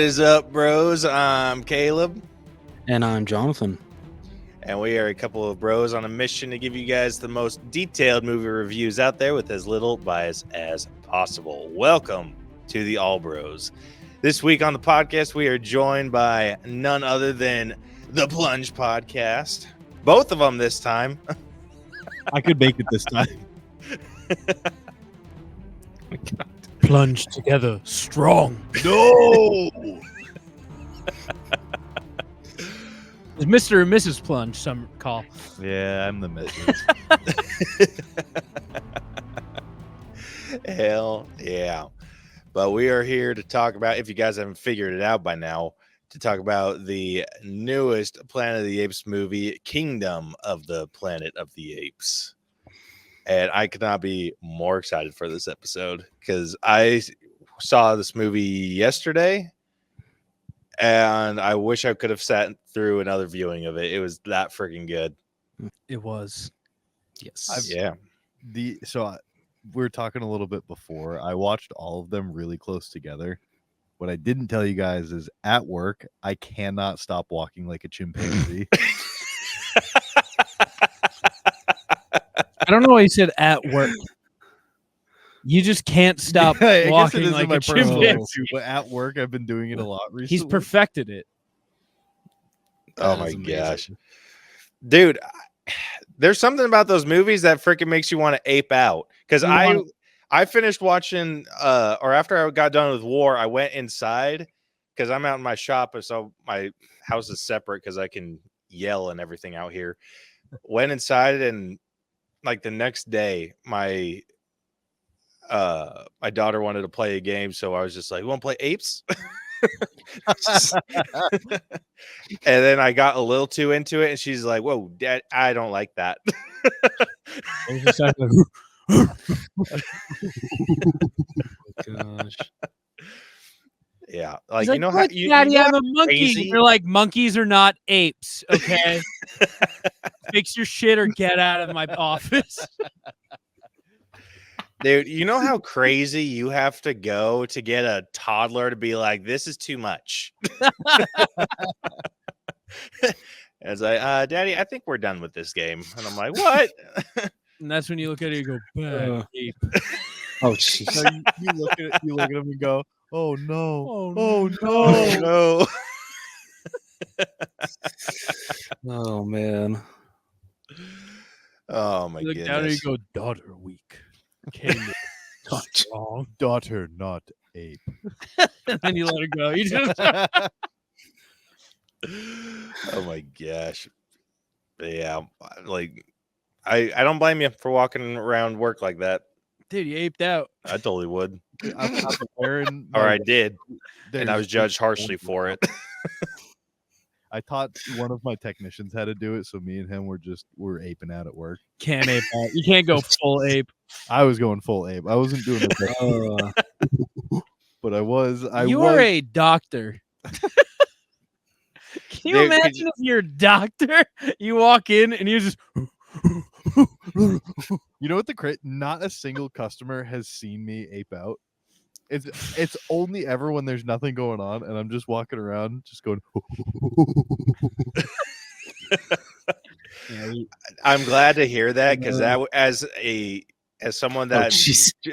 is up, bros? I'm Caleb. And I'm Jonathan. And we are a couple of bros on a mission to give you guys the most detailed movie reviews out there with as little bias as possible. Welcome to the All Bros. This week on the podcast, we are joined by none other than the Plunge Podcast. Both of them this time. I could make it this time. Plunge together strong. No! It's Mr. and Mrs. Plunge, some call. Yeah, I'm the missus. Hell yeah. But we are here to talk about, if you guys haven't figured it out by now, to talk about the newest Planet of the Apes movie, Kingdom of the Planet of the Apes. And I could not be more excited for this episode because I saw this movie yesterday and I wish I could have sat through another viewing of it. It was that freaking good. It was. Yes. Yeah. We were talking a little bit before. I watched all of them really close together. What I didn't tell you guys is at work, I cannot stop walking like a chimpanzee. I don't know why you said at work. You just can't stop walking like a chimpanzee. But at work, I've been doing it a lot recently. He's perfected it. Oh my gosh. Dude, there's something about those movies that freaking makes you want to ape out. Because I finished watching, or after I got done with War, I went inside because I'm out in my shop. So my house is separate because I can yell and everything out here. Went inside and like the next day, my daughter wanted to play a game. So I was just like, you want to play Apes? And then I got a little too into it and she's like, whoa, Dad, I don't like that. I was just like, Gosh. Yeah. Like, you know how you Daddy, I'm a monkey. You're like, monkeys are not apes, okay? Fix your shit or get out of my office. Dude, you know how crazy you have to go to get a toddler to be like, this is too much. It's like, Daddy, I think we're done with this game. And I'm like, what? And that's when you look at it and go, bad ape. Oh, jeez. So you look at him and go, oh no. Oh, Oh, no. Oh, man. Oh, my You look goodness. down and you go, daughter weak. Came Oh, strong. Daughter, not ape. And then you let it go. You just Oh, my gosh. But yeah, like, I don't blame you for walking around work like that. dude, you aped out. I totally would. I'm wearing Or I did. And I there's was judged harshly for it. I taught one of my technicians how to do it, so me and him were aping out at work. Can't ape out. You can't go full ape. I was going full ape. I wasn't doing it, but I was. You are a doctor. Can you imagine if you're a doctor? You walk in and you just. You know what not a single customer has seen me ape out. It's only ever when there's nothing going on and I'm just walking around just going. I'm glad to hear that because that as someone that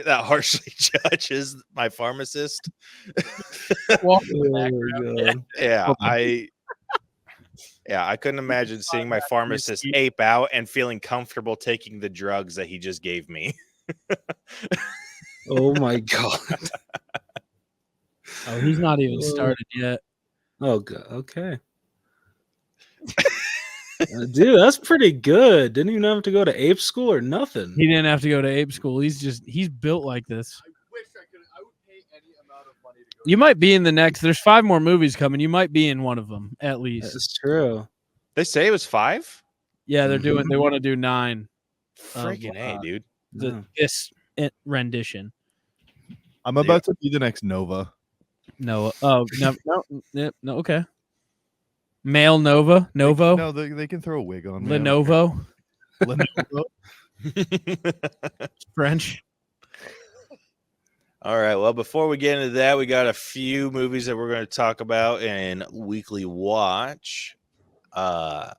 that harshly judges my pharmacist. I couldn't imagine seeing my pharmacist ape out and feeling comfortable taking the drugs that he just gave me. Oh, my God. Oh, he's not even started yet. Oh, God. Okay. Dude, that's pretty good. Didn't even have to go to ape school or nothing. He didn't have to go to ape school. He's built like this. I wish I could. I would pay any amount of money to go. You might be in the next. There's 5 more movies coming. You might be in one of them at least. That's true. They say it was 5? Yeah, they want to do 9. Freaking A, dude. This rendition. I'm about to be the next Nova. No. Oh, no. Okay. Male Novo. No, they can throw a wig on me. Lenovo. Lenovo. French. All right. Well, before we get into that, we got a few movies that we're going to talk about in Weekly Watch. And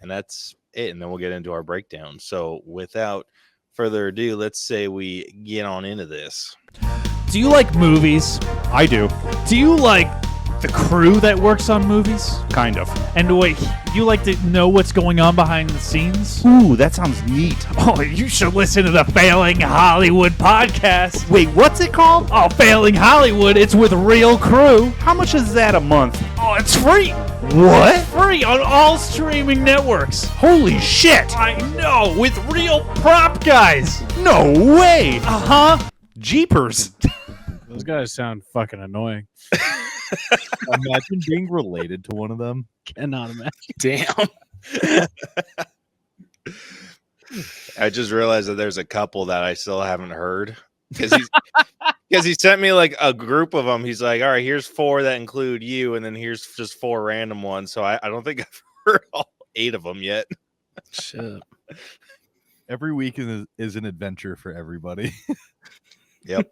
that's it. And then we'll get into our breakdown. So without further ado, let's say we get on into this. Do you like movies? I do. Do you like the crew that works on movies? Kind of. And wait, you like to know what's going on behind the scenes? Ooh, that sounds neat. Oh, you should listen to the Failing Hollywood podcast. Wait, what's it called? Oh, Failing Hollywood, it's with real crew. How much is that a month? Oh, it's free. What? Free on all streaming networks. Holy shit! I know, with real prop guys. No way! Uh-huh. Jeepers. Those guys sound fucking annoying. Imagine being related to one of them. Cannot imagine. Damn. I just realized that there's a couple that I still haven't heard because he sent me like a group of them. He's like, all right, here's 4 that include you, and then here's just 4 random ones. So I don't think I've heard all 8 of them yet. Shit. Every week is an adventure for everybody. Yep.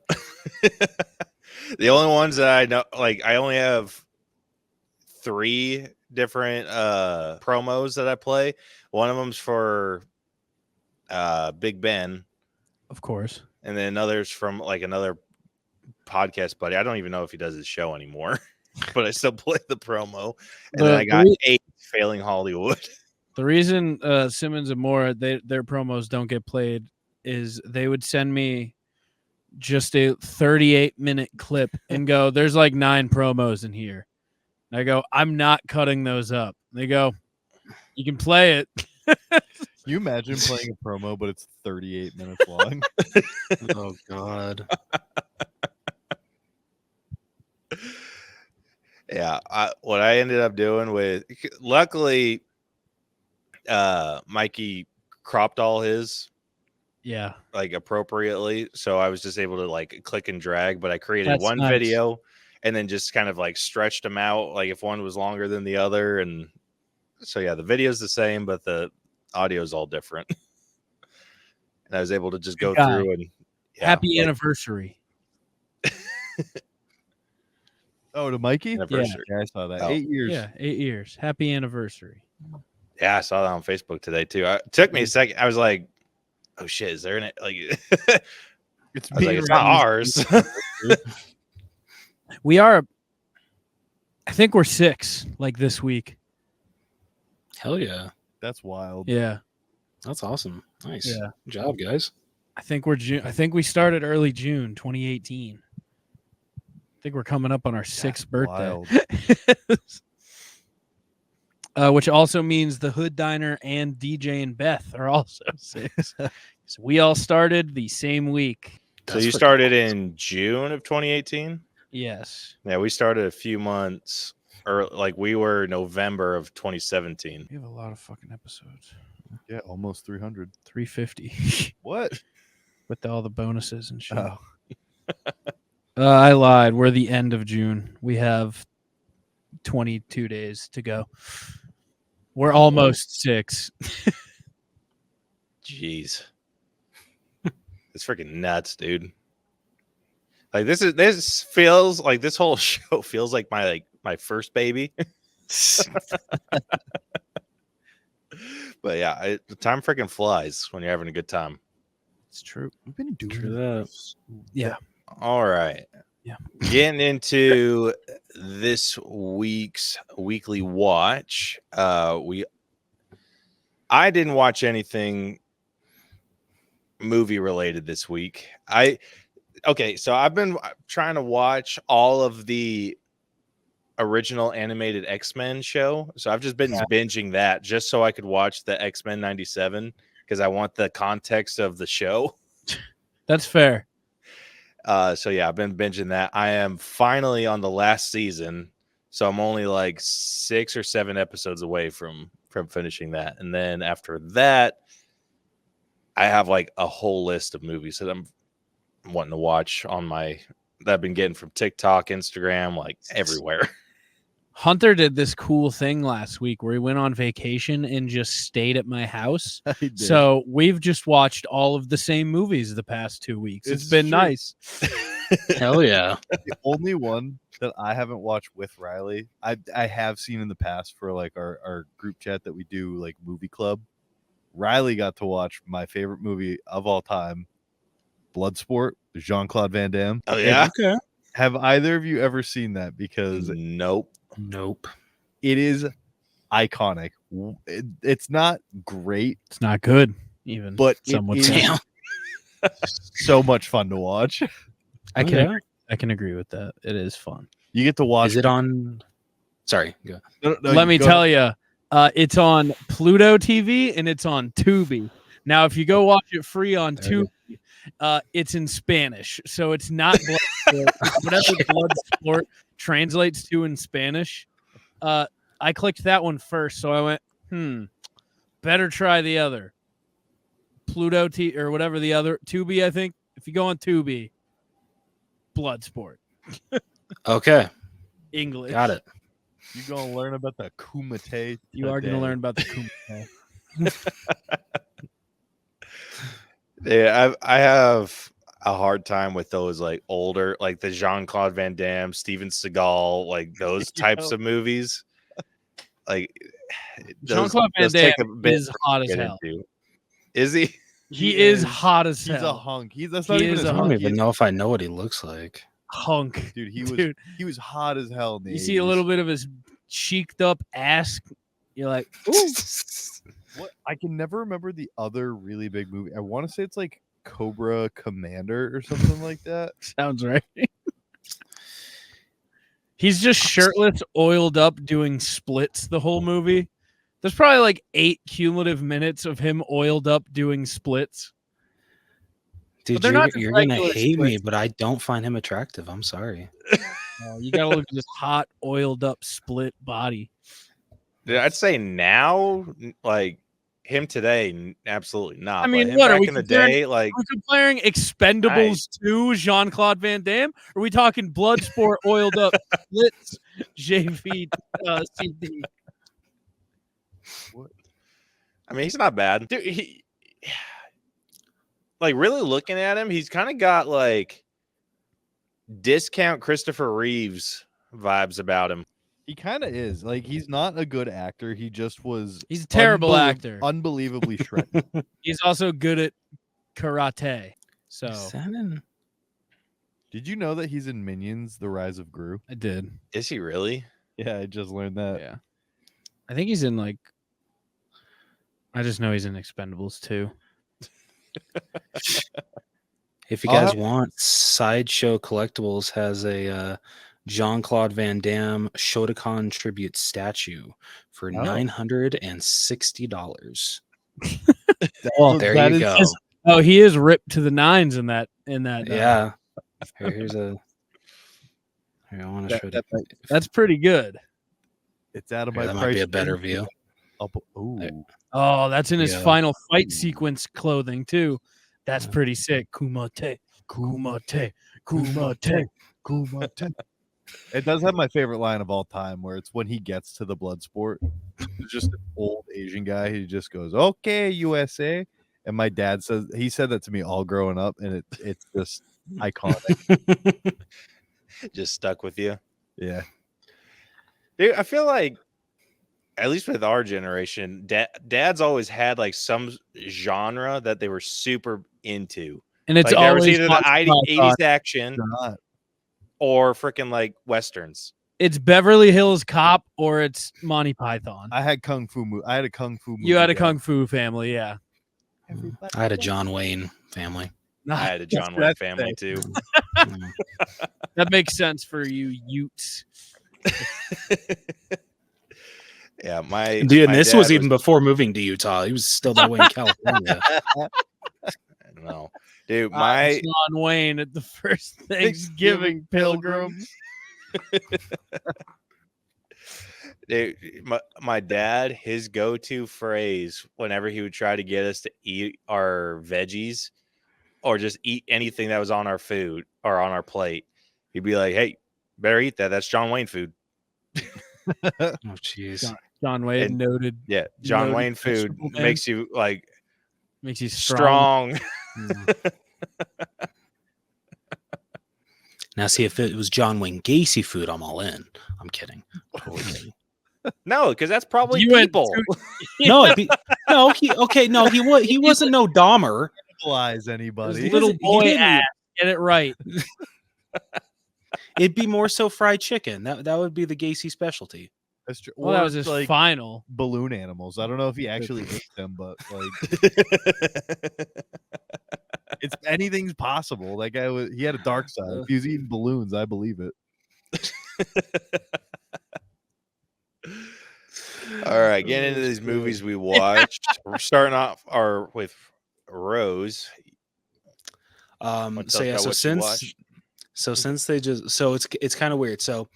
The only ones that I know, like, I only have 3 different promos that I play. One of them's for Big Ben, Of course. and then others from like another podcast buddy. I don't even know if he does his show anymore, but I still play the promo. And then I got 8 Failing Hollywood. The reason Simmons and Moore, their promos don't get played is they would send me just a 38-minute clip and go, there's like 9 promos in here. And I go, I'm not cutting those up. They go, you can play it. You imagine playing a promo, but it's 38 minutes long. Oh, God. Yeah. What I ended up doing with, luckily, Mikey cropped all his Yeah. like appropriately, so I was just able to like click and drag, but I created That's one nice. video and then just kind of like stretched them out, like if one was longer than the other. And so yeah, the video's the same, but the audio is all different. And I was able to just go Good guy. through and Happy like, anniversary. Oh, to Mikey? anniversary. Yeah, I saw that. Oh. 8 years. Yeah, 8 years. Happy anniversary. Yeah, I saw that on Facebook today too. It took me a second. I was like, oh shit, is there an like It's I was like, it's not ours. We are, I think we're 6 like this week. Hell yeah. That's wild. Yeah. That's awesome. Nice. Yeah. Good job, guys. I think we're June. I think we started early June 2018. I think we're coming up on our 6th birthday. Wild. Which also means the Hood Diner and DJ and Beth are also 6. So we all started the same week. So you started in June of 2018? Yes. Yeah, we started a few months, or like we were November of 2017. We have a lot of fucking episodes. Yeah, almost 300. 350 What? with all the bonuses and shit. Oh. I lied. We're the end of June. We have 22 days to go. We're almost 6. Jeez. It's freaking nuts, dude. Like this feels like this whole show feels like my first baby. But yeah, the time freaking flies when you're having a good time. It's true. We've been doing True that. Yeah. All right. Yeah. Getting into this week's weekly watch. I didn't watch anything movie related this week. So I've been trying to watch all of the original animated X-Men show. So I've just been binging that just so I could watch the X-Men 97 because I want the context of the show. That's fair. So yeah, I've been binging that. I am finally on the last season, so I'm only like 6 or 7 episodes away from finishing that. And then after that, I have like a whole list of movies that I'm wanting to watch that I've been getting from TikTok, Instagram, like everywhere. Hunter did this cool thing last week where he went on vacation and just stayed at my house. I did. So we've just watched all of the same movies the past 2 weeks. It's It's been true. nice. Hell yeah. The only one that I haven't watched with Riley, I have seen in the past for like our group chat that we do, like movie club. Riley got to watch my favorite movie of all time, Bloodsport, Jean-Claude Van Damme. Oh yeah. Okay. Have either of you ever seen that? Because Nope. Nope. it is iconic. It's not great, It's not good, even. but some would it say. is Damn. so much fun to watch. I can Okay. agree. I can agree with that. It is fun. You get to watch. Is it on? Sorry. Go. Let me tell you, it's on Pluto TV and it's on Tubi. Now, if you go watch it free on There you Tubi, it's in Spanish, so it's not Bloodsport. It's whatever Bloodsport translates to in Spanish. I clicked that one first, so I went, better try the other. Pluto T or whatever the other Tubi, I think. If you go on Tubi, Bloodsport, Okay. English. Got it. You're gonna learn about the Kumite. You are going to today. learn about the Kumite. Yeah, I have a hard time with those like older, like the Jean-Claude Van Damme, Steven Seagal, like those types of movies. Like Jean-Claude Van those take a Damme bit is to hot as get hell. into. Is he? He is hot as He's a hell. hunk. That's not He even is a a I hunk. don't even know if I know what he looks like. Hunk. Dude, Dude, he was hot as hell. In the you see a 80s. little bit of his cheeked up ass. You're like, ooh. What? I can never remember the other really big movie. I want to say it's like Cobra Commander or something like that. Sounds right. He's just shirtless, oiled up, doing splits the whole movie. There's probably like 8 cumulative minutes of him oiled up doing splits. Dude, they're not just you're gonna regular hate me, splits. but I don't find him attractive. I'm sorry. You gotta look at this hot, oiled up, split body. Yeah, I'd say now, like him today, absolutely not. I mean, but him what, are back we in the comparing- day, like Are we comparing Expendables to Jean-Claude Van Damme? Are we talking Bloodsport, oiled up, splits, JV, CD? I mean, he's not bad. Dude, he like really looking at him, he's kind of got like discount Christopher Reeves vibes about him. He kind of is. Like, he's not a good actor. He just was. He's a terrible actor. Unbelievably shredded. He's also good at karate. So Is that in- Did you know that he's in Minions: The Rise of Gru? I did. Is he really? Yeah, I just learned that. Yeah. I think he's in like. I just know he's in Expendables too. If you I'll guys have- want, Sideshow Collectibles has a Jean-Claude Van Damme Shotokan tribute statue for $960. Well, There that you is- go. Oh, he is ripped to the nines in that. Yeah. Here's a. Here, I want to show you. That's pretty good. It's out of Here, my that price. might be a better range. view. Ooh. Oh, that's in his Yeah. final fight Ooh. sequence clothing too. That's Yeah. pretty sick. Kumite, kumite, kumate. Kumite. It does have my favorite line of all time, where it's when he gets to the blood sport. It's just an old Asian guy. He just goes, "Okay, USA." And my dad says he said that to me all growing up, and it's just iconic. Just stuck with you, Yeah. dude. I feel like, at least with our generation, dads always had like some genre that they were super into. And it's Like there was always either the Monty 80s Python. action They're not. or freaking like westerns. It's Beverly Hills Cop or it's Monty Python. I had kung fu. I had a kung fu. You had a movie kung fu family, yeah. Everybody I had a John Wayne family. I had a John Wayne That's family sick. too. Mm. That makes sense for you Utes. Yeah, my Dude, and my this dad was even before moving to Utah. He was still that way in California. I don't know, dude. My John Wayne at the first Thanksgiving pilgrim. Dude, my dad, his go-to phrase whenever he would try to get us to eat our veggies or just eat anything that was on our food or on our plate, he'd be like, "Hey, better eat that. That's John Wayne food." Oh, jeez. John Wayne And- noted. Yeah, John Noted Wayne food vegetable man. makes you like Makes you strong. strong. Now, see, if it was John Wayne Gacy food, I'm all in. I'm kidding. Totally kidding. No, because that's probably You went people. No, he wasn't no Dahmer. Cannibalize anybody. Little He boy didn't- ass. Get it right. It'd be more so fried chicken. That would be the Gacy specialty. That's true. Well, that Or, was his like final. balloon animals. I don't know if he actually ate them, but like it's anything's possible. That guy he had a dark side. If he was eating balloons, I believe it. All right, getting into these movies we watched. We're starting off with Rose. So yeah, since they just it's kind of weird. So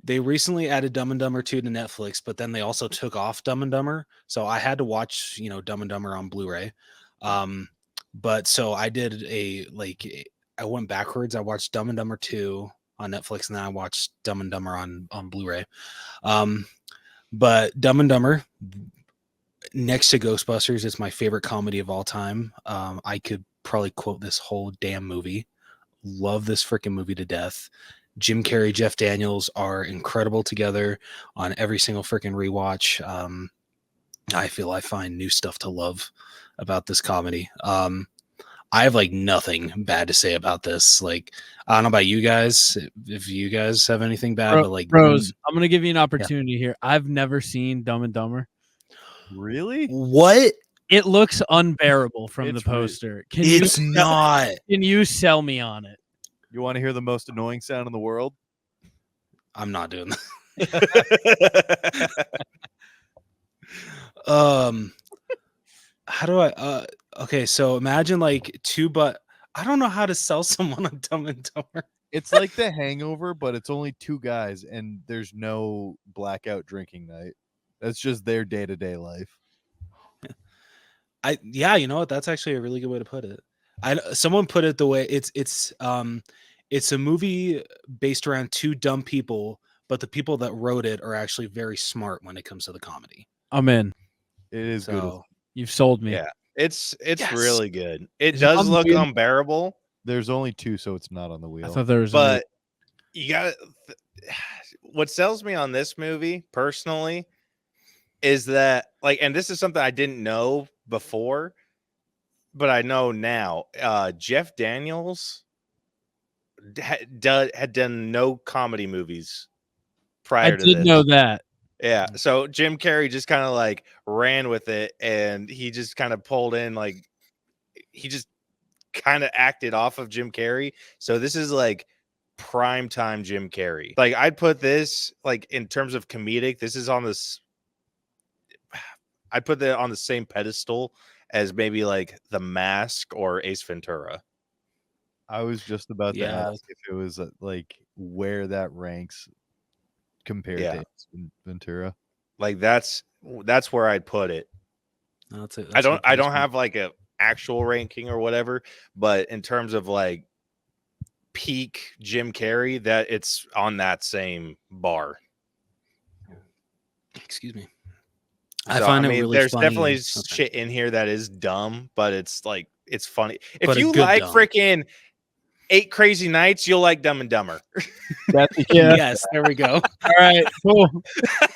they recently added Dumb and Dumber 2 to Netflix, but then they also took off Dumb and Dumber. So I had to watch, Dumb and Dumber on Blu-ray. But so I did I went backwards. I watched Dumb and Dumber 2 on Netflix, and then I watched Dumb and Dumber on Blu-ray. But Dumb and Dumber, next to Ghostbusters, it's my favorite comedy of all time. I could probably quote this whole damn movie. Love this freaking movie to death. Jim Carrey, Jeff Daniels are incredible together on every single freaking rewatch. I feel I find new stuff to love about this comedy. I have nothing bad to say about this. I don't know about you guys, if you guys have anything bad, but Rose, I'm gonna give you an opportunity here. I've never seen Dumb and Dumber. Really? What? It looks unbearable from the It's really- poster. It's not. Can you sell me on it? You want to hear the most annoying sound in the world? I'm not doing that. How do I okay, so imagine I don't know how to sell someone on Dumb and Dumber. It's like The Hangover, but it's only two guys, and there's no blackout drinking night. That's just their day-to-day life. You know what? That's actually a really good way to put it. Someone put it the way it's a movie based around two dumb people, but the people that wrote it are actually very smart when it comes to the comedy. I'm in. It is good. So You've sold me. Yeah, it's Yes. really good. It Is it does on the look wheel? unbearable, There's only two, so it's not on the I wheel. thought there was. but you got what sells me on this movie personally is that and this is something I didn't know before, but I know now. Jeff Daniels had done no comedy movies prior I to did this. know that. Yeah, so Jim Carrey just kind of ran with it, and he just kind of pulled in he just kind of acted off of Jim Carrey. So this is prime time Jim Carrey. I'd put this in terms of comedic. This is on this. I'd put that on the same pedestal as maybe The Mask or Ace Ventura. I was just about to Yeah. ask if it was where that ranks compared Yeah. to Ace Ventura. That's where I'd put it. that's it. I don't have a actual ranking or whatever, but in terms of peak Jim Carrey, that it's on that same bar. Excuse me. So, I find it really there's funny. definitely Okay. shit in here that is dumb, but it's it's funny. If But a you good like dumb. freaking 8 Crazy Nights, you'll like Dumb and Dumber. That's yeah. Yes, there we go. All right. Cool.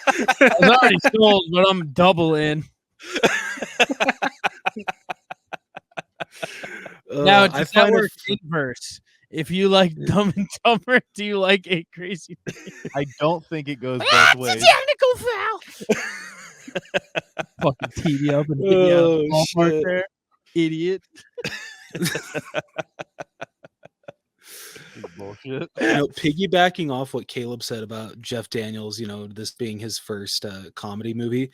I was already sold, but I'm double in. Now, I does that find work it inverse? If you like Dumb and Dumber, do you like 8 Crazy? I don't think it goes both ways. Technical foul. Fucking tee you up and hit you out of the Oh, ballpark shit. there, idiot. Bullshit. Piggybacking off what Caleb said about Jeff Daniels, this being his first comedy movie.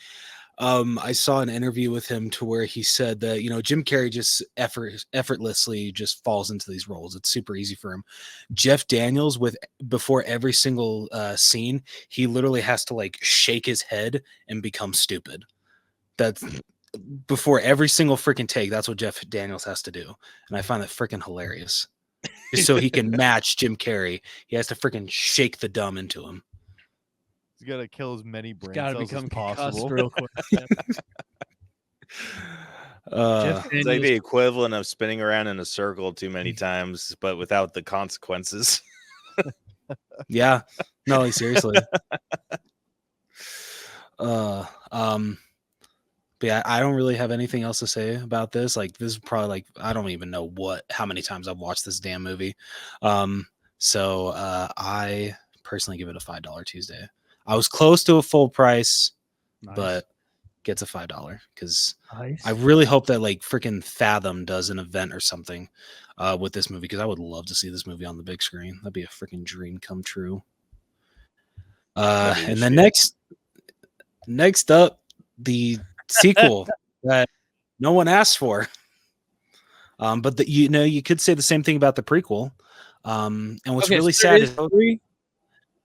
I saw an interview with him to where he said that, Jim Carrey just effortlessly just falls into these roles. It's super easy for him. Jeff Daniels, before every single scene, he literally has to shake his head and become stupid. That's before every single freaking take. That's what Jeff Daniels has to do. And I find that freaking hilarious. Just so he can match Jim Carrey, he has to freaking shake the dumb into him. He's got to kill as many brain Got to cells become as concussed possible. real quick. Yeah. Jeff It's like Daniels- the equivalent of spinning around in a circle too many times, but without the consequences. Yeah. No, like seriously. But yeah, I don't really have anything else to say about this. Like, this is probably like, I don't even know how many times I've watched this damn movie. So I personally give it a $5 Tuesday. I was close to a full price, but gets a $5 because Nice. I really hope that like freaking Fathom does an event or something with this movie, because I would love to see this movie on the big screen. That'd be a freaking dream come true. And then next up, the sequel that no one asked for. But you could say the same thing about the prequel. And what's really sad is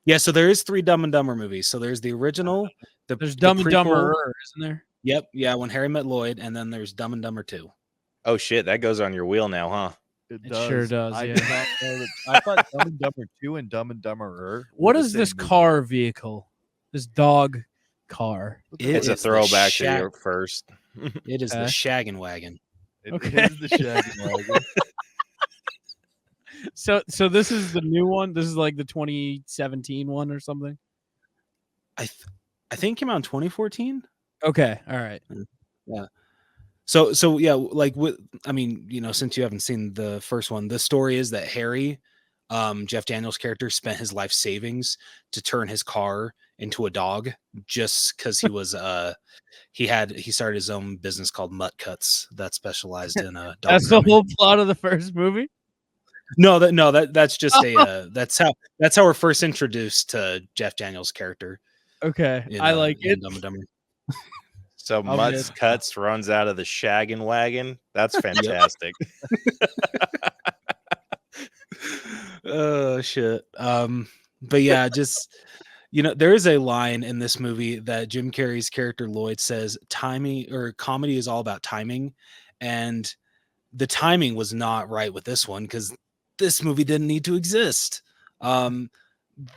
yeah, so there is 3 Dumb and Dumber movies. So there's the original, There's Dumb and Dumber, isn't there? Yep, yeah, When Harry Met Lloyd, and then there's Dumb and Dumber 2. Oh shit, that goes on your wheel now, huh? It sure does, I yeah. did not know that. I thought Dumb and Dumber 2 and Dumb and Dumber What is this car vehicle? This dog car. It's a throwback to your first. It is the Shaggin' Wagon. It Okay. is the Shaggin' Wagon. So this is the new one. This is like the 2017 one or something. I think it came out in 2014. Okay, all right. Yeah. So yeah, like since you haven't seen the first one, the story is that Harry, Jeff Daniels' character, spent his life savings to turn his car into a dog, just because he was he started his own business called Mutt Cuts that specialized in dog. That's the whole plot of the first movie. That's just a that's how we're first introduced to Jeff Daniels' character. Okay, I like it. Dumb and Dumber. So Mutt's Cuts runs out of the Shaggin' Wagon. That's fantastic. Oh shit. But yeah, just there is a line in this movie that Jim Carrey's character Lloyd says, timing or comedy is all about timing, and the timing was not right with this one because this movie didn't need to exist.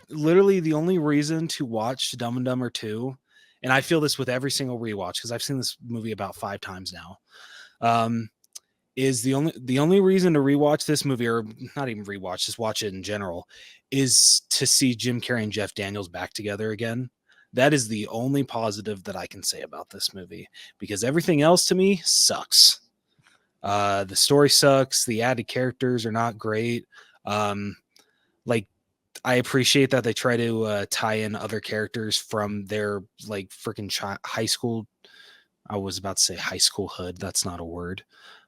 Literally the only reason to watch Dumb and Dumber 2, and I feel this with every single rewatch because I've seen this movie about 5 times now, is the only reason to rewatch this movie, or not even rewatch, just watch it in general, is to see Jim Carrey and Jeff Daniels back together again. That is the only positive that I can say about this movie, because everything else to me sucks. The story sucks. The added characters are not great. I appreciate that they try to tie in other characters from their like freaking high school. I was about to say high school hood. That's not a word.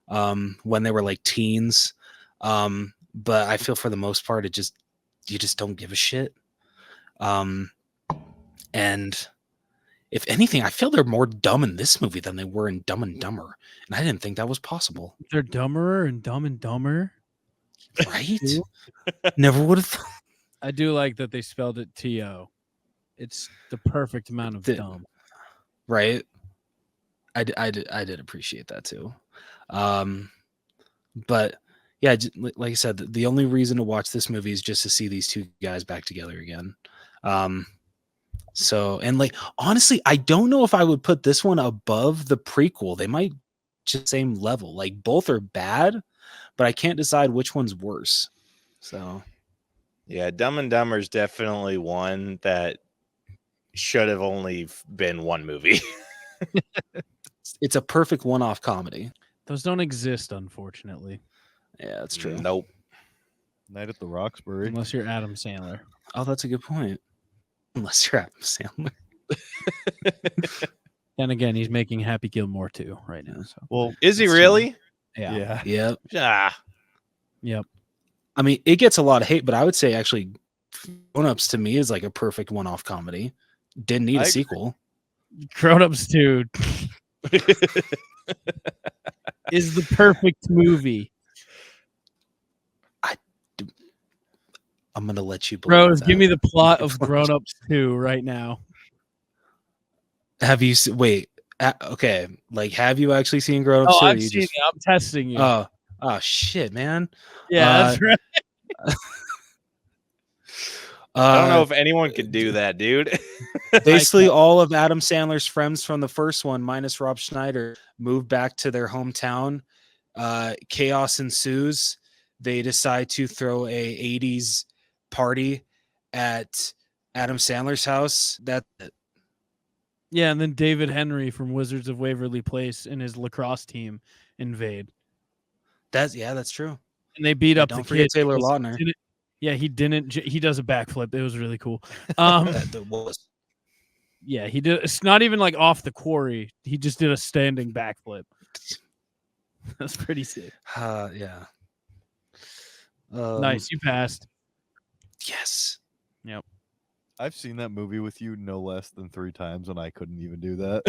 When they were like teens. But I feel for the most part, you just don't give a shit. And if anything, I feel they're more dumb in this movie than they were in Dumb and Dumber. And I didn't think that was possible. They're dumber and Dumb and Dumber. Right? Never would have. I do like that they spelled it T-O. It's the perfect amount of dumb. Right? I did appreciate that too. But yeah, like I said, the only reason to watch this movie is just to see these two guys back together again. So, and like, honestly, I don't know if I would put this one above the prequel. They might just same level. Like, both are bad, but I can't decide which one's worse. So, yeah, Dumb and Dumber is definitely one that should have only been one movie. It's a perfect one-off comedy. Those don't exist, unfortunately. Yeah, that's true. Nope. Night at the Roxbury. Unless you're Adam Sandler. Oh, that's a good point. Unless you're Adam Sandler. Then again, he's making Happy Gilmore too right now. So, Well, Is he That's really? yeah. Yep. Ah, Yep. I mean, it gets a lot of hate, but I would say actually Grown Ups to me is like a perfect one-off comedy. Didn't need a sequel. Grown Ups 2 is the perfect movie. I'm going to let you believe Bros, that. give me the plot of Grown Ups 2 right now. Have you wait, okay, like have you actually seen Grown Ups? Oh, or I've you seen just, it. I'm testing you. oh shit, man. Yeah, that's right. I don't know if anyone could do that, dude. Basically, all of Adam Sandler's friends from the first one, minus Rob Schneider, move back to their hometown. Chaos ensues. They decide to throw a 80s party at Adam Sandler's house. Yeah, and then David Henry from Wizards of Waverly Place and his lacrosse team invade. That's true. And they beat up Don't the forget kid. Taylor because he Lautner. didn't- Yeah, he didn't. He does a backflip. It was really cool. That was. Yeah, he did. It's not even like off the quarry. He just did a standing backflip. That's pretty sick. Yeah. Nice, you passed. Yes. I've seen that movie with you no less than 3 times, and I couldn't even do that.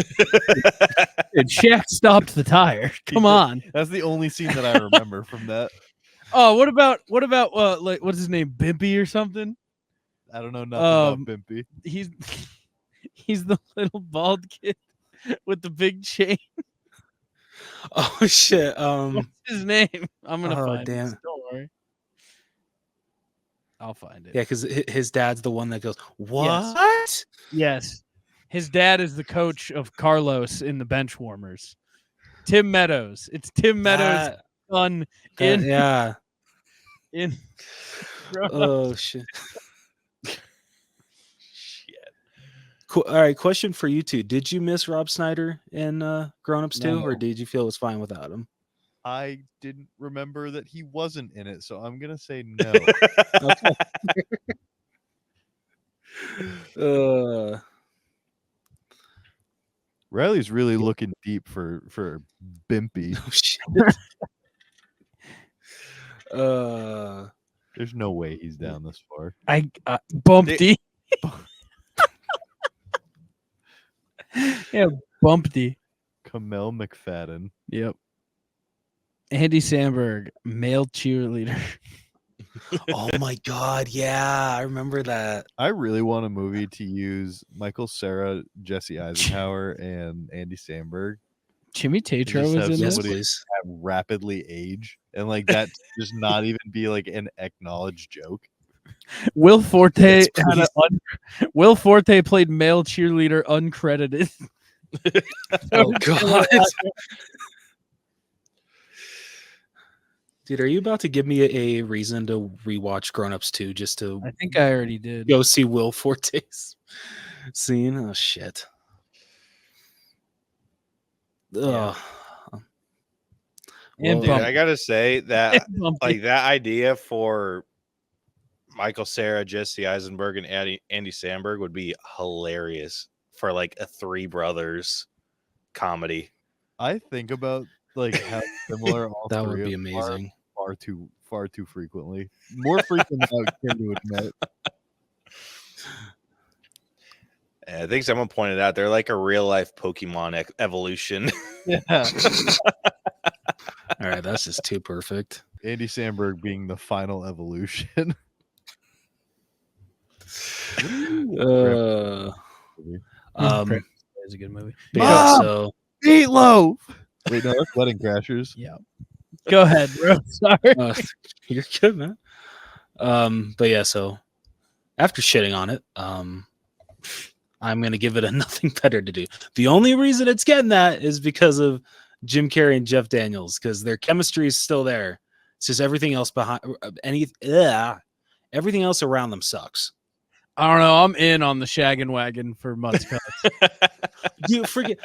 Dude, Shaq stopped the tire. Come on. That's the only scene that I remember from that. Oh, what about like what's his name, Bimpy or something? I don't know nothing about Bimpy. He's the little bald kid with the big chain. Oh shit. What's his name? I'm gonna find damn. it. Don't worry. I'll find it. Yeah, because his dad's the one that goes, "What?" Yes. His dad is the coach of Carlos in the bench warmers. Tim Meadows. It's Tim Meadows' son in Yeah. in Oh shit. Cool. All right, question for you two. Did you miss Rob Schneider in Grown Ups 2, or No. did you feel it was fine without him? I didn't remember that he wasn't in it, so I'm gonna say no. Riley's really looking deep for Bimpy. Oh shit. There's no way he's down this far. I Bumpty. Yeah, Bumpty. Kamel McFadden. Yep. Andy Samberg, male cheerleader. Oh my god, yeah, I remember that. I really want a movie to use Michael Cera, Jesse Eisenhower, and Andy Samberg. Jimmy Tatro just was have in Yes, this. somebody- please. Have rapidly age, and like that just not even be like an acknowledged joke. Will Forte Yes, had a Will Forte played male cheerleader uncredited. Oh god. Dude, are you about to give me a reason to rewatch Grown Ups 2 just to I think I already did. go see Will Forte's scene? Oh shit. Ugh. And Whoa. Dude, Bump. I gotta say that Bumpty. like that idea for Michael Cera, Jesse Eisenberg, and Andy Samberg would be hilarious for like a Three Brothers comedy. I think about like how similar all That three would be of them are amazing. far too frequently. More frequent than I would care to admit. And I think someone pointed out they're like a real life Pokemon evolution. Yeah. All right, that's just too perfect. Andy Samberg being the final evolution. It's a good movie. Yeah, Mom! so Meatloaf. Wait, no, that's Wedding Crashers. Yeah. Go ahead, bro. Sorry. you're good, man. But yeah, so after shitting on it, I'm gonna give it a nothing better to do. The only reason it's getting that is because of Jim Carrey and Jeff Daniels, because their chemistry is still there. It's just everything else behind everything else around them sucks. I don't know. I'm in on the shaggin' wagon for Mutt's Cuts. You forget.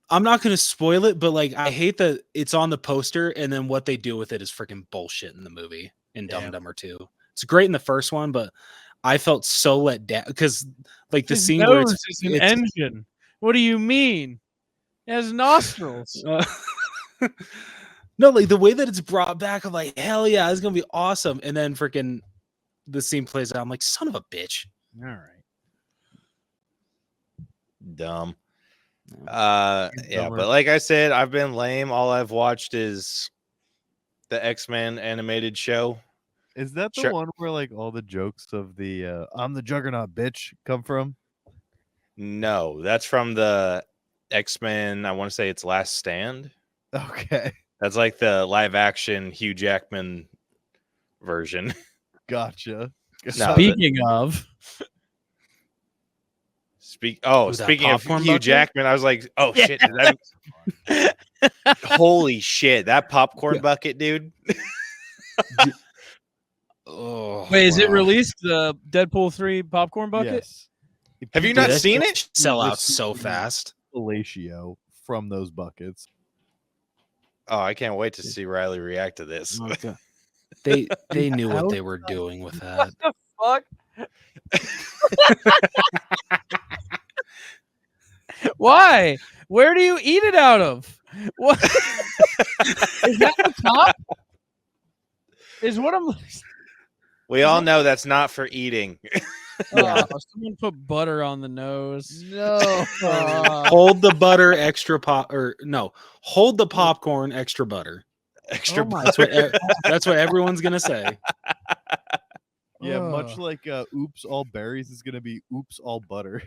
I'm not gonna spoil it, but like I hate that it's on the poster and then what they do with it is freaking bullshit in the movie in Dumb and Dumber 2. It's great in the first one, but I felt so let down because like the His scene where nose it's is an engine. What do you mean? It has nostrils. no, like the way that it's brought back, I'm like, hell yeah, it's gonna be awesome. And then freaking the scene plays out. I'm like, son of a bitch. All right. Dumb. Yeah, Dumber. but like I said, I've been lame. All I've watched is the X-Men animated show. Is that the Sure. one where like all the jokes of the I'm the Juggernaut bitch come from? No, that's from the X-Men. I want to say it's Last Stand. Okay. That's like the live action Hugh Jackman version. Gotcha. No, Speaking of, Speaking of popcorn Hugh bucket? Jackman, I was like, oh shit! Holy shit! That popcorn bucket, dude. Oh, Wait, is it wow. released? The Deadpool 3 popcorn bucket? Yes. Have you Dude, not that seen shit it? Sell out Receive so the fast. Fellatio from those buckets. Oh, I can't wait to see Riley react to this. Oh, God. They knew what How- they were doing with that. Fuck. Why? Where do you eat it out of? What is that the top? Is what I'm. We all know that's not for eating. Yeah. Oh, someone put butter on the nose. No. Hold the butter extra hold the popcorn extra butter. Extra Oh my- butter. That's what everyone's gonna say. Yeah, much Oh. like Oops All Berries is gonna be Oops All Butter.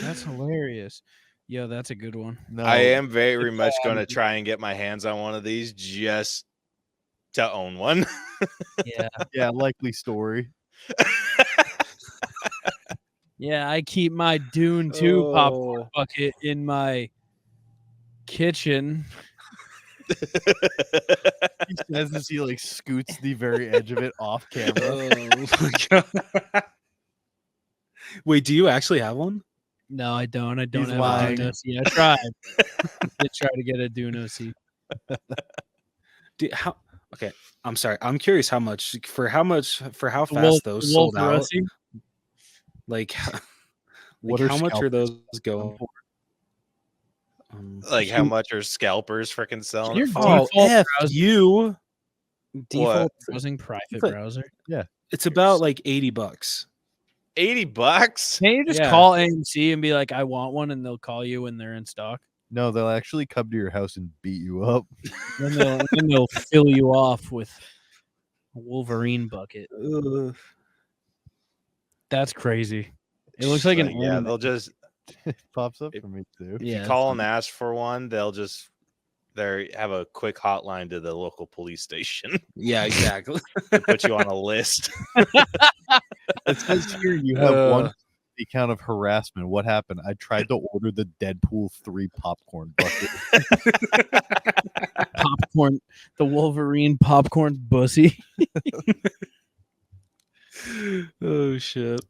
That's hilarious. Yo, that's a good one. No, I am very much going to try and get my hands on one of these just to own one. Yeah. Yeah, likely story. Yeah, I keep my Dune 2 popcorn bucket in my kitchen. He says as he like scoots the very edge of it off camera. Oh my God. Wait, do you actually have one? No, I don't. I don't He's have lying. a Dune OC. I tried. I did try to get a Dune OC. How? Okay, I'm sorry. I'm curious how fast Wolf- those Wolf sold out. Russie? Like, What are how much are scalpers those going? Like how much are scalpers freaking selling Your it for? default F browser- you. Default browsing private It's like- browser. It's about like $80. $80? Can't you just Yeah. call AMC and be like, I want one, and they'll call you when they're in stock? No, they'll actually come to your house and beat you up. Then they'll fill you off with a Wolverine bucket. Ugh. That's crazy. It looks like an yeah, anime. they'll just It pops up for me too. if Yeah, you call and ask for one, they have a quick hotline to the local police station Yeah, exactly. to put you on a list. It says here you have one account of harassment. What happened? I tried to order the Deadpool 3 popcorn bucket. popcorn, the Wolverine popcorn bussy. Oh shit.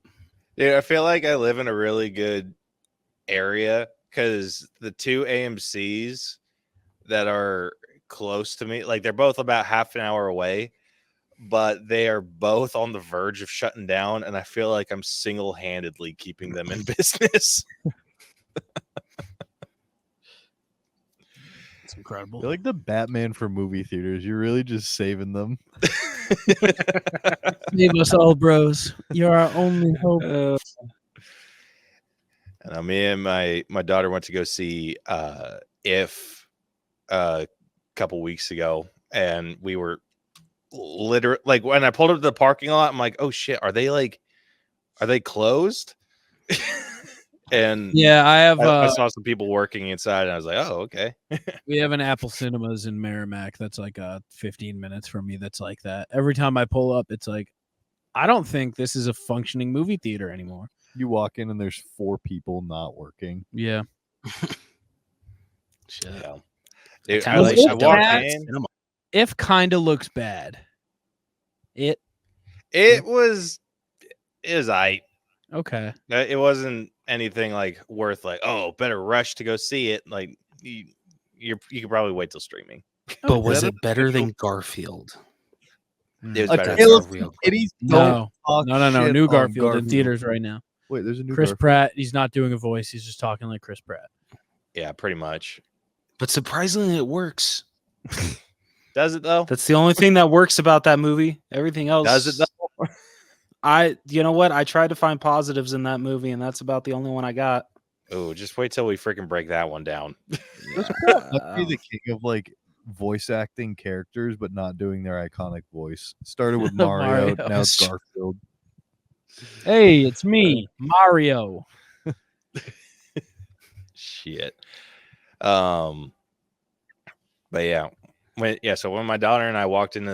Dude, I feel like I live in a really good area because the two AMCs that are close to me, like they're both about half an hour away, but they are both on the verge of shutting down, and I feel like I'm single-handedly keeping them in business. It's incredible. You're like the Batman for movie theaters. You're really just saving them. Save us all, bros. You're our only hope. And me and my daughter went to go see If a couple weeks ago, and we were literally like when I pulled up to the parking lot, I'm like, oh shit, are they closed? And Yeah, I have. I saw some people working inside, and I was like, oh, okay. We have an Apple Cinemas in Merrimack that's like 15 minutes from me. That's like that. Every time I pull up, it's like, I don't think this is a functioning movie theater anymore. You walk in and there's 4 people not working. Yeah. Shit. Yeah. Dude, Kinda like I shut walked down. in. If kind of looks bad. It It was aight. okay. It wasn't anything like worth like, oh, better rush to go see it. Like you could probably wait till streaming. But was Is that it better than Garfield? It was Okay, better. That's Than a real Kitties No, talk no. shit New on Garfield in theaters right now. Wait, there's a new Chris Garfield. Pratt. He's not doing a voice. He's just talking like Chris Pratt. Yeah, pretty much. But surprisingly, it works. Does it though? That's the only thing that works about that movie. Everything else Does it though? you know what? I tried to find positives in that movie, and that's about the only one I got. Oh, just wait till we freaking break that one down. Chris Pratt must be the king of like voice acting characters, but not doing their iconic voice. Started with Mario, Mario. now it's Garfield. Hey, it's me, Mario. Shit. But yeah. So when my daughter and I walked into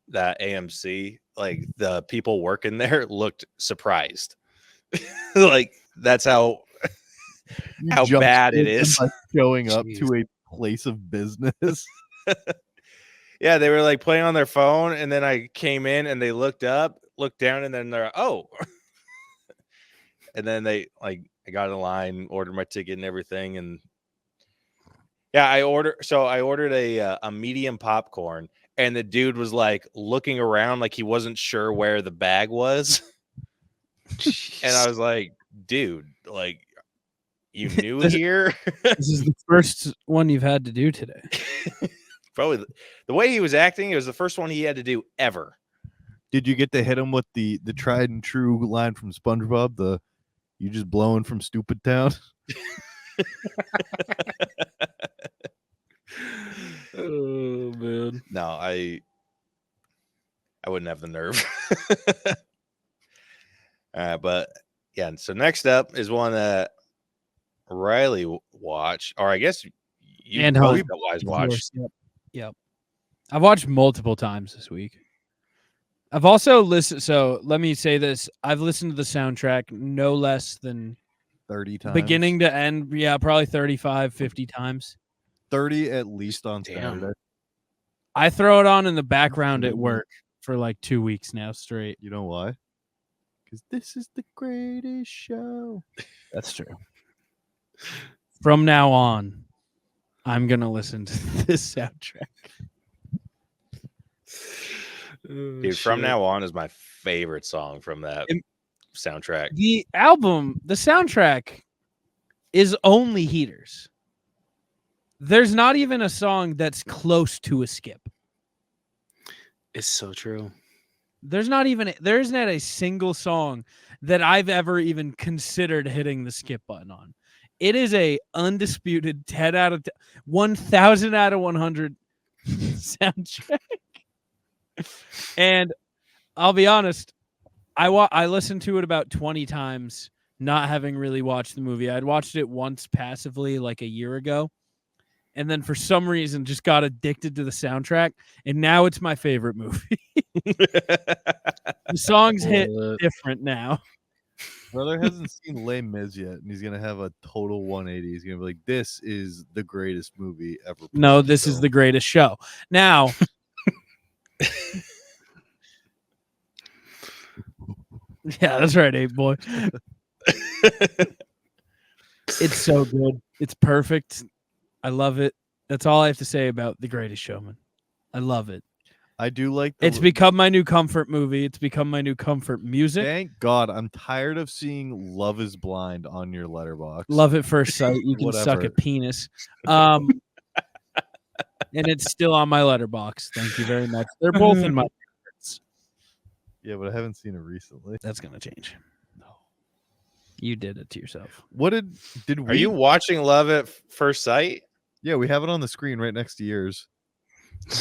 that AMC, like the people working there looked surprised. Like that's how Jump bad it scared is. by showing up Jeez. to a place of business. Yeah, they were like playing on their phone, and then I came in and they looked down, and then they're oh, and then they I got in line, ordered my ticket and everything, and yeah, I ordered a medium popcorn, and the dude was like looking around like he wasn't sure where the bag was, and I was like, dude, like you new here? This is the first one you've had to do today. Probably the way he was acting, it was the first one he had to do ever. Did you get to hit him with the tried and true line from SpongeBob? The you just blowing from Stupid Town? Oh man. No, I wouldn't have the nerve. But yeah, so next up is one that Riley watched, or I guess you And both Hunt. guys watched. Yep. I've watched multiple times this week. I've also listened. So let me say this: I've listened to the soundtrack no less than 30 times. beginning to end. Yeah, probably 35, 50 times. 30 at least on Damn. Saturday. I throw it on in the background at work for like 2 weeks now straight. You know why? Because this is the greatest show. That's true. From now on, I'm gonna listen to this soundtrack. Dude, From Now On is my favorite song from that soundtrack. The album, the soundtrack is only heaters. There's not even a song that's close to a skip. It's so true. There isn't a single song that I've ever even considered hitting the skip button on. It is a undisputed 10 out of 10, 1000 out of 100 soundtrack. And I'll be honest, I listened to it about 20 times, not having really watched the movie. I'd watched it once passively like a year ago, and then for some reason just got addicted to the soundtrack, and now it's my favorite movie. The songs hit different now. Brother hasn't seen Les Mis yet, and he's gonna have a total 180. He's gonna be like, "This is the greatest movie ever." No, this is the greatest show. Now, yeah, that's right, Ape boy. It's so good. It's perfect. I love it. That's all I have to say about The Greatest Showman. I love it. I do like. It's become my new comfort movie. It's become my new comfort music. Thank God. I'm tired of seeing Love Is Blind on your letterbox. Love at first sight. You can suck Whatever. a penis. And it's still on my letterbox. Thank you very much. They're both in my favorites. Yeah, but I haven't seen it recently. That's gonna change. No, you did it to yourself. What did we? Are you watching Love at First Sight? Yeah, we have it on the screen right next to yours.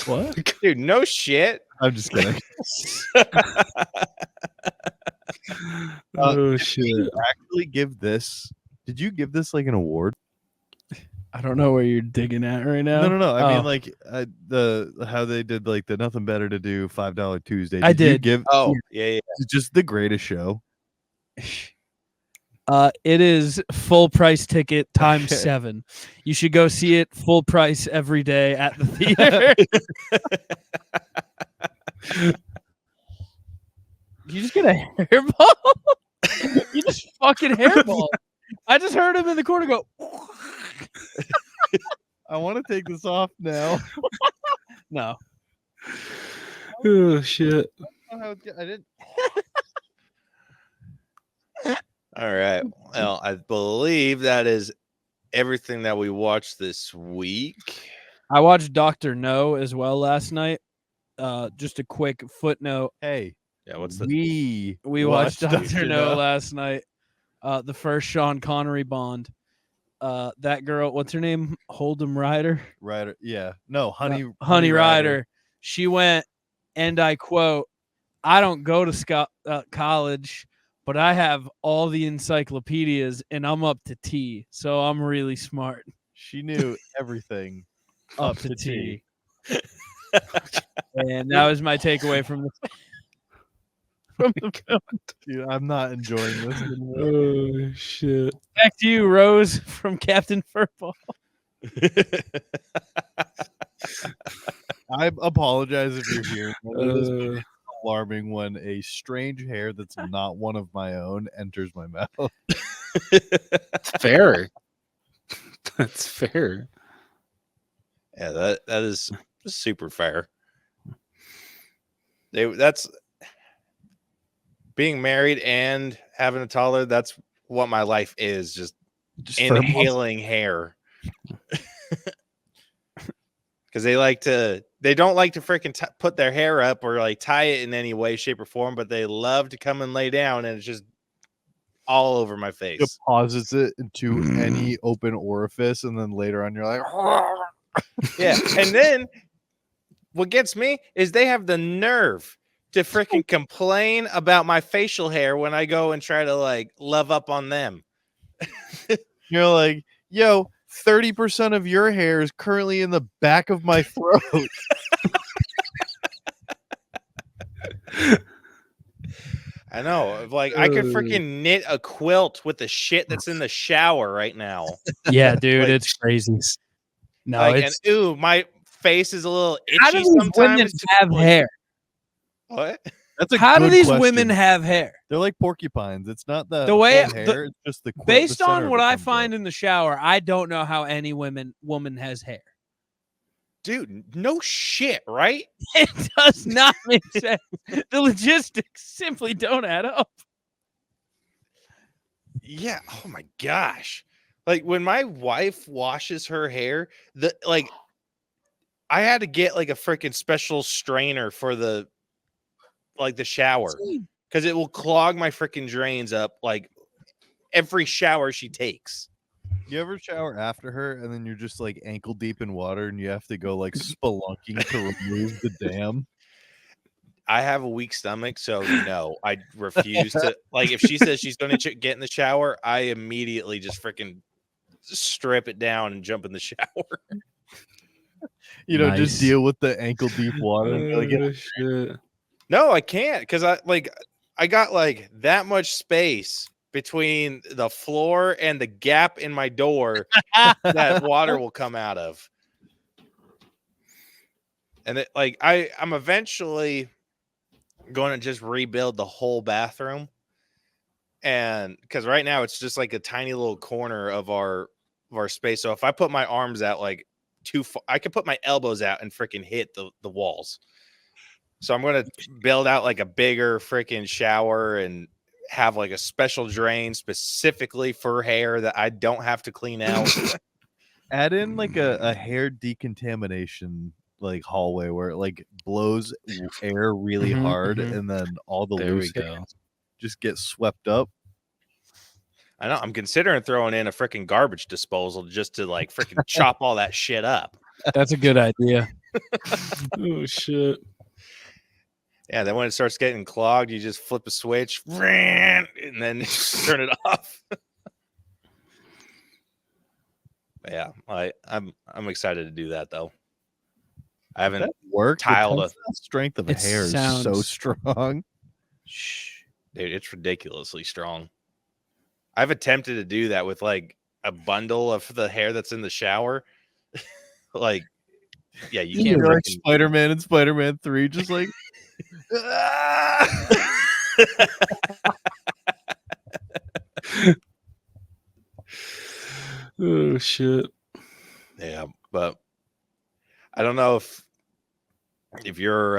What? Dude, no shit. I'm just kidding. Oh Did shit. you actually give this? Did you give this like an award? I don't know where you're digging at right now. No. I Oh. mean, like how they did like the Nothing Better to Do $5 Tuesday. I You did. give Oh, yeah. it's just the greatest show. It is full price ticket times 7. You should go see it full price every day at the theater. You just get a hairball? You just fucking hairball. I just heard him in the corner go. I want to take this off now. No. Oh shit. I didn't. All right. Well, I believe that is everything that we watched this week. I watched Dr. No as well last night. Just a quick footnote. Hey, Yeah, what's the We watched Dr. Dr. No No. last night. The first Sean Connery Bond. That girl, what's her name? Hold'em Ryder. Ryder? Yeah, no, Honey Ryder. She went, and I quote, "I don't go to college, but I have all the encyclopedias, and I'm up to T, so I'm really smart." She knew everything. Up to T. And that was my takeaway from the. from the film. Dude, I'm not enjoying this anymore. Oh shit! Back to you, Rose from Captain Furball. I apologize if you're hearing this. Uh, It's alarming when a strange hair that's not one of my own enters my mouth. It's fair. That's fair. Yeah, that is super fair. That's being married and having a toddler. That's what my life is. Just inhaling hair. Because they don't like to freaking put their hair up or like tie it in any way, shape, or form, but they love to come and lay down, and it's just all over my face. Deposits it into any open orifice, and then later on you're like, Yeah, and then what gets me is they have the nerve to freaking complain about my facial hair when I go and try to like love up on them. you're like, yo, 30% of your hair is currently in the back of my throat. I know, like I could freaking knit a quilt with the shit that's in the shower right now. Yeah, dude, Like, it's crazy. No, like, it's and ooh, my face is a little how do itchy these women sometimes. have Like, hair? what? That's a How do good these question. women have hair? They're like porcupines. It's not the way- whole hair. It's just the Based the center on of what it I comes find up. in the shower, I don't know how any woman has hair. Dude, no shit, right? It does not make sense. The logistics simply don't add up. Yeah. Oh my gosh. Like when my wife washes her hair, I had to get like a freaking special strainer for the shower because it will clog my freaking drains up like every shower she takes. You ever shower after her and then you're just like ankle deep in water and you have to go like spelunking to remove the dam? I have a weak stomach, so no, I refuse to. Like, if she says she's going to get in the shower, I immediately just freaking strip it down and jump in the shower. You know, Nice. just deal with the ankle deep water. And be like, yeah, Shit. No, I can't because I got like that much space between the floor and the gap in my door that water will come out of. And I'm eventually going to just rebuild the whole bathroom. And because right now it's just like a tiny little corner of our space. So if I put my arms out like too far, I could put my elbows out and freaking hit the walls. So I'm going to build out like a bigger freaking shower and have like a special drain specifically for hair that I don't have to clean out. add in like a hair decontamination like hallway where it like blows air really Mhm, hard mhm. and then all the There we loose go. hairs just get swept up. I know I'm considering throwing in a freaking garbage disposal just to like freaking chop all that shit up. That's a good idea. Oh shit. Yeah, then when it starts getting clogged, you just flip a switch and then turn it off. But yeah, I'm excited to do that though. I haven't That work. tiled The a- tensile strength of a It hair is so sounds- strong. dude, it's ridiculously strong. I've attempted to do that with like a bundle of the hair that's in the shower. Like, yeah, you can't You're like freaking- Spider-Man and Spider-Man 3, just like Oh shit. Yeah, but I don't know if you're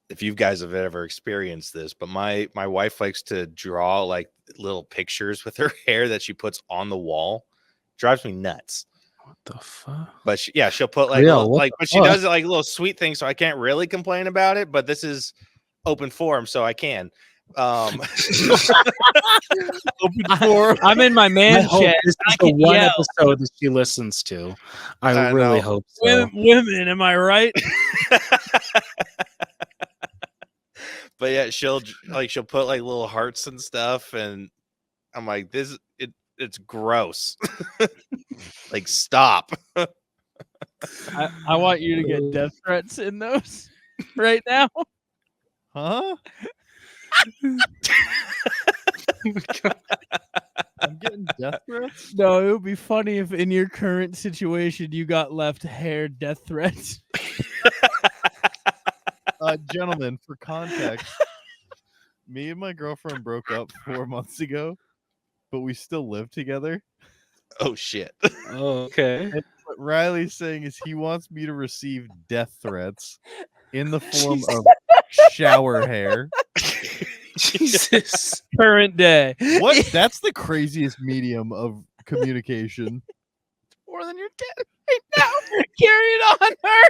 if you guys have ever experienced this, but my wife likes to draw like little pictures with her hair that she puts on the wall. Drives me nuts. What the fuck? But she'll put like Yeah, little, what like, the but she fuck? does it like little sweet things, so I can't really complain about it. But this is open forum, so I can. open for I'm in my I man hope shed. this I is the can one yell. episode that she listens to. I I really know. hope so. Women, am I right? But yeah, she'll put like little hearts and stuff, and I'm like, it's gross. Like, stop. I want you to get death threats in those right now. huh? I'm getting death threats. No, it would be funny if in your current situation you got left hair death threats. Gentlemen, for context, me and my girlfriend broke up 4 months ago, but we still live together. Oh shit. Oh, okay. And what Riley's saying is he wants me to receive death threats in the form of shower hair. Jesus. Current day. What? That's the craziest medium of communication. More than your death right now. Carry it on. All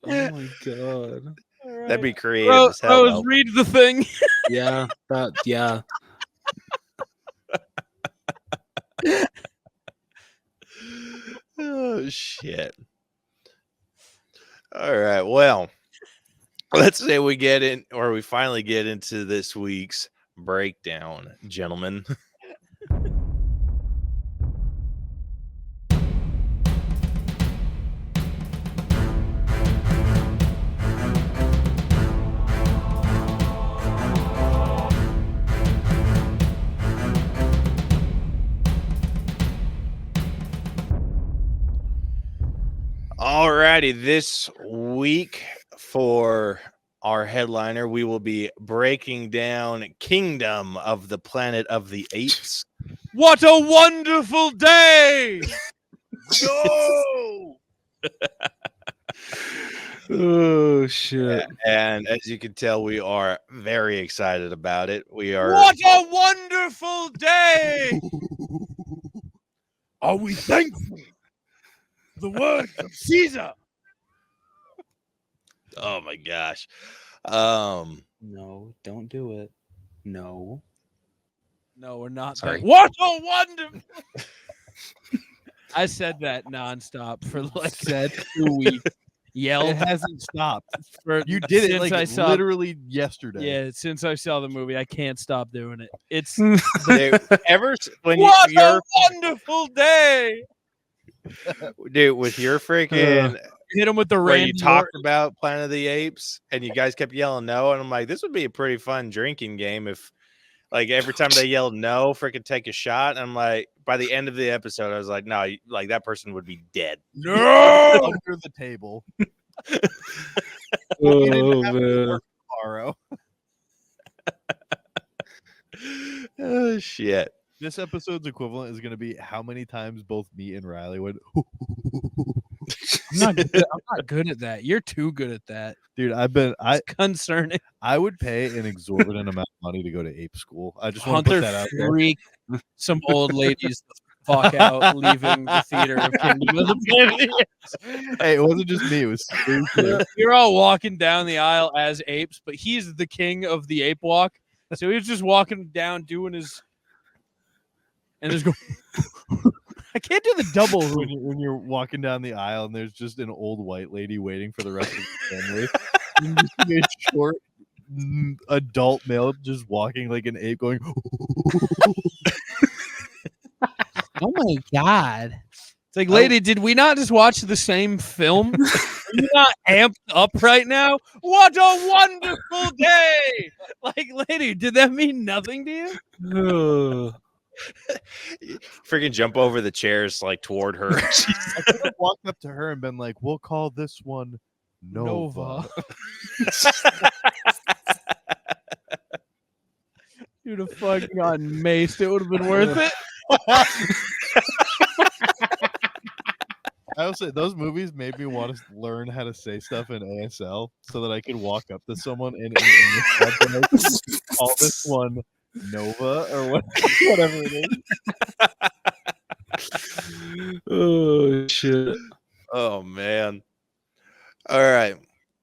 Oh my god. right. That'd be creative as hell. Rose, though. read the thing. Yeah. Yeah. Oh shit. All right. Well, let's say we get in, or we finally get into this week's breakdown, gentlemen. Alrighty, this week for our headliner, we will be breaking down Kingdom of the Planet of the Apes. What a wonderful day! No! Oh shit. And as you can tell, we are very excited about it. We are. What a wonderful day! Are we thankful? The word of Caesar. Oh my gosh. No, don't do it. No. No, we're not. Sorry. What a wonderful. I said that nonstop for like 2 weeks. It Yelled hasn't stopped. for You did it since like I saw, literally yesterday. Yeah, since I saw the movie, I can't stop doing it. It's Dude, when what you're a wonderful day. dude with your freaking Hit him with the where Randy you talked Orton. about Planet of the Apes and you guys kept yelling no, and I'm like, this would be a pretty fun drinking game if like every time they yelled no, freaking take a shot. And I'm like, by the end of the episode, I was like, no, like that person would be dead. No. Under the table. Oh, You didn't have to man. work tomorrow. Oh shit. This episode's equivalent is going to be how many times both me and Riley went. I'm not good at that. You're too good at that. Dude, It's concerning. I would pay an exorbitant amount of money to go to ape school. I just want to Hunter put that out there. freak some old ladies the fuck out, leaving the theater of Kingdom of the Planet. Hey, it wasn't just me. It was stupid. You're all walking down the aisle as apes, but he's the king of the ape walk. So he was just walking down doing his and just go. I can't do the double. when you're walking down the aisle and there's just an old white lady waiting for the rest of the family. And you see a short adult male just walking like an ape going. Oh my god! It's like, lady, did we not just watch the same film? Are you not amped up right now? What a wonderful day! Like, lady, did that mean nothing to you? Freaking jump over the chairs like toward her. I could have walked up to her and been like, "We'll call this one Nova." You'd have fucking gotten maced. It would have been worth it. I will say those movies made me want to learn how to say stuff in ASL so that I could walk up to someone and call this one Nova or whatever it is. Oh shit. Oh man. All right.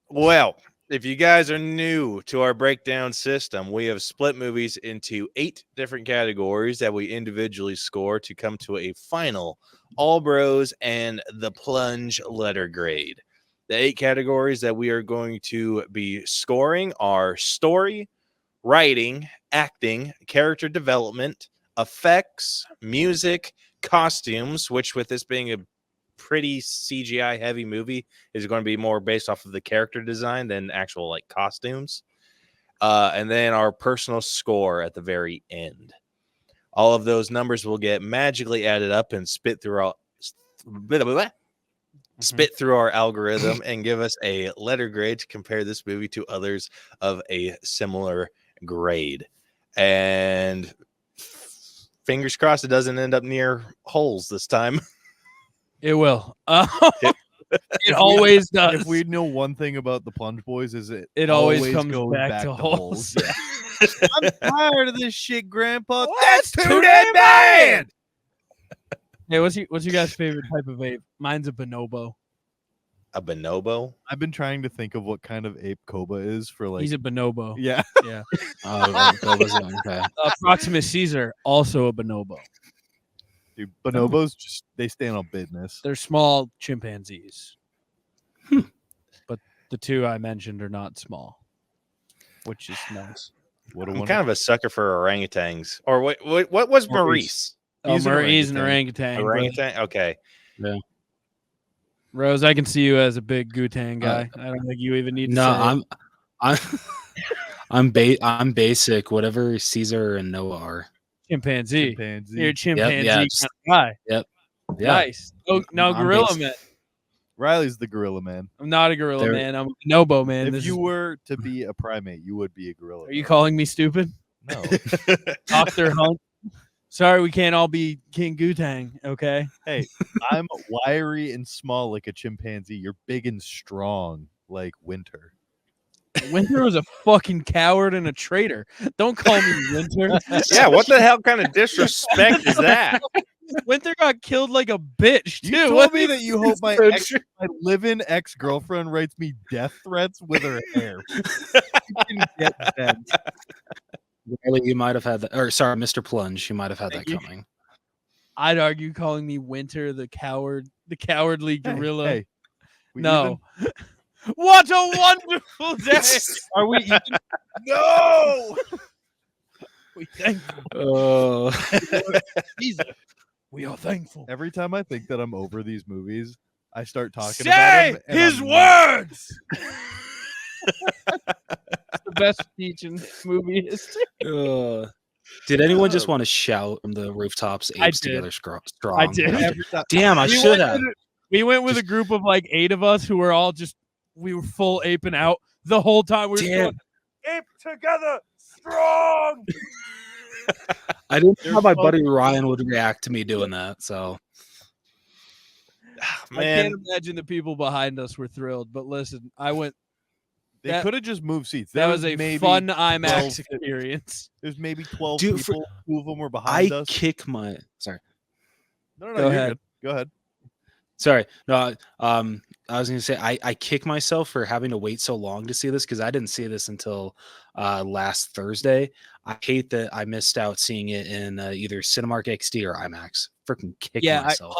Well, if you guys are new to our breakdown system, we have split movies into 8 different categories that we individually score to come to a final All Bros and the Plunge letter grade. The 8 categories that we are going to be scoring are story, writing, acting, character development, effects, music, costumes, which with this being a pretty CGI heavy movie. It's going to be more based off of the character design than actual like costumes. And then our personal score at the very end. All of those numbers will get magically added up and spit through our algorithm and give us a letter grade to compare this movie to others of a similar grade. And fingers crossed it doesn't end up near holes this time. It will. It always does. If we know one thing about the Plunge Boys, is it always comes goes back to holes. Yeah. I'm tired of this shit, Grandpa. That's too damn bad. Hey, what's your guys' favorite type of ape? Mine's a bonobo. A bonobo? I've been trying to think of what kind of ape Koba is for like. He's a bonobo. Yeah. Yeah. Okay. Proximus Caesar, also a bonobo. Dude, bonobos just they stand on business. They're small chimpanzees. But the two I mentioned are not small, which is nice. What a I'm wonder- kind of a sucker for orangutans. Or what was Maurice? He's an orangutan. Orangutan? Okay. Rose, I can see you as a big Gutan guy. I don't think you even need to No, say I'm basic. Whatever Caesar and Noah are. chimpanzee. chimpanzee. You're a chimpanzee yeah, kind of guy. Yeah. Nice. Oh, no, I'm gorilla basic. man. Riley's the gorilla man. I'm not a gorilla They're- man. I'm a bonobo man. If you were to be a primate, you would be a gorilla. Are you man. calling me stupid? No. Dr. Hunt? Sorry, we can't all be King Gutang, okay? Hey, I'm wiry and small like a chimpanzee. You're big and strong like Winter. Winter was a fucking coward and a traitor. Don't call me Winter. Yeah, what the hell kind of disrespect is that? Winter got killed like a bitch, too. You What told me the- that you hope my live-in ex-girlfriend writes me death threats with her hair. You can get bent. Riley, you might have had that. Or sorry, Mr. Plunge, you might have had Thank that you. coming. I'd argue calling me Winter the cowardly gorilla. Hey, we no. What a wonderful day. Are we even? No! We thankful. Oh, Jesus. We are thankful. Every time I think that I'm over these movies, I start talking Say about them. and his I'm not. words. It's the best speech in movie history. Did anyone just want to shout from the rooftops? I Apes did. together strong. I did. Every time- Damn, I We should went have. with- We went with a group of like 8 of us who were all we were full aping out the whole time. We were just Damn. going, ape together, strong. I didn't know There's how my both- buddy Ryan would react to me doing that. So I Man, can't imagine the people behind us were thrilled. But listen, They That- could have just moved seats. that There was a maybe fun 12 IMAX experience. There's maybe 12 Dude, people. 2 of them were behind I us. kick my sorry. No, Go you're ahead. good. Go ahead. Sorry. No, I was gonna say I kick myself for having to wait so long to see this because I didn't see this until last Thursday. I hate that I missed out seeing it in either Cinemark XD or IMAX. Freaking kick myself.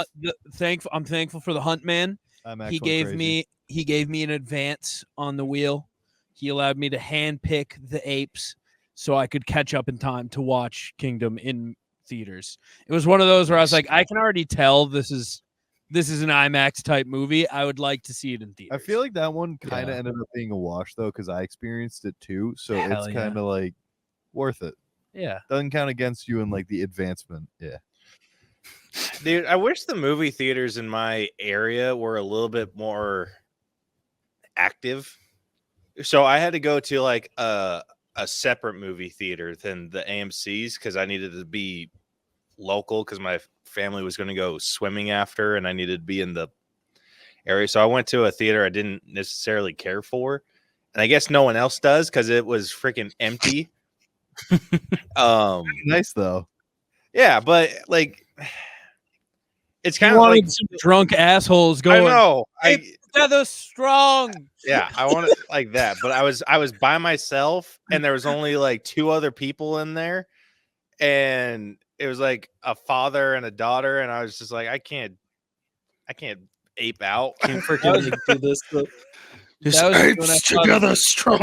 I'm thankful for the Hunt Man. I'm He gave me an advance on the wheel. He allowed me to hand pick the apes so I could catch up in time to watch Kingdom in theaters. It was one of those where I was like, I can already tell this is an IMAX type movie. I would like to see it in theaters. I feel like that one kind of Yeah. ended up being a wash though, because I experienced it too. So Hell it's yeah. kind of like worth it. yeah. Doesn't count against you in like the advancement. Yeah. dude, I wish the movie theaters in my area were a little bit more active. So I had to go to like a separate movie theater than the AMC's because I needed to be local because my family was going to go swimming after and I needed to be in the area. So I went to a theater I didn't necessarily care for. And I guess no one else does because it was freaking empty. Nice though. Yeah, but like it's kind You of wanted like some drunk assholes I going, know. together strong. Yeah, I want it like that. But I was by myself and there was only like 2 other people in there. And it was like a father and a daughter. And I was just like, I can't ape out. Can't freaking do this. Just That was when I apes thought- together strong.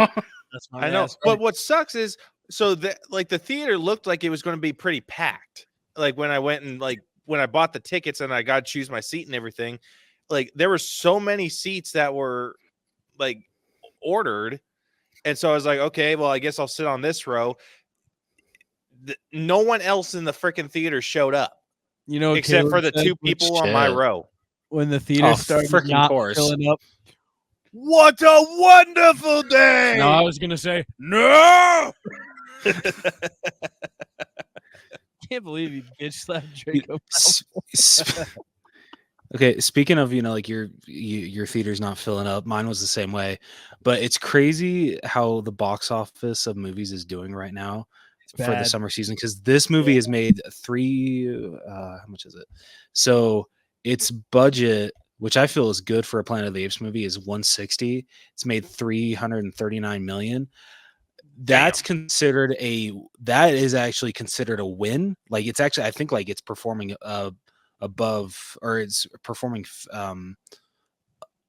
That's my I know. ass. But what sucks is so that like the theater looked like it was going to be pretty packed. Like when I went and like when I bought the tickets and I got to choose my seat and everything, like there were so many seats that were like ordered, and so I was like, okay, well, I guess I'll sit on this row. No one else in the freaking theater showed up, You know, what except Caleb for the said 2 people on my Shit. row. when the theater Oh, started freaking not course. filling up. What a wonderful day! No, I was gonna say no. Can't believe you bitch slapped Draco. Okay, speaking of, like your theater's not filling up, mine was the same way. But it's crazy how the box office of movies is doing right now for the bad. summer season, because this movie has made how much is it? So its budget, which I feel is good for a Planet of the Apes movie, is 160. It's made 339 million. That is actually considered a win. Like, it's actually, I think, like, it's performing above, or it's performing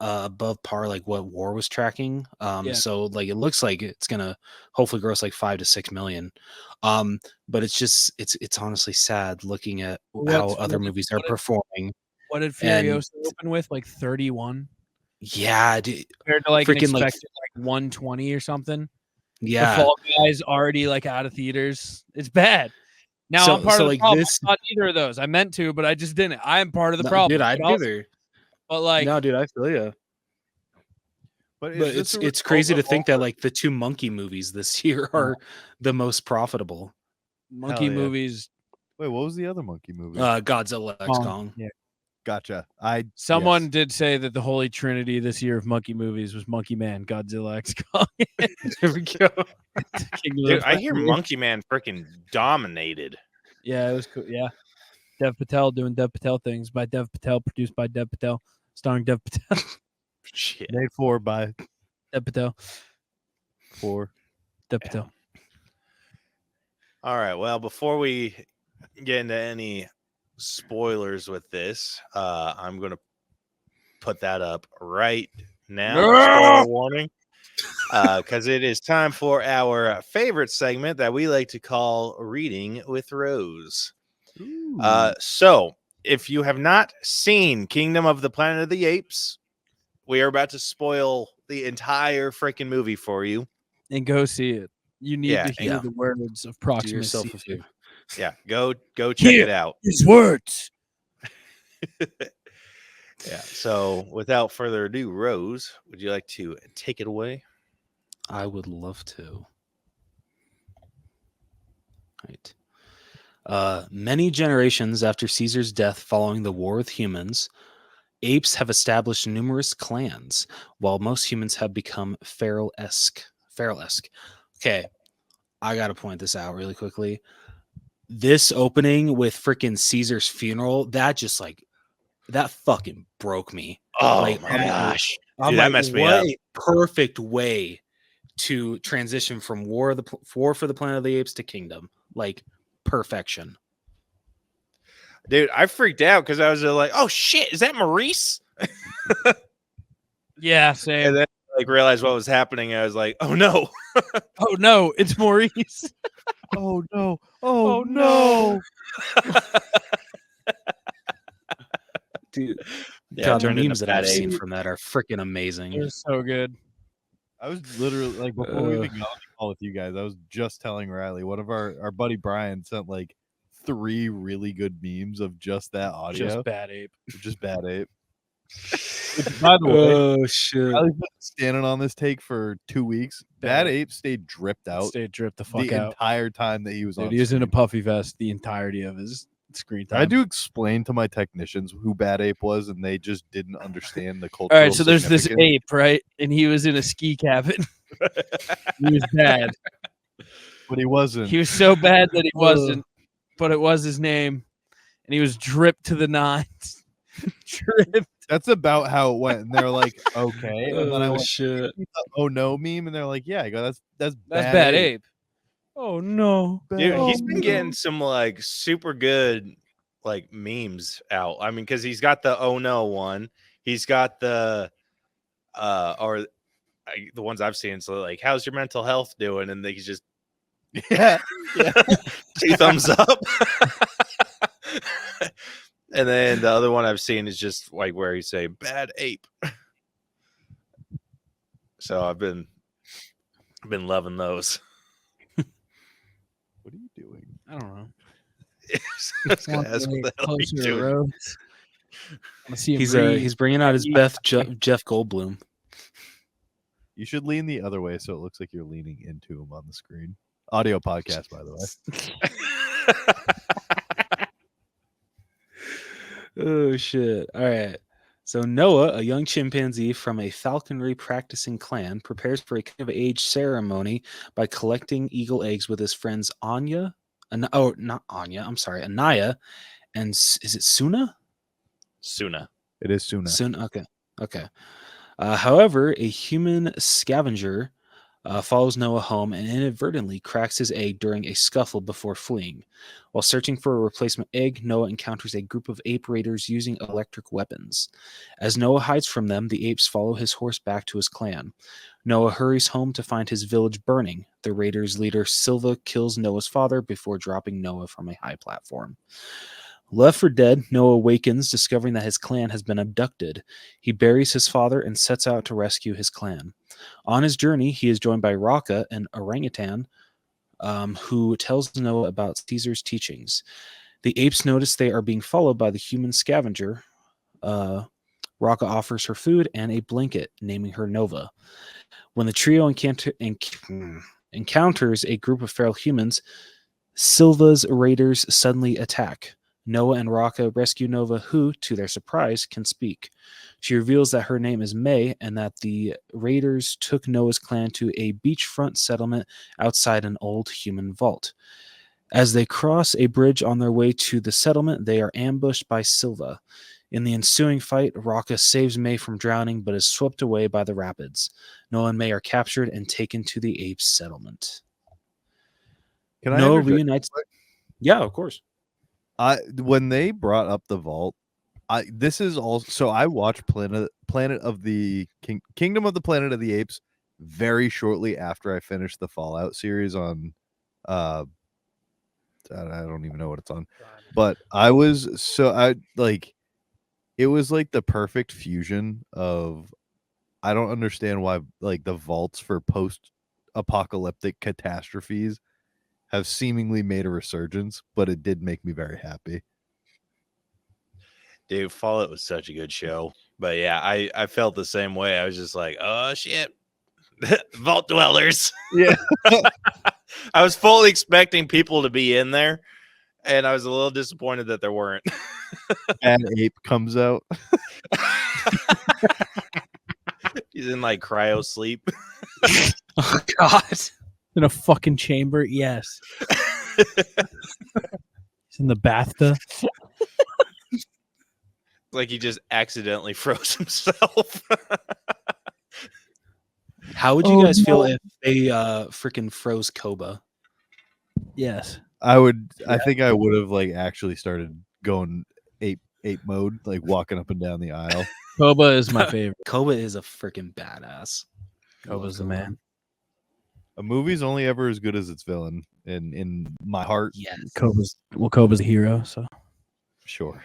above par, like what War was tracking. So like it looks like it's gonna hopefully gross like 5 to 6 million. But it's just it's honestly sad looking at how other movies are performing. What did Furiosa open with? Like 31? Yeah, dude, compared to like freaking, expected like 120 or something. yeah. The Fall Guys already like out of theaters. It's bad. Now I'm part of the problem. I thought either of those. I meant to, but I just didn't. I am part of the problem. Dude, I'd either. But like, no, dude, I feel you. But it's crazy to think that like the 2 monkey movies this year are the most profitable. Monkey movies. Wait, what was the other monkey movie? Godzilla X Kong. Yeah, gotcha. Someone did say that the holy trinity this year of monkey movies was Monkey Man, Godzilla, X Kong. There we go. Dude, I hear Monkey Man freaking dominated. Yeah, it was cool. Yeah, Dev Patel doing Dev Patel things by Dev Patel, produced by Dev Patel, starring Dev Patel. Shit. Made for by Dev Patel. For Dev Patel. All right. Well, before we get into any spoilers with this, I'm going to put that up right now. Spoiler warning. Because it is time for our favorite segment that we like to call Reading with Rose. So, if you have not seen Kingdom of the Planet of the Apes, we are about to spoil the entire freaking movie for you. And go see it. You need to hear the words of Proximus. Do yourself a favor. Yeah, go check it out. His words. Yeah. So, without further ado, Rose, would you like to take it away? I would love to. Right. Many generations after Caesar's death following the war with humans, apes have established numerous clans, while most humans have become feral-esque. Okay, I gotta point this out really quickly. This opening with freaking Caesar's funeral, that just like that fucking broke me. Oh like, my gosh. Dude, that messed me up. A perfect way to transition from War for the Planet of the Apes to Kingdom. Like perfection. Dude, I freaked out because I was like, oh shit, is that Maurice? Yeah, same. And then like realized what was happening. And I was like, oh no. Oh no, it's Maurice. Oh no. Oh no. Dude, Yeah, God, the turned into memes that I've Fat seen Ape. from that are freaking amazing. It was so good. I was literally like before we even got on the call with you guys, I was just telling Riley, one of our buddy Brian sent like 3 really good memes of just that audio. Just Bad Ape. Just Bad Ape. Which, by the way, Oh shit. Riley's been standing on this take for 2 weeks. Bad Ape stayed dripped out Stayed dripped the fuck the out. entire time that he was on. Dude, he was in a screen. puffy vest the entirety of his screen time. I do explain to my technicians who Bad Ape was, and they just didn't understand the culture. All right, so there's this ape, right? And he was in a ski cabin. He was bad. But he wasn't. He was so bad that he wasn't, but it was his name. And he was dripped to the nines. Dripped. That's about how it went. And they're like, okay. And then I went, shit. oh no meme. And they're like, yeah. I go, that's Bad Ape. Oh no. Dude, he's been no. getting some like super good like memes out. I mean, because he's got the oh no one. He's got the the ones I've seen. So like, how's your mental health doing? And he's just yeah. 2 thumbs up. And then the other one I've seen is just like where you say "bad ape." So I've been loving those. What are you doing? I don't know. I was gonna ask what the hell are you Closer to doing? Rhodes. I wanna see him breathe. He's bringing out his Jeff Goldblum. You should lean the other way so it looks like you're leaning into him on the screen. Audio podcast, by the way. Oh shit! All right. So Noah, a young chimpanzee from a falconry practicing clan, prepares for a coming of age ceremony by collecting eagle eggs with his friends Anaya, Anaya, and is it Suna? Suna. It is Suna. Suna. Okay. However, a human scavenger follows Noah home and inadvertently cracks his egg during a scuffle before fleeing. While searching for a replacement egg, Noah encounters a group of ape raiders using electric weapons. As Noah hides from them, the apes follow his horse back to his clan. Noah hurries home to find his village burning. The raiders' leader, Silva, kills Noah's father before dropping Noah from a high platform. Left for dead, Noah awakens, discovering that his clan has been abducted. He buries his father and sets out to rescue his clan. On his journey, he is joined by Raka, an orangutan, who tells Noah about Caesar's teachings. The apes notice they are being followed by the human scavenger. Raka offers her food and a blanket, naming her Nova. When the trio encounters a group of feral humans, Silva's raiders suddenly attack. Noah and Raka rescue Nova, who, to their surprise, can speak. She reveals that her name is May and that the raiders took Noah's clan to a beachfront settlement outside an old human vault. As they cross a bridge on their way to the settlement, they are ambushed by Silva. In the ensuing fight, Raka saves May from drowning but is swept away by the rapids. Noah and May are captured and taken to the Apes settlement. Can I Noah interject reunites. Yeah, of course. When they brought up the vault, this is also so I watched Planet of the Kingdom of the Planet of the Apes very shortly after I finished the Fallout series on I don't even know what it's on. But it was like the perfect fusion of I don't understand why like the vaults for post-apocalyptic catastrophes have seemingly made a resurgence, but it did make me very happy. Dude, Fallout was such a good show. But yeah, I felt the same way. I was just like, oh shit. Vault dwellers. Yeah. I was fully expecting people to be in there, and I was a little disappointed that there weren't. An ape comes out. He's in like cryo sleep. Oh, God. In a fucking chamber, yes. He's in the bathtub. Like he just accidentally froze himself. How would you guys feel if they freaking froze Koba? Yes. I think I would have like actually started going ape mode, like walking up and down the aisle. Koba is my favorite. Koba is a freaking badass. Koba's the man. A movie's only ever as good as its villain, in my heart. Yes. Koba's a hero, so Sure.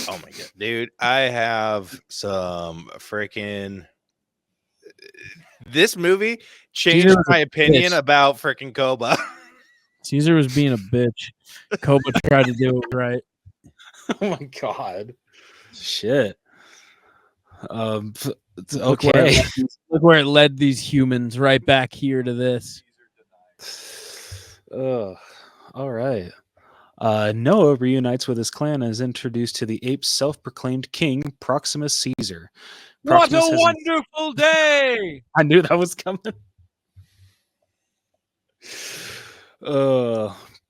Oh my god, dude! I have some freaking. This movie changed Caesar was my a opinion bitch. about freaking Koba. Caesar was being a bitch. Koba tried to do it right. Oh my God. Shit. Look where Okay. look where it led these humans right back here to this. All right. Noah reunites with his clan and is introduced to the ape's self-proclaimed king, Proximus Caesar. What a Proximus has- wonderful day! I knew that was coming.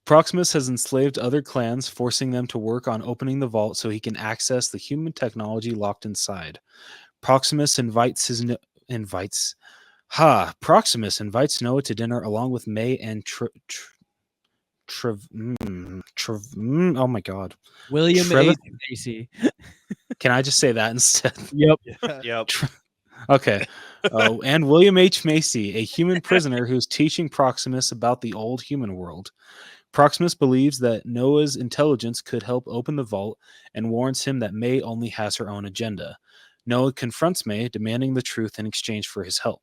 Proximus has enslaved other clans, forcing them to work on opening the vault so he can access the human technology locked inside. Proximus invites Noah to dinner along with May and oh my God. William Trevor- H. Macy. Can I just say that instead? Yep. Yep. Okay. And William H. Macy, a human prisoner who's teaching Proximus about the old human world. Proximus believes that Noah's intelligence could help open the vault and warns him that May only has her own agenda. Noah confronts May, demanding the truth in exchange for his help.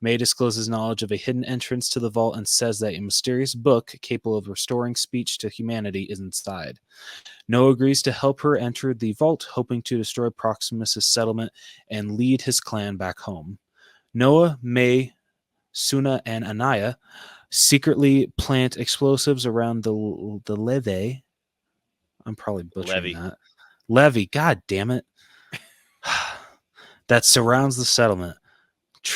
May discloses knowledge of a hidden entrance to the vault and says that a mysterious book capable of restoring speech to humanity is inside. Noah agrees to help her enter the vault, hoping to destroy Proximus' settlement and lead his clan back home. Noah, May, Suna, and Anaya secretly plant explosives around the levee. I'm probably butchering that. Levee, god damn it. That surrounds the settlement.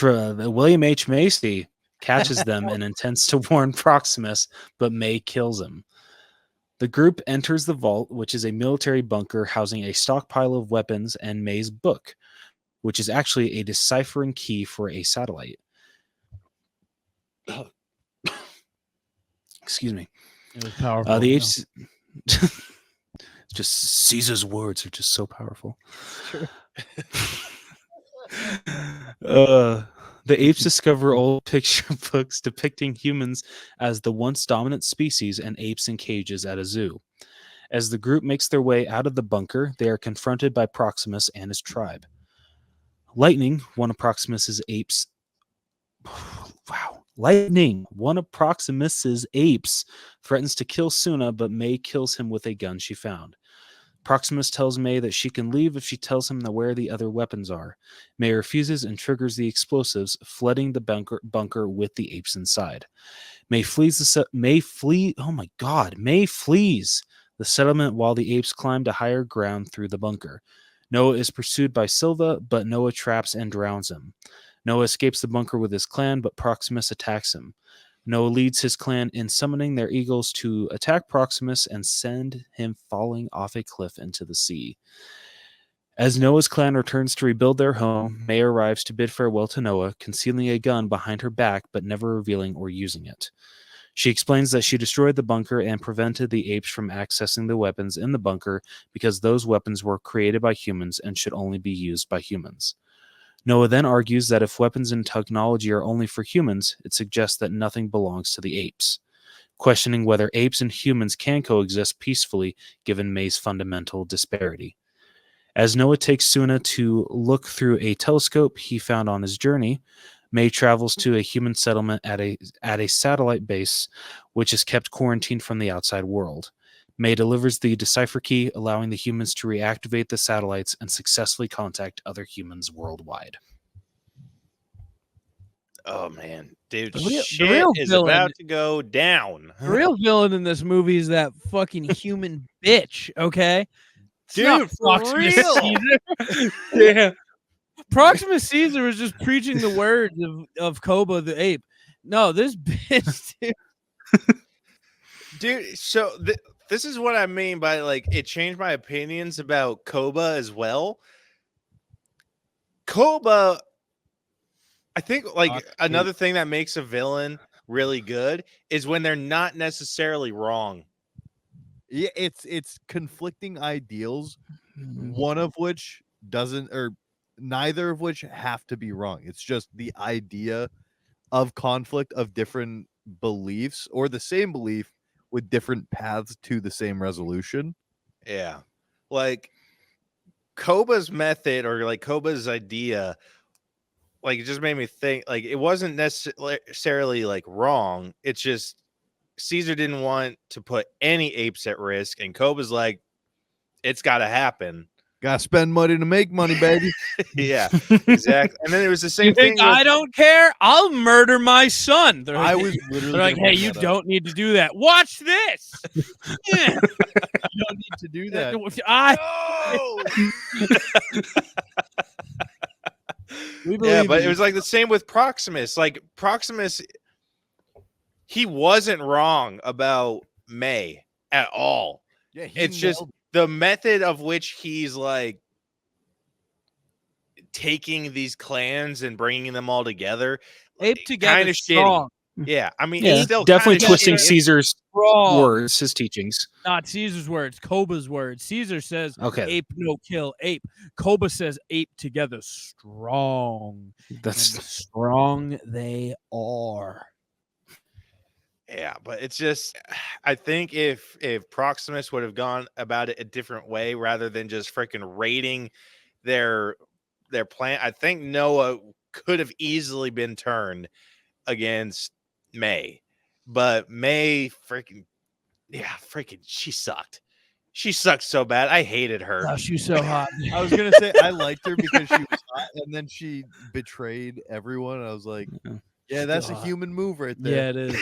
William H. Macy catches them and intends to warn Proximus, but May kills him. The group enters the vault, which is a military bunker housing a stockpile of weapons and May's book, which is actually a deciphering key for a satellite. Excuse me. It was powerful. The Apes. Just Caesar's words are just so powerful. The apes discover old picture books depicting humans as the once dominant species and apes in cages at a zoo. As the group makes their way out of the bunker, they are confronted by Proximus and his tribe. Lightning, one of Proximus's apes, threatens to kill Suna, but May kills him with a gun she found. Proximus tells May that she can leave if she tells him where the other weapons are. May refuses and triggers the explosives, flooding the bunker with the apes inside. May flees the settlement while the apes climb to higher ground through the bunker. Noah is pursued by Silva, but Noah traps and drowns him. Noah escapes the bunker with his clan, but Proximus attacks him. Noah leads his clan in summoning their eagles to attack Proximus and send him falling off a cliff into the sea. As Noah's clan returns to rebuild their home, May arrives to bid farewell to Noah, concealing a gun behind her back but never revealing or using it. She explains that she destroyed the bunker and prevented the apes from accessing the weapons in the bunker because those weapons were created by humans and should only be used by humans. Noah then argues that if weapons and technology are only for humans, it suggests that nothing belongs to the apes, questioning whether apes and humans can coexist peacefully given May's fundamental disparity. As Noah takes Suna to look through a telescope he found on his journey, May travels to a human settlement at a satellite base, which is kept quarantined from the outside world. May delivers the decipher key, allowing the humans to reactivate the satellites and successfully contact other humans worldwide. Oh man, dude, the real is villain about to go down. The real villain in this movie is that fucking human bitch, okay? It's Dude, not for Proximus real. Caesar. Yeah. Proximus Caesar was just preaching the words of Koba the ape. No, this bitch, dude. Dude, so this is what I mean by like it changed my opinions about Koba as well. Koba, I think like another thing that makes a villain really good is when they're not necessarily wrong. Yeah, it's conflicting ideals, one of which doesn't, or neither of which have to be wrong. It's just the idea of conflict of different beliefs or the same belief with different paths to the same resolution. Yeah. Like Koba's method or like Koba's idea, like it just made me think like it wasn't necessarily like wrong. It's just Caesar didn't want to put any apes at risk, and Koba's like, it's got to happen. Gotta spend money to make money, baby. Yeah, exactly. And then it was the same thing. I don't care. I'll murder my son. They're like, I was literally they're like, hey, you don't need to do that. Watch this. Yeah. You don't need to do that. Yeah, but it was like the same with Proximus. Like Proximus, he wasn't wrong about May at all. Yeah, it's just the method of which he's like taking these clans and bringing them all together. Ape together, kind of strong. shitty. Yeah, I mean, Yeah, it's still definitely kinda twisting shitty. Caesar's Strong. words, his teachings. Not Caesar's words, Koba's words. Caesar says, Okay. ape, no kill, ape. Koba says, ape together, strong. That's And strong they are. Yeah, but it's just, I think if Proximus would have gone about it a different way rather than just freaking raiding their plan, I think Noah could have easily been turned against May. But May freaking she sucked. She sucked so bad. I hated her. Oh, she's so hot. I was gonna say I liked her because she was hot, and then she betrayed everyone. I was like, yeah, that's a human move right there. Yeah, it is.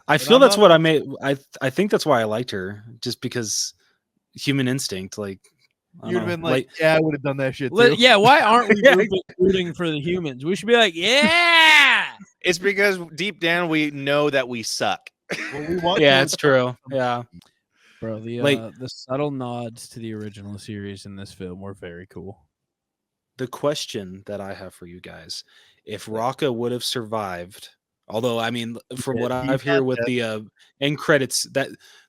I feel that's what I made. I think that's why I liked her, just because human instinct. Like You'd have been like, yeah, I would have done that shit too. Yeah, why aren't we rooting for the humans? We should be like, yeah. It's because deep down we know that we suck. Well, we want yeah, to- it's true. Yeah, Bro, the subtle nods to the original series in this film were very cool. the question that I have for you guys: if Rocca would have survived, although I mean, from what I've heard with the end credits,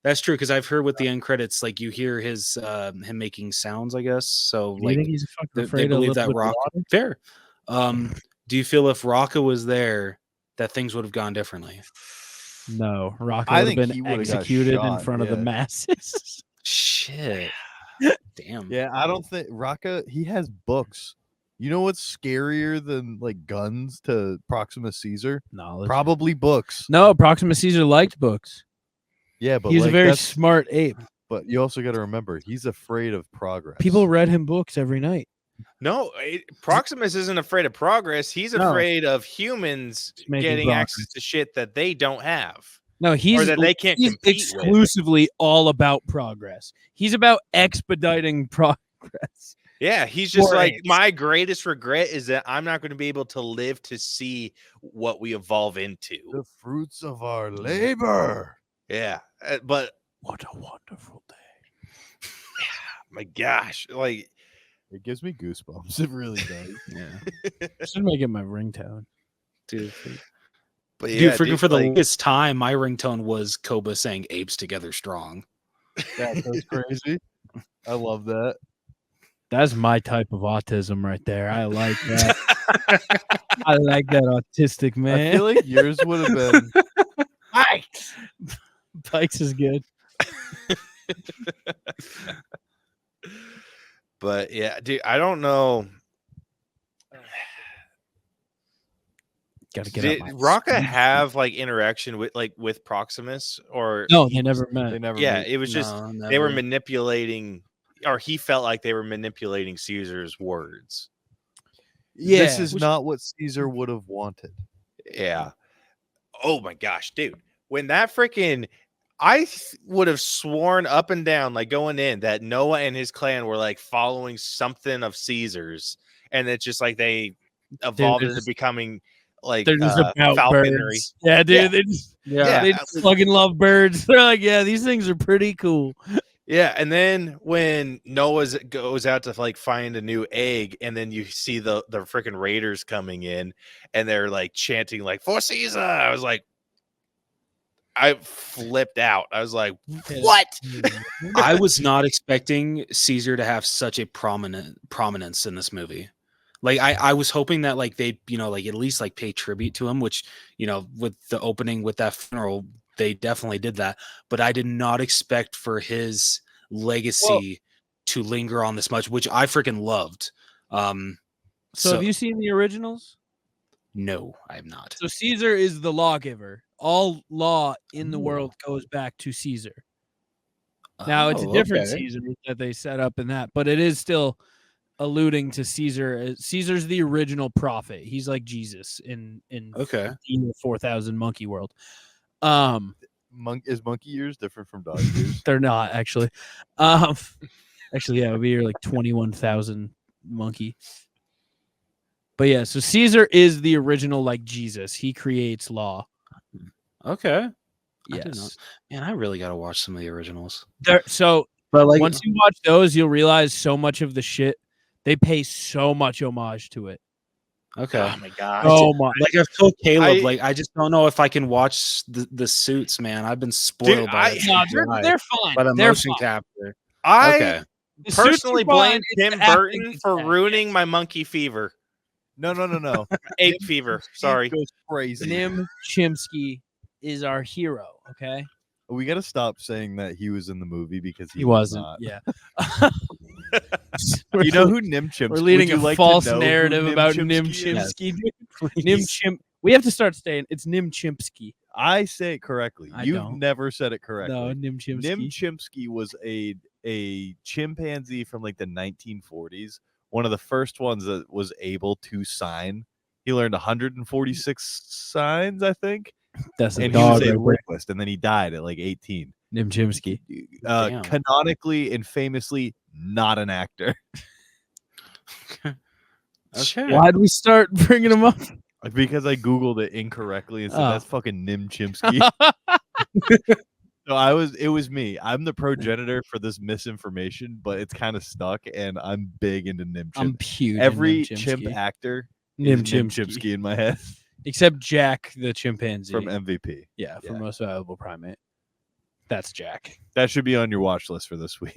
that's true because I've heard with the end credits, like you hear his him making sounds, I guess. So You like think he's fucking they afraid believe of that liquid Rocca water? fair. Do you feel if Rocca was there, that things would have gone differently? No, Rocco I would have think he been would've got executed in shot, front of the yeah. masses. Shit. Damn. Yeah, I don't think Rocca. He has books. You know what's scarier than like guns to Proximus Caesar? Knowledge. Probably books. No, Proximus Caesar liked books. Yeah, but He's like, a very that's- smart ape. But you also got to remember, he's afraid of progress. People read him books every night. No, Proximus isn't afraid of progress. He's No. afraid of humans making getting progress. access to shit that they don't have. No, he's that they can't he's compete with. exclusively all about progress. He's about expediting progress. Yeah, he's just For like, apes. my greatest regret is that I'm not going to be able to live to see what we evolve into. the fruits of our labor. Yeah, but What a wonderful day. my gosh, like, It gives me goosebumps. It really does. Yeah. Should make it my ringtone. Dude, but dude, yeah, for the like, longest time, my ringtone was Koba saying apes together strong. That's crazy. I love that. That's my type of autism right there. I like that. I like that autistic I man. feel like yours would have been. Pikes. Pikes is good. but yeah, dude, I don't know. Gotta get Did up my Rocca sleeve. have like interaction with Proximus or No, they never met. They never. yeah, meet. it was just No, they were never. manipulating, or he felt like they were manipulating Caesar's words. Yeah, This is not what Caesar would have wanted. Yeah. Oh my gosh, dude. When that freaking would have sworn up and down, like going in, that Noah and his clan were like following something of Caesar's, and it's just like they evolved they're into just- becoming like They're just about falconry. birds. Yeah, dude. Yeah. They just, Yeah. they just fucking love birds. They're like, yeah, these things are pretty cool. Yeah, and then when Noah goes out to like find a new egg, and then you see the freaking raiders coming in, and they're like chanting like "For Caesar!" I was like, I flipped out. I was like, "What?" I was not expecting Caesar to have such a prominence in this movie. Like I was hoping that like they, like at least like pay tribute to him, which, with the opening with that funeral, they definitely did that. But I did not expect for his legacy to linger on this much, which I freaking loved. So have you seen the originals? No, I have not. So Caesar is the lawgiver. All law in the world goes back to Caesar. Now it's a different Caesar that they set up in that, but it is still alluding to Caesar. Caesar's the original prophet. He's like Jesus in Okay. 4,000 monkey world. Is monkey ears different from dog ears? They're not actually. Actually, yeah, it would be like 21,000 monkey. But yeah, so Caesar is the original like Jesus. He creates law. Okay. I did not. Yes. Man, I really got to watch some of the originals. So But like, once you watch those, you'll realize so much of the shit they pay so much homage to it. okay. Oh my gosh. Oh my! Like I've told Caleb, I- like I just don't know if I can watch the Suits, man. I've been spoiled by it. No, CGI, they're fine. by the They're motion fine. capture. I Okay. The suits are personally fine. blame It's Tim the acting Burton that's for bad. ruining my monkey fever. No. Ape fever. Sorry. Goes crazy. Nim Chimpsky is our hero. Okay, We got to stop saying that he was in the movie because he wasn't. not. Yeah. You know who Nim Chimpsky? We're leading would a you like to false know who narrative Nim about Chimpsky Nim is? Chimpsky. Please. Nim Chimp. We have to start saying it's Nim Chimpsky. I say it correctly. I You've don't. never said it correctly. No, Nim Chimpsky. Nim Chimpsky was a chimpanzee from like the 1940s. One of the first ones that was able to sign. He learned 146 signs, I think. That's a And he was dog. a Right there. linguist, and then he died at like 18. Nim Chimpsky. Damn. Canonically and famously not an actor. Okay. Why'd we start bringing him up? Because I Googled it incorrectly and said Oh. that's fucking Nim Chimpsky. So it was me. I'm the progenitor for this misinformation, but it's kind of stuck, and I'm big into Nim I'm Chimp. huge. Every in chimp Nim Chimpsky. actor Nim is Nim Chimpsky. Chimpsky in my head Except Jack the chimpanzee. from MVP. yeah, for yeah. most valuable primate. That's Jack. That should be on your watch list for this week.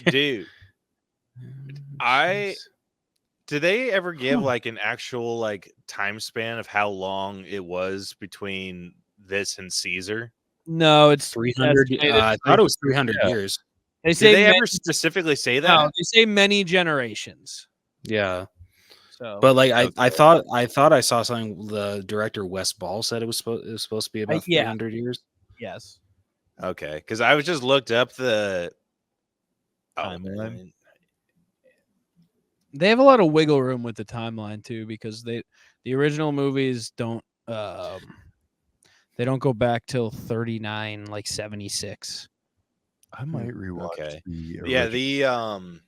Dude, did they ever give like an actual like time span of how long it was between this and Caesar? No, it's 300. I thought it was 300 years. They Did say they many, ever specifically say that? no, they say many generations. Yeah, So, but like I Okay. thought I saw something. The director Wes Ball said it was supposed to be about yeah. 300 years. yes, Okay, because I was just looked up the Timeline? man. they have a lot of wiggle room with the timeline too, because the original movies don't they don't go back till 39, like 76. I might rewatch. Okay. The Yeah, original.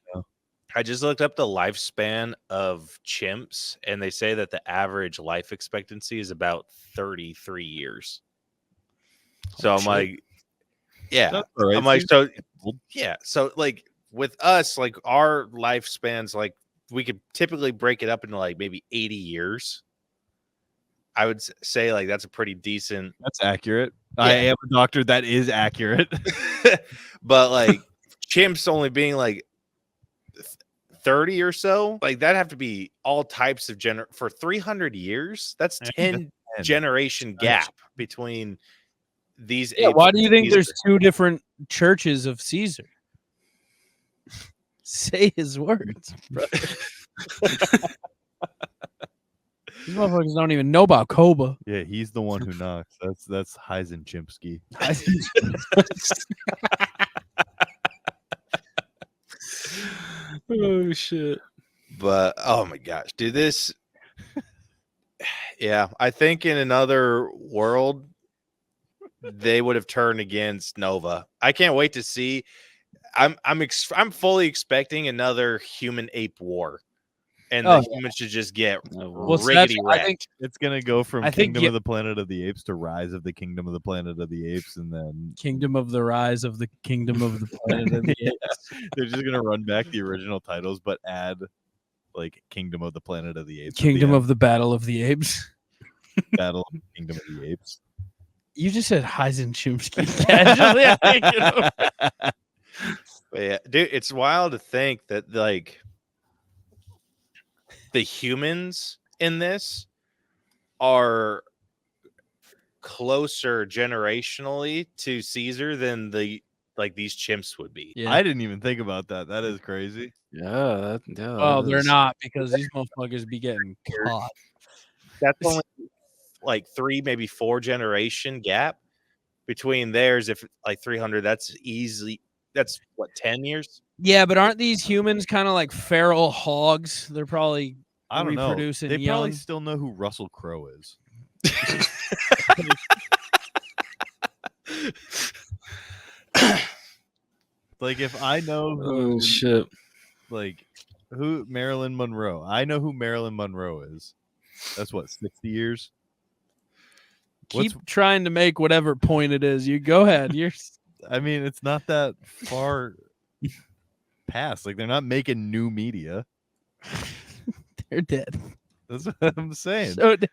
I just looked up the lifespan of chimps, and they say that the average life expectancy is about 33 years. So I'm shit. like, yeah, That's all right. I'm like, Seems so old. yeah, so like with us, like our lifespans, like we could typically break it up into like maybe 80 years. I would say like that's a pretty decent, That's accurate. I Yeah. am a doctor. That is accurate. but like chimps only being like 30 or so, like that'd have to be all types of for 300 years. That's Yeah, 10 generation gap between these. Yeah, apes why and do you think Caesar. there's two different churches of Caesar? Say his words, bro. These motherfuckers don't even know about Koba. Yeah, he's the one who knocks. That's Heisen Chimpsky. Oh shit! But oh my gosh, dude, this yeah, I think in another world they would have turned against Nova. I can't wait to see. I'm fully expecting another human ape war, and Oh, the humans should just get Well, so that's- riggedy I think- wrecked. It's gonna go from I think Kingdom you- of the Planet of the Apes to Rise of the Kingdom of the Planet of the Apes, and then Kingdom of the Rise of the Kingdom of the Planet of the Apes. they're just gonna run back the original titles, but add like Kingdom of the Planet of the Apes. at the Kingdom end. of the Battle of the Apes. Battle of the Kingdom of the Apes. You just said Heisen Chimsky casually. I think, you know. But yeah, dude, it's wild to think that like the humans in this are closer generationally to Caesar than these chimps would be. Yeah. I didn't even think about that. That is crazy. Yeah, Well, they're not, because these motherfuckers be getting caught. That's only like 3, maybe 4 generation gap between theirs. If like 300, that's what, 10 years? Yeah, but aren't these humans kind of like feral hogs? They're probably I don't know. reproducing They probably young. still know who Russell Crowe is. Like if I know who, Oh shit! like who Marilyn Monroe. I know who Marilyn Monroe is. That's what, 60 years? Keep trying to make whatever point it is. You go ahead. You're I mean, it's not that far past. Like they're not making new media. they're dead. That's what I'm saying. So dead.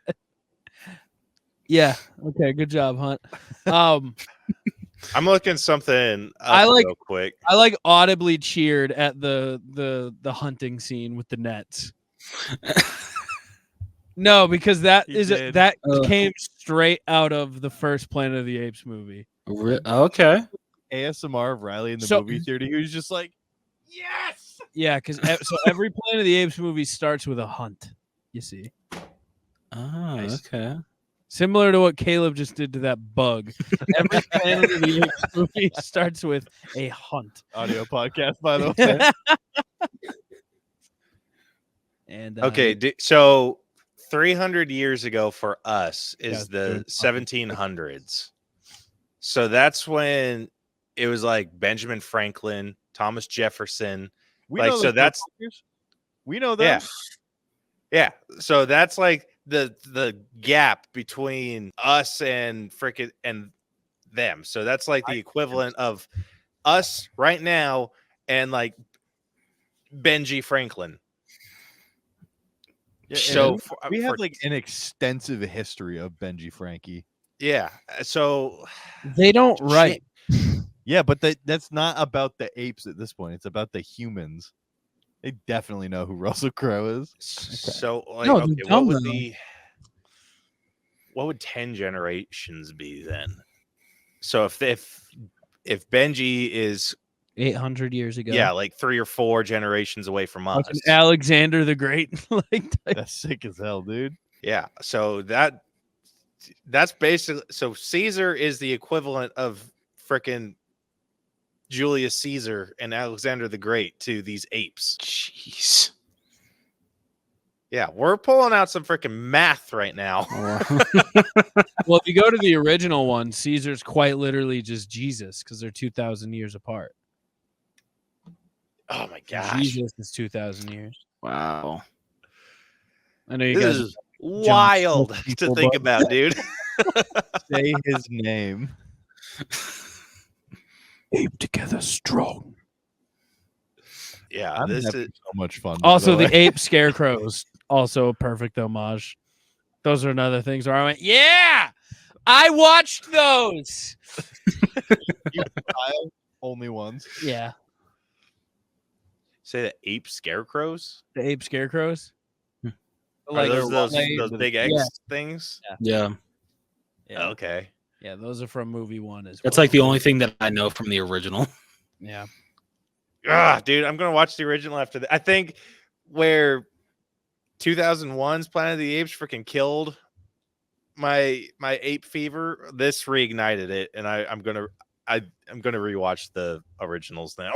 Yeah. Okay. Good job, Hunt. I'm looking something up I like- real quick. I like audibly cheered at the hunting scene with the nets. No, because that He is did. that came straight out of the first Planet of the Apes movie. Okay. ASMR of Riley in the So- movie theater. He was just like, yes. Yeah, because so every Planet of the Apes movie starts with a hunt. You see, Oh, Nice. okay. similar to what Caleb just did to that bug. Every Planet of the Apes movie starts with a hunt. Audio podcast, by the way. And Okay, so 300 years ago for us is Yeah, the dude, 1700s. So that's when it was like Benjamin Franklin, Thomas Jefferson. We Like, know so the that's- motherfuckers. We know them. Yeah. So that's like the gap between us and frickin' and them. So that's like the equivalent of us right now and like Benji Franklin. Yeah, So and we have like an extensive history of Benji Frankie. yeah. So they don't write. Yeah, but that's not about the apes at this point. It's about the humans. They definitely know who Russell Crowe is. So like, No, they're okay, dumb, what would 10 generations be then? So if Benji is 800 years ago. yeah, like 3 or 4 generations away from us. Fucking Alexander the Great. Like, That's sick as hell, dude. Yeah, so that's basically so Caesar is the equivalent of frickin' Julius Caesar and Alexander the Great to these apes. Jeez. Yeah, we're pulling out some frickin' math right now. well, if you go to the original one, Caesar's quite literally just Jesus because they're 2,000 years apart. Oh my gosh. Jesus is 2,000 years. Wow. I know you This guys is wild Smith to people, think but- about, dude. Say his name. ape together strong. Yeah, I'm this having is so much fun. by Also, the the way. ape scarecrows, also a perfect homage. Those are another things where I went, yeah, I watched those. only ones. Yeah, say the ape scarecrows. the ape scarecrows. Hmm. Are those like- those big eggs Yeah. things? Yeah. Yeah, Okay. yeah, those are from movie one as well. That's like the only thing that I know from the original. Yeah, Ah, dude, I'm gonna watch the original after that. I think where 2001's Planet of the Apes freaking killed my ape fever. This reignited it, and I'm gonna rewatch the originals now.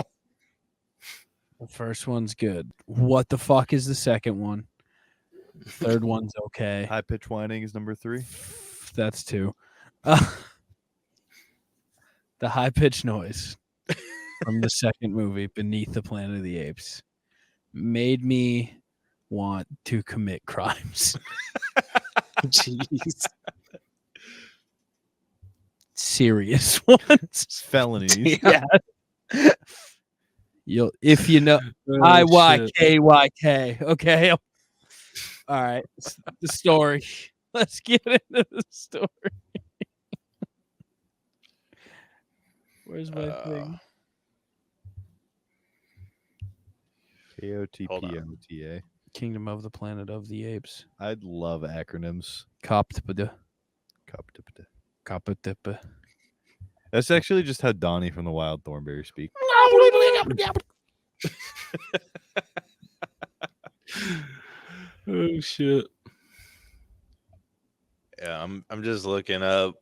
the first one's good. What the fuck is the second one? Third one's okay. High pitch whining is number 3. That's 2. The high pitched noise from the second movie, Beneath the Planet of the Apes, made me want to commit crimes. Jeez. Serious ones. Felonies. Yeah. You'll if you know Oh, IYKYK. Okay. All right. The story. Let's get into the story. Where's my thing? Hold on. KOTPOTA. Kingdom of the Planet of the Apes. I'd love acronyms. Koptpada. Koptipta. Koptippa. That's actually just how Donnie from the Wild Thornberry speaks. Oh shit. Yeah, I'm just looking up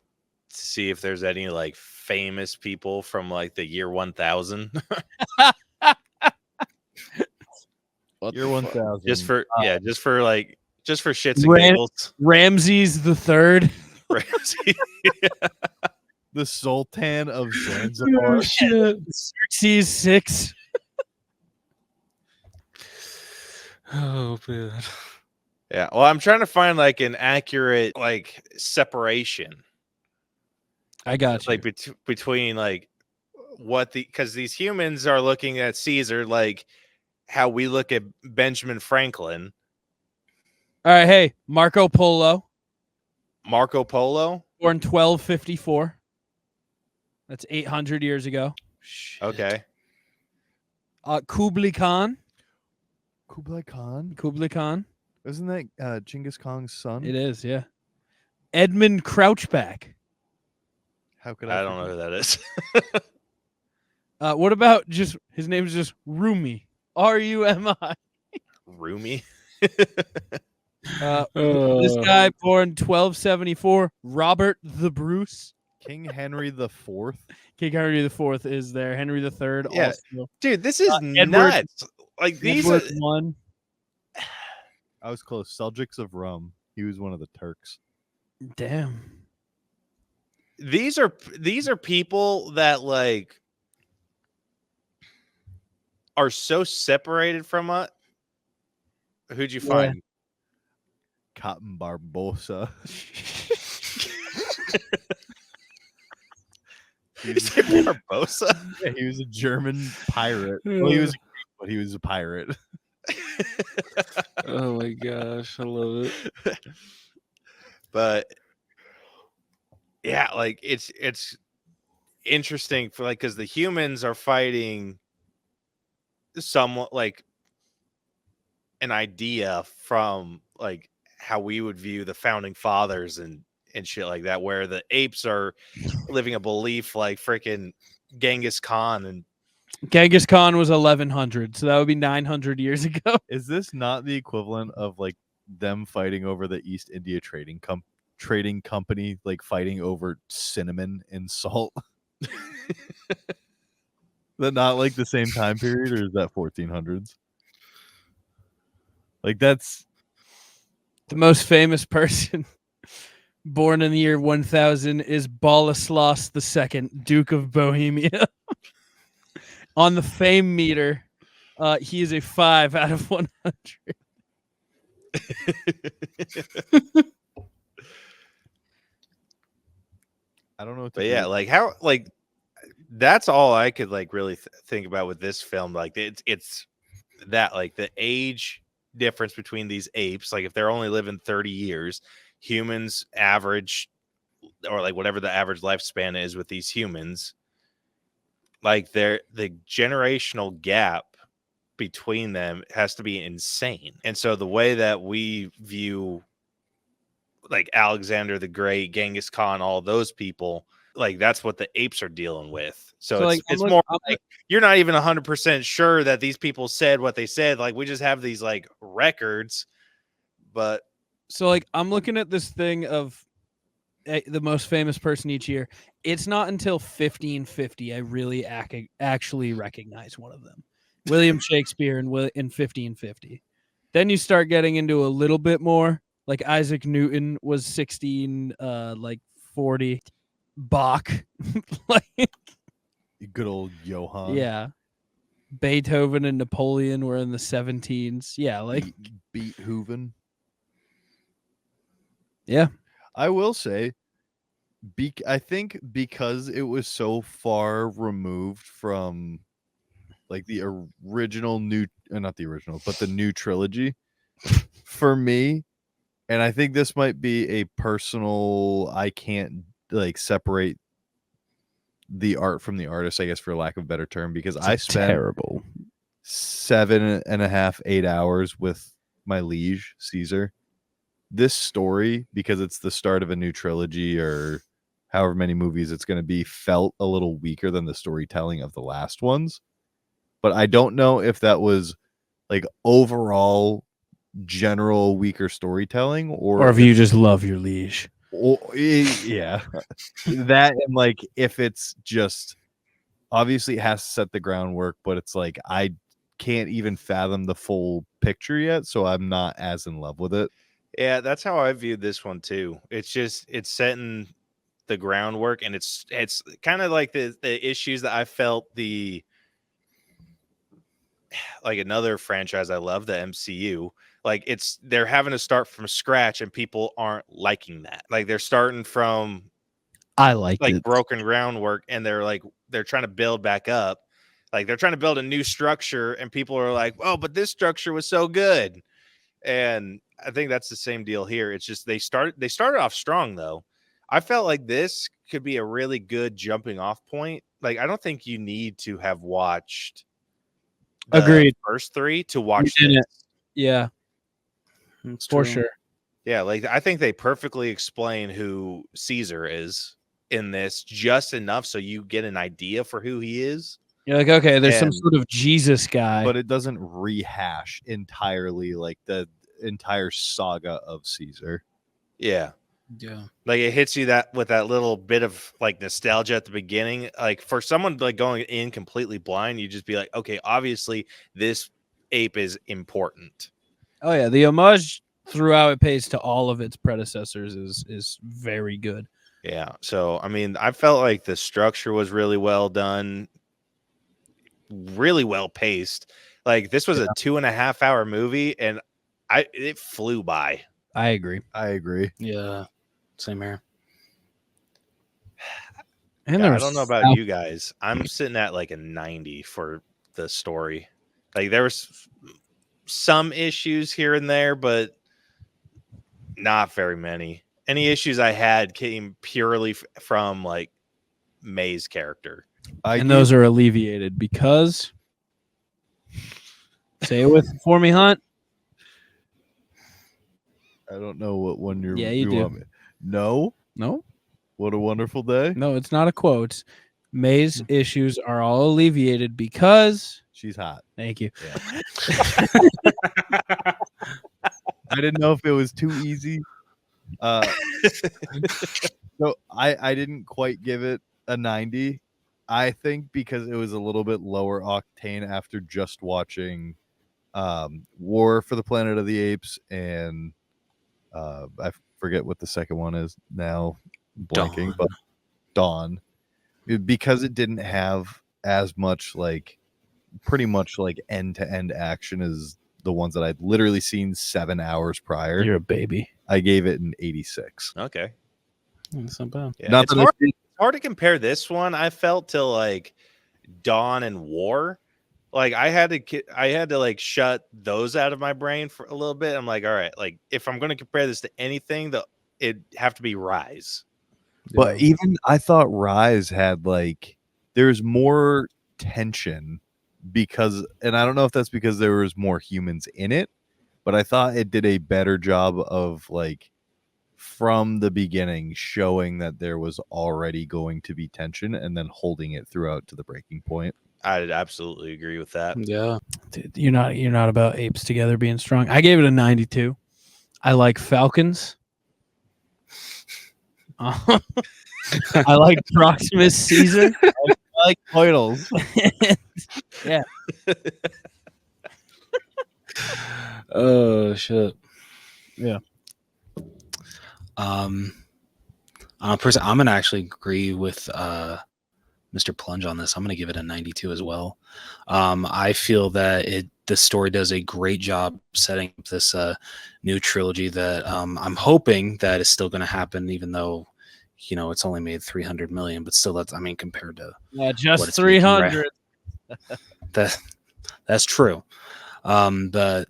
to see if there's any like famous people from like the year 1000. Year 1000. just for just for shits and Ran- giggles. Ramses the Third. Ramsey. The Sultan of Zanzibar. Shit. Xerxes 6. Oh man. Yeah, well, I'm trying to find like an accurate like separation, I got you. like between like what because these humans are looking at Caesar like how we look at Benjamin Franklin, All right, hey, Marco Polo, Marco Polo. born 1254. That's 800 years ago. Okay, Kublai Khan. Kublai Khan. Kublai Khan. Isn't that Genghis Khan's son? It is, yeah. Edmund Crouchback. How could I don't know who that is. What about just his name is just Rumi? Rumi. Roomy. This guy born 1274, Robert the Bruce. King Henry the Fourth. King Henry IV is there. Henry III Yeah. also. Dude, this is Edward- nuts. Like these are, Edward one. I was close. Seljuks of Rum. He was one of the Turks. Damn. these are people that like are so separated from us. Who'd you find? Cotton Barbosa. Did you say Barbosa? Yeah, he was a German pirate. Well, he was, but he was a pirate. Oh my gosh, I love it. But yeah, like it's interesting for like because the humans are fighting somewhat like an idea from like how we would view the founding fathers and shit like that, where the apes are living a belief like freaking Genghis Khan. And Genghis Khan was 1100, so that would be 900 years ago. Is this not the equivalent of like them fighting over the East India trading company, like fighting over cinnamon and salt? That not like the same time period, or is that 1400s? Like that's The most famous person born in the year 1000 is Boleslas II, Duke of Bohemia. On the fame meter, he is a 5 out of 100. I don't know what to but yeah, do. like how like that's all I could like really think about with this film. Like it's that like the age difference between these apes, like if they're only living 30 years, humans average or like whatever the average lifespan is with these humans, like the generational gap between them has to be insane. And so the way that we view like Alexander the Great, Genghis Khan, all those people, like that's what the apes are dealing with. So like, it's I'm more I'm like you're not even 100% sure that these people said what they said. Like we just have these like records, but So, like, I'm looking at this thing of the most famous person each year. It's not until 1550 I really actually recognize one of them. William Shakespeare in 1550. Then you start getting into a little bit more. Like Isaac Newton was 1640. Bach. Like, Good old Johann. yeah. Beethoven and Napoleon were in the 17s. Yeah, like Beethoven. yeah. I will say, I think because it was so far removed from like the original not the original, but the new trilogy for me, and I think this might be a personal, I can't like separate the art from the artist, I guess, for lack of a better term, because I spent terrible 7.5, 8 hours with my liege Caesar. This story, because it's the start of a new trilogy or however many movies it's going to be, felt a little weaker than the storytelling of the last ones. But I don't know if that was like overall general weaker storytelling Or if you just love your liege. Yeah, that, and like if it's just obviously it has to set the groundwork, but it's like I can't even fathom the full picture yet, so I'm not as in love with it. yeah, that's how I viewed this one too. It's setting the groundwork, and it's kind of like the issues that I felt like another franchise I love, the MCU. Like they're having to start from scratch, and people aren't liking that. Like they're starting from I like it. broken groundwork, and they're trying to build back up. Like they're trying to build a new structure, and people are like, "Oh, but this structure was so good." And I think that's the same deal here. It's just they started off strong though. I felt like this could be a really good jumping off point. Like I don't think you need to have watched the Agreed. first three to watch You didn't. this. Yeah. That's for true. sure. Yeah, like I think they perfectly explain who Caesar is in this just enough so you get an idea for who he is. You're like, okay, there's some And- sort of Jesus guy. But it doesn't rehash entirely like the entire saga of Caesar. Yeah. Yeah. Like it hits you that with that little bit of like nostalgia at the beginning. Like for someone like going in completely blind, you just be like, okay, obviously this ape is important. Oh yeah, the homage throughout it pays to all of its predecessors is very good. Yeah. So I mean, I felt like the structure was really well done, really well paced. Like this was a 2.5 hour movie, and it flew by. I agree. I agree. Yeah. Same here. And Yeah, there I was don't know about you guys. I'm sitting at like a 90 for the story. Like there was some issues here and there, but not very many. Any issues I had came purely from like May's character. and those are alleviated because say it with for me, Hunt. I don't know what one you're. Yeah, you do. want me- No. No, What a wonderful day. no, it's not a quote. May's issues are all alleviated because She's hot. thank you. I didn't know if it was too easy. So I didn't quite give it a 90. I think because it was a little bit lower octane after just watching War for the Planet of the Apes and I forget what the second one is now, blanking, but Dawn. Because it didn't have as much like pretty much like end-to-end action as the ones that I'd literally seen 7 hours prior. You're a baby. I gave it an 86. Okay. That's not bad. Yeah. Not It's that hard to compare this one, I felt, to like Dawn and War. Like I had to like shut those out of my brain for a little bit. I'm like, all right, like if I'm going to compare this to anything, it'd have to be Rise. But even I thought Rise had like there's more tension because, and I don't know if that's because there was more humans in it, but I thought it did a better job of like from the beginning showing that there was already going to be tension and then holding it throughout to the breaking point. I'd absolutely agree with that. Yeah. Dude, you're not about apes together being strong. I gave it a 92. I like falcons. I like Proximus Caesar. I like Poitles. Yeah. Oh shit. Yeah. I'm gonna actually agree with Mr. Plunge on this. I'm gonna give it a 92 as well. I feel that the story does a great job setting up this new trilogy that I'm hoping that is still gonna happen, even though it's only made 300 million, but still compared to Just what it's making 300. That's true. But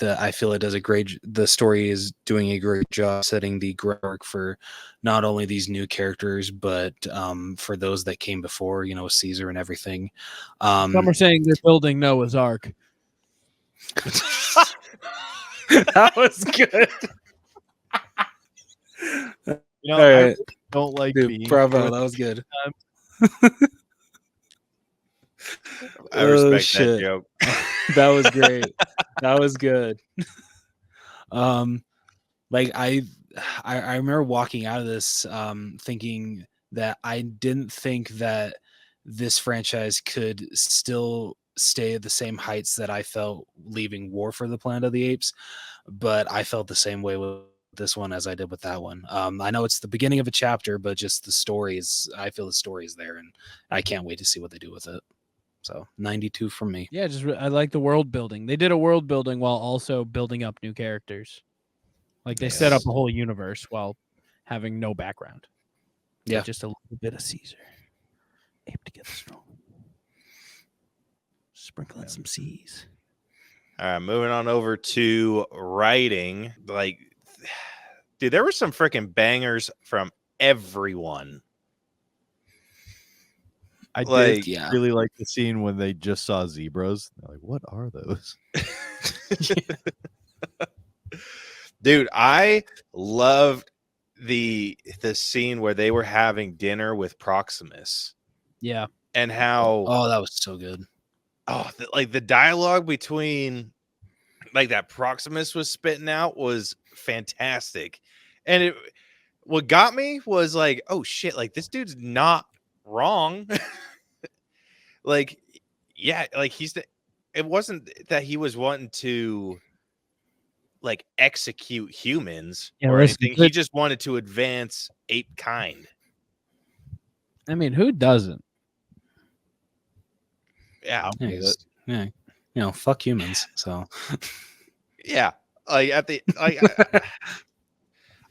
I feel it does the story is doing a great job setting the groundwork for not only these new characters, but for those that came before, Caesar and everything. Some are saying they're building Noah's Ark. That was good. You know, All right. I don't like Dude, being bravo, good. that was good. I respect shit. that joke. That was great. That was good. Like I remember walking out of this thinking that I didn't think that this franchise could still stay at the same heights that I felt leaving War for the Planet of the Apes, but I felt the same way with this one as I did with that one. I know it's the beginning of a chapter, but just the stories, I feel the story is there, and I can't wait to see what they do with it. So 92 from me. Yeah, I like the world building. They did a world building while also building up new characters. Like they set up a whole universe while having no background. Yeah. But just a little bit of Caesar. Ape together strong. Sprinkle in some C's. All right, moving on over to writing. Like, dude, there were some freaking bangers from everyone. I Like, did really like the scene when they just saw zebras. They're like, what are those? Dude, I loved the scene where they were having dinner with Proximus Yeah. and how Oh, that was so good. like the dialogue between like that Proximus was spitting out was fantastic. And what got me was like, oh shit, like this dude's not wrong. Like, yeah, like it wasn't that he was wanting to like execute humans or anything. He just wanted to advance ape kind. I mean, who doesn't? Yeah. Yeah, fuck humans. So Yeah. Like at the like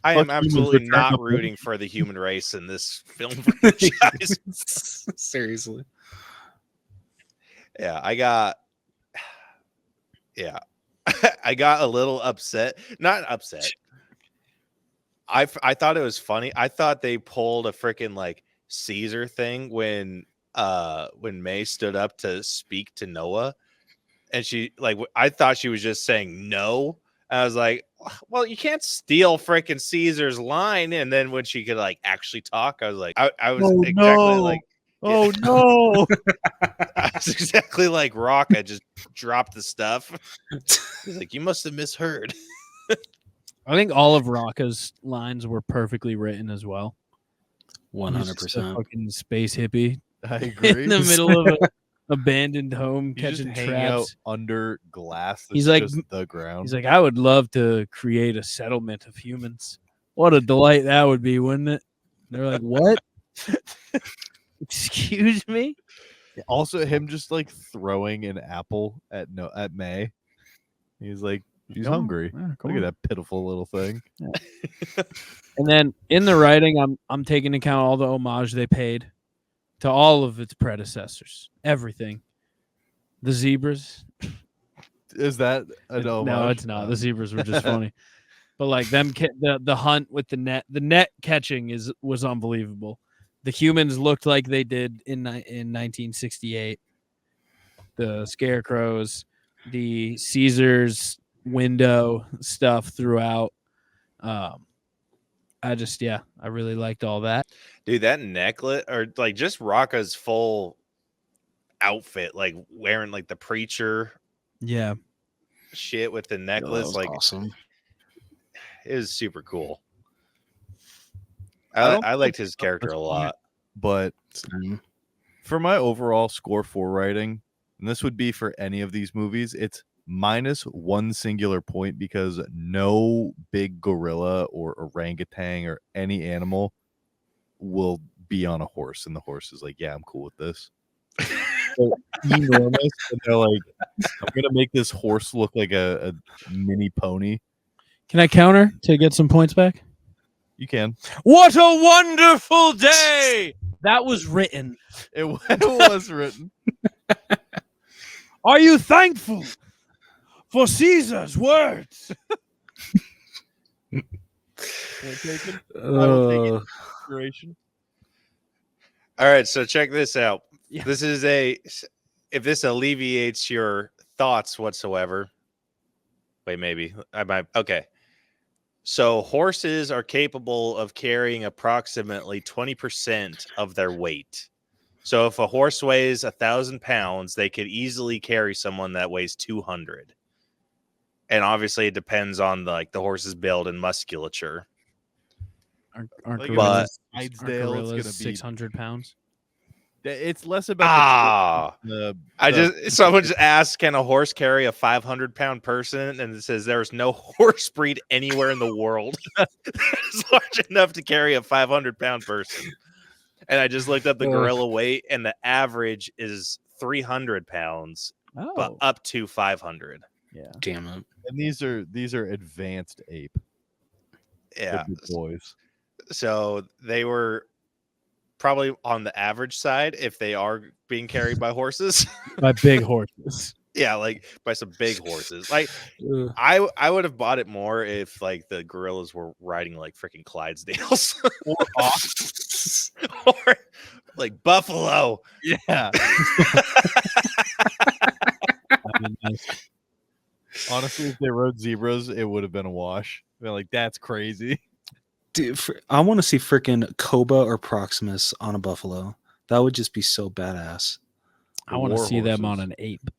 I am absolutely not rooting for the human race in this film franchise. Seriously. Yeah, I got a little upset. Not upset. I thought it was funny. I thought they pulled a freaking like Caesar thing when May stood up to speak to Noah, and she like I thought she was just saying no. I was like, well, you can't steal freaking Caesar's line. And then when she could like actually talk, I was like, I was like, oh no, I was exactly like Rock. I just dropped the stuff. He's like, you must have misheard. I think all of Rocca's lines were perfectly written as well. 100%. Fucking space hippie I agree. in the middle of an abandoned home He's just catching hanging out traps. under glass. That's He's like- just the ground. He's like, I would love to create a settlement of humans. What a delight that would be, wouldn't it? They're like, what? Excuse me? Also, him just like throwing an apple at May. He's like, she's Come on. hungry. Yeah, come Look at on. that pitiful little thing. And then in the writing, I'm taking into account all the homage they paid to all of its predecessors. Everything. The zebras. Is that a No, homage? it's not. The zebras were just funny. But like them, the hunt with the net catching was unbelievable. The humans looked like they did in 1968. The scarecrows, the Caesar's window stuff throughout. I really liked all that. Dude, that necklace or like just Rocca's full outfit, like wearing like the preacher Yeah. shit with the necklace, was like awesome. it was super cool. I don't I liked his character a that's lot. But Same. for my overall score for writing, and this would be for any of these movies, it's -1 singular point because no big gorilla or orangutan or any animal will be on a horse, and the horse is like, yeah, I'm cool with this. So enormous, and they're like, I'm gonna make this horse look like a mini pony. Can I counter to get some points back? You can. What a wonderful day! That was written. It was written. Are you thankful for Caesar's words? I will take it. Inspiration. All right, so check this out. Yeah. This is if this alleviates your thoughts whatsoever. Wait, maybe I might. Okay. So horses are capable of carrying approximately 20% of their weight. So if a horse weighs 1,000 pounds, they could easily carry someone that weighs 200. And obviously, it depends on the horse's build and musculature. Aren't Like, gorillas, Clydesdale, it's gonna be 600 pounds? It's less about Someone just asked, can a horse carry a 500-pound person? And it says there's no horse breed anywhere in the world that's large enough to carry a 500-pound person. And I just looked up the gorilla weight, and the average is 300 pounds, but up to 500. Yeah. Damn it. and these are advanced ape. Yeah. They're big boys. So they were probably on the average side if they are being carried by horses. By big horses. Yeah, like by some big horses. Like Ugh. I would have bought it more if like the gorillas were riding like freaking Clydesdales Or ox. or like buffalo. Yeah. I mean, nice. Honestly, if they rode zebras, it would have been a wash. They're like, that's crazy. Dude, I want to see freaking Koba or Proximus on a buffalo. That would just be so badass. I want to war see them on horses. an ape.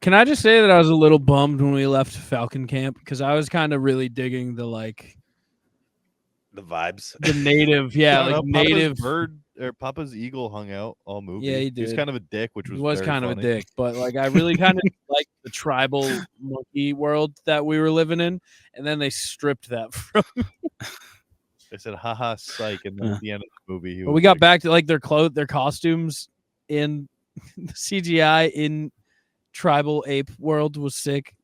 Can I just say that I was a little bummed when we left Falcon Camp because I was kind of really digging the The vibes. the native, yeah, like native. Papa's bird or Papa's eagle hung out all movie. Yeah, he was did. kind of a dick, which He was was very kind of a funny. dick, but like I really kind of liked the tribal monkey world that we were living in, and then they stripped that from. They said, haha, psych. And then at the end of the movie, But we got back to like their costumes in the CGI in tribal ape world was sick.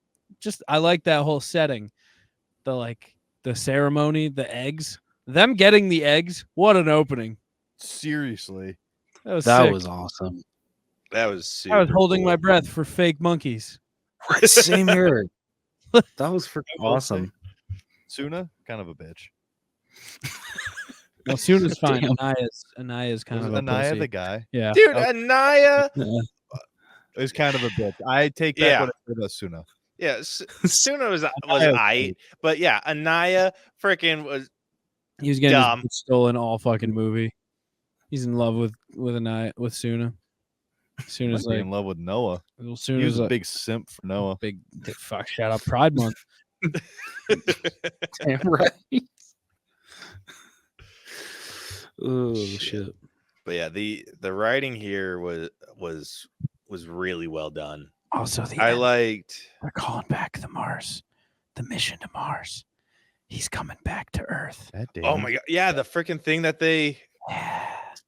Just I like that whole setting. The ceremony, the eggs, them getting the eggs. What an opening! seriously. That was That sick. was awesome. That was super I was holding cool. my breath for fake monkeys. Same here. That was freaking I will awesome. Suna, kind of a bitch. Well, Suna's fine. Damn. Anaya's kind Was of a Anaya pussy. the guy? Yeah. Dude, Anaya. It was kind of a bitch. I take back Yeah. what I said about Suna. Yeah, Suna was Anaya's I, but yeah, Anaya freaking was He was getting dumb. his boot stolen all fucking movie. He's in love with Anaya with Suna. Suna's Might be like, in love with Noah. well, He was Suna's a like big simp for Noah. big fuck. Shout out Pride Month. Damn right. Oh shit. But yeah, the writing here was really well done. Also, I liked they're calling back the mission to Mars. He's coming back to Earth. That oh my god, yeah, the freaking thing that they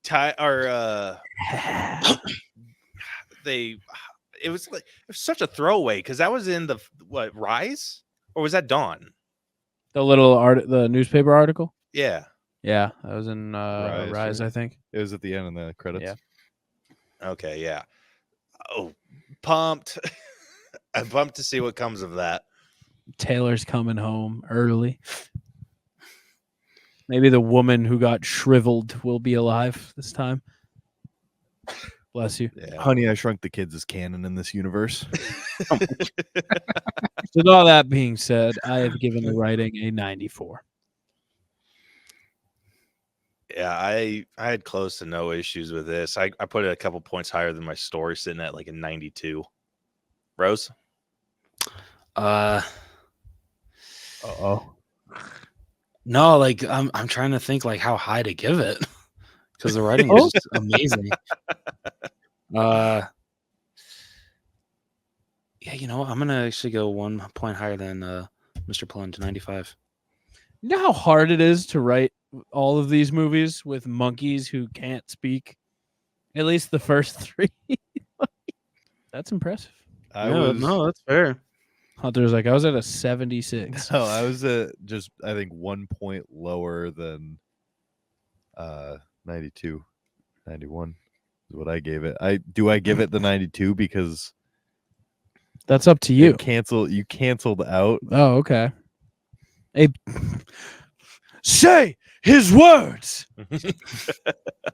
tie or they it was such a throwaway because that was in the Rise or was that Dawn? The little the newspaper article. Yeah. Yeah, that was in Rise, right? I think. It was at the end of the credits. Yeah. Okay, yeah. Oh, pumped. I'm pumped to see what comes of that. Taylor's coming home early. Maybe the woman who got shriveled will be alive this time. Bless you. Yeah. Honey, I Shrunk the Kids is canon in this universe. With all that being said, I have given the writing a 94. Yeah, I had close to no issues with this. I put it a couple points higher than my story, sitting at like a 92. Rose? Uh Uh-oh. no, like I'm trying to think like how high to give it. Because the writing was just amazing. Yeah, you know what? I'm gonna actually go 1 point higher than Mr. Plunge, 95. You know how hard it is to write all of these movies with monkeys who can't speak? At least the first 3. That's impressive. No, that's fair. Hunter's like, I was at a 76. No, I was just I think 1 point lower than 92. 91 is what I gave it. I give it the 92 because That's up to you. you canceled out. Oh, okay. Say his words.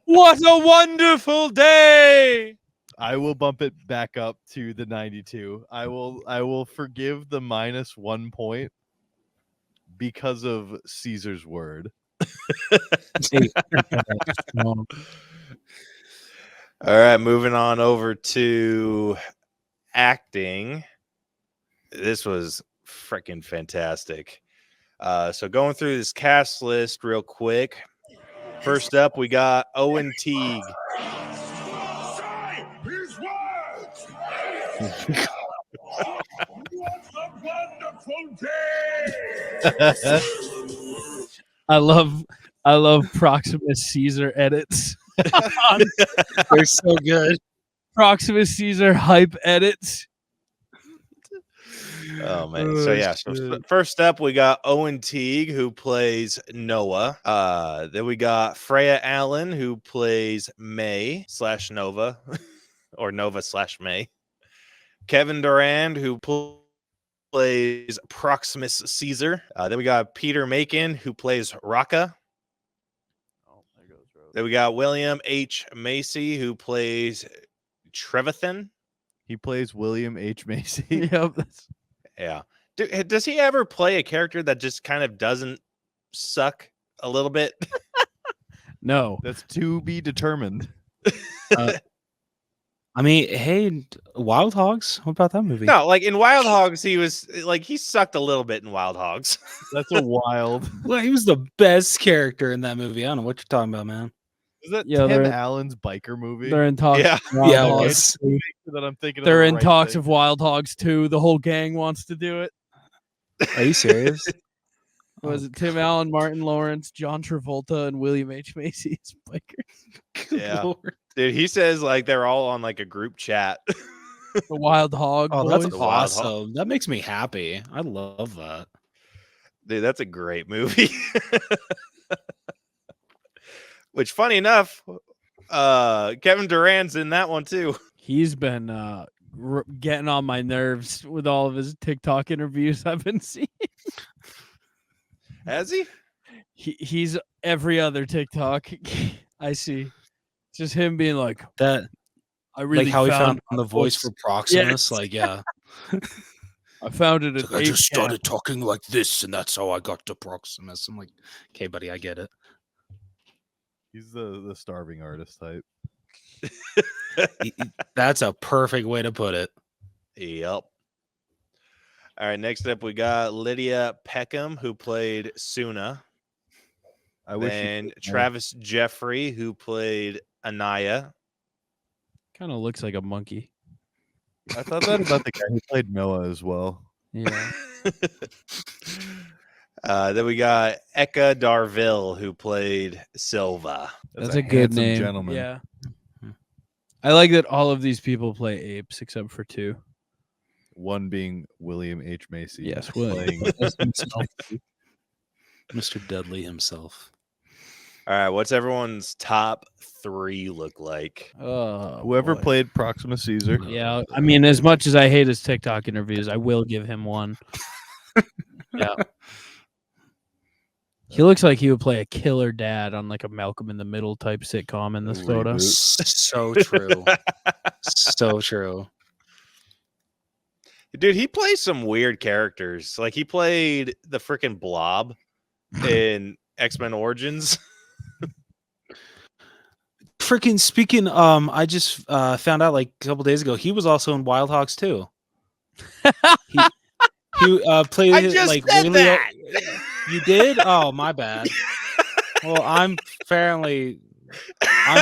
What a wonderful day. I will bump it back up to the 92. I will forgive the -1 point because of Caesar's word. All right, moving on over to acting. This was freaking fantastic. So going through this cast list real quick. First up, we got Owen Teague. I love Proximus Caesar edits. They're so good. Proximus Caesar hype edits. Oh man. So yeah, so first up we got Owen Teague who plays Noah. Then we got Freya Allen who plays May / Nova or Nova / May. Kevin Durand who plays Proximus Caesar. Then we got Peter Macon who plays Raka. Then we got William H. Macy who plays Trevathan. He plays William H. Macy. Yep. Yeah. Does he ever play a character that just kind of doesn't suck a little bit? No. That's to be determined. I mean, hey, Wild Hogs. What about that movie? No, like in Wild Hogs, he sucked a little bit in Wild Hogs. That's a wild. Well, he was the best character in that movie. I don't know what you're talking about, man. Is that Yeah, Tim they're- Allen's biker movie? They're in talks. Yeah. of Wild Yeah, it Hogs was. 2. that I'm thinking. They're of in the right talks thing. of Wild Hogs 2. The whole gang wants to do it. Are you serious? Was it Tim Allen, Martin Lawrence, John Travolta, and William H. Macy as bikers? Good Yeah. Lord. Dude, he says like they're all on like a group chat. The Wild Hog Oh, boys. that's The Wild Hog. awesome. That makes me happy. I love that. Dude, that's a great movie. Which, funny enough, Kevin Durant's in that one too. He's been getting on my nerves with all of his TikTok interviews I've been seeing. Has he? He's every other TikTok I see. It's just him being like, That I really like how he found my the voice for Proximus. Yes. Like, yeah. I found it at I just Ape Camp. started talking like this, and that's how I got to Proximus. I'm like, okay, buddy, I get it. He's the starving artist type. That's a perfect way to put it. Yep. All right, next up we got Lydia Peckham, who played Suna. I wish. And Travis Jeffrey, who played Anaya. Kind of looks like a monkey. I thought that about the guy who played Noah as well. Yeah. Then we got Eka Darville, who played Silva. That's a good handsome name. gentleman. Yeah. I like that all of these people play apes except for two. One being William H. Macy. Yes, William. playing Mr. Dudley himself. All right, what's everyone's top three look like? whoever Boy. played Proxima Caesar. Yeah, I mean, as much as I hate his TikTok interviews, I will give him one. Yeah. He looks like he would play a killer dad on like a Malcolm in the Middle type sitcom in this photo. Reboot. So true. So true. Dude, he plays some weird characters. Like he played the freaking Blob in X-Men Origins. Freaking speaking, I just found out like a couple days ago he was also in Wild Hogs too. He played I just like said really. that. You did? Oh, my bad. Well, I'm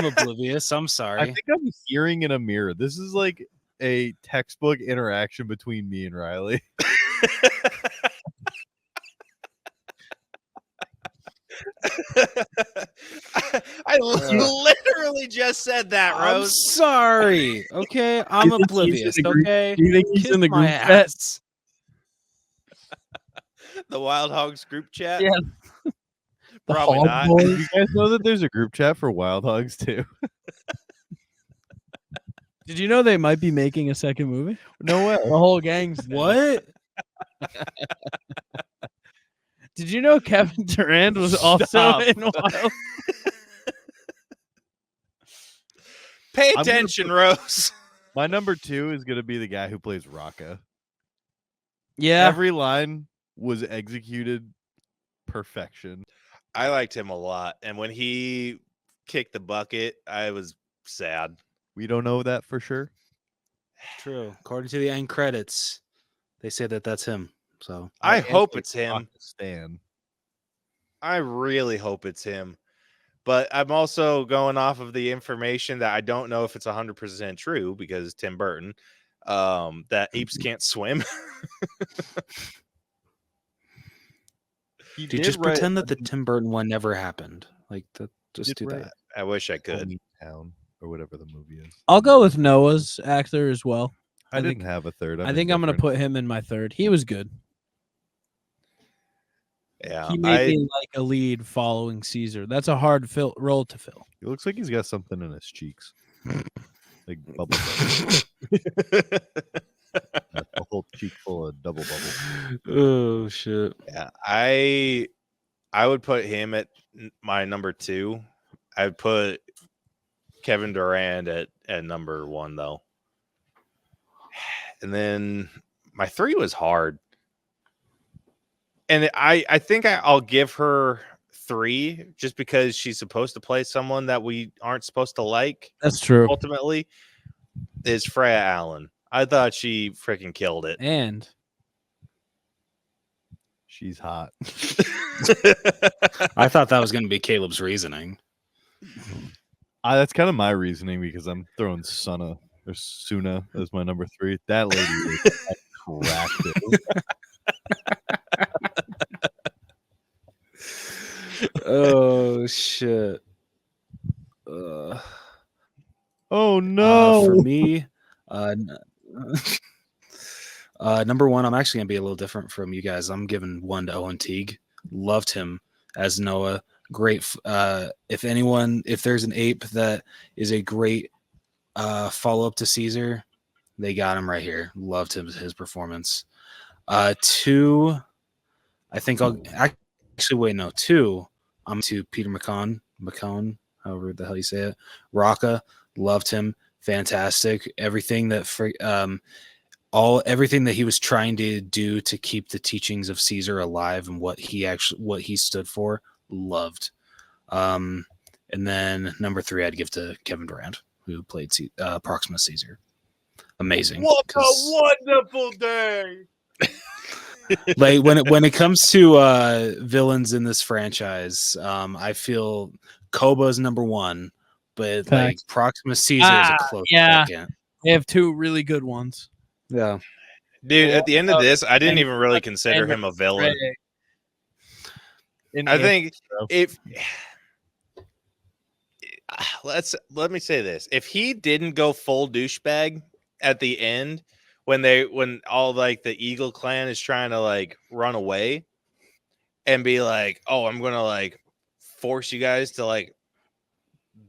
oblivious. I'm I sorry. think I'm hearing in a mirror. This is like a textbook interaction between me and Riley. I literally just said that, I'm Rose. sorry. Okay, I'm think he's oblivious. in the group- Okay, Do you think he's Kiss in the my group chat? ass. The Wild Hogs group chat. Yeah. The Probably Hog not. Boys? Did you guys know that there's a group chat for Wild Hogs too? Did you know they might be making a second movie? No way. The whole gang's there. What? Did you know Kevin Durant was also Stop. in Wild? Pay gonna attention, Rose. My number 2 is gonna be the guy who plays Rocca. Yeah. Every line was executed perfection. I liked him a lot, and when he kicked the bucket, I was sad. We don't know that for sure. True. According to the end credits, they say that that's him. So I am hope a it's him. Rocca stan. I really hope it's him. But I'm also going off of the information that I don't know if it's 100% true because Tim Burton, that apes can't swim. He dude, did just write pretend that the Tim Burton one never happened. Like that. Just did do write that. I wish I could. Town or whatever the movie is. I'll go with Noah's actor as well. I, I didn't think- have a third. I think I'm going to put him in my third. He was good. Yeah. He made me like a lead following Caesar. That's a hard role to fill. He looks like he's got something in his cheeks, like bubble. A whole cheek full of double bubble. Oh shit. Yeah, I would put him at my number 2. I'd put Kevin Durant at number 1 though. And then my 3 was hard. And I think I'll give her 3 just because she's supposed to play someone that we aren't supposed to like. That's true. Ultimately, is Freya Allen. I thought she freaking killed it. And She's hot. I thought that was going to be Caleb's reasoning. That's kind of my reasoning because I'm throwing Suna as my number 3. That lady was attractive. Oh shit! Oh no! For me, number 1, I'm actually gonna be a little different from you guys. I'm giving 1 to Owen Teague. Loved him as Noah. Great. If there's an ape that is a great follow up to Caesar, they got him right here. Loved his performance. 2, I think I'll actually wait. No, 2. I'm to Peter McCone, however the hell you say it. Rocca, loved him, fantastic. Everything that everything that he was trying to do to keep the teachings of Caesar alive and what he stood for, loved. And then number 3, I'd give to Kevin Durant, who played Proxima Caesar. Amazing. What a wonderful day! Like when it comes to villains in this franchise, I feel Koba's number 1, but like Proxima Caesar is a close second. They have 2 really good ones. Yeah, dude. At the end of this, I didn't even really consider him a villain. I think let me say this: if he didn't go full douchebag at the end, when all like the Eagle clan is trying to like run away and be like, oh, I'm gonna like force you guys to like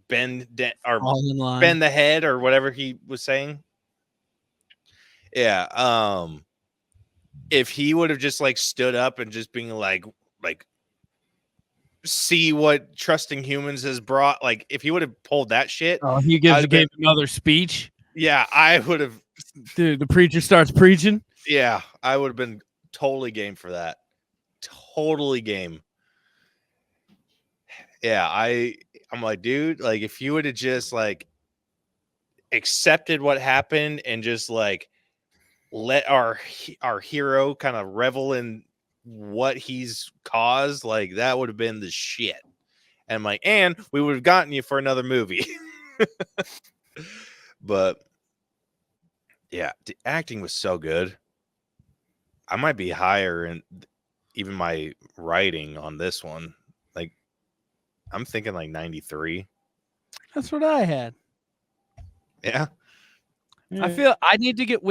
bend the head or whatever he was saying. Yeah. If he would have just like stood up and just being like see what trusting humans has brought, like if he would have pulled that shit, he gave another speech. Yeah, I would have. Dude, the preacher starts preaching. Yeah, I would have been totally game for that. Totally game. Yeah, I'm like, dude, like if you would have just like accepted what happened and just like let our hero kind of revel in what he's caused, like that would have been the shit. And I'm like, and we would have gotten you for another movie. But yeah, the acting was so good. I might be higher in even my writing on this one. Like, I'm thinking like 93. That's what I had. Yeah. I feel I need to get.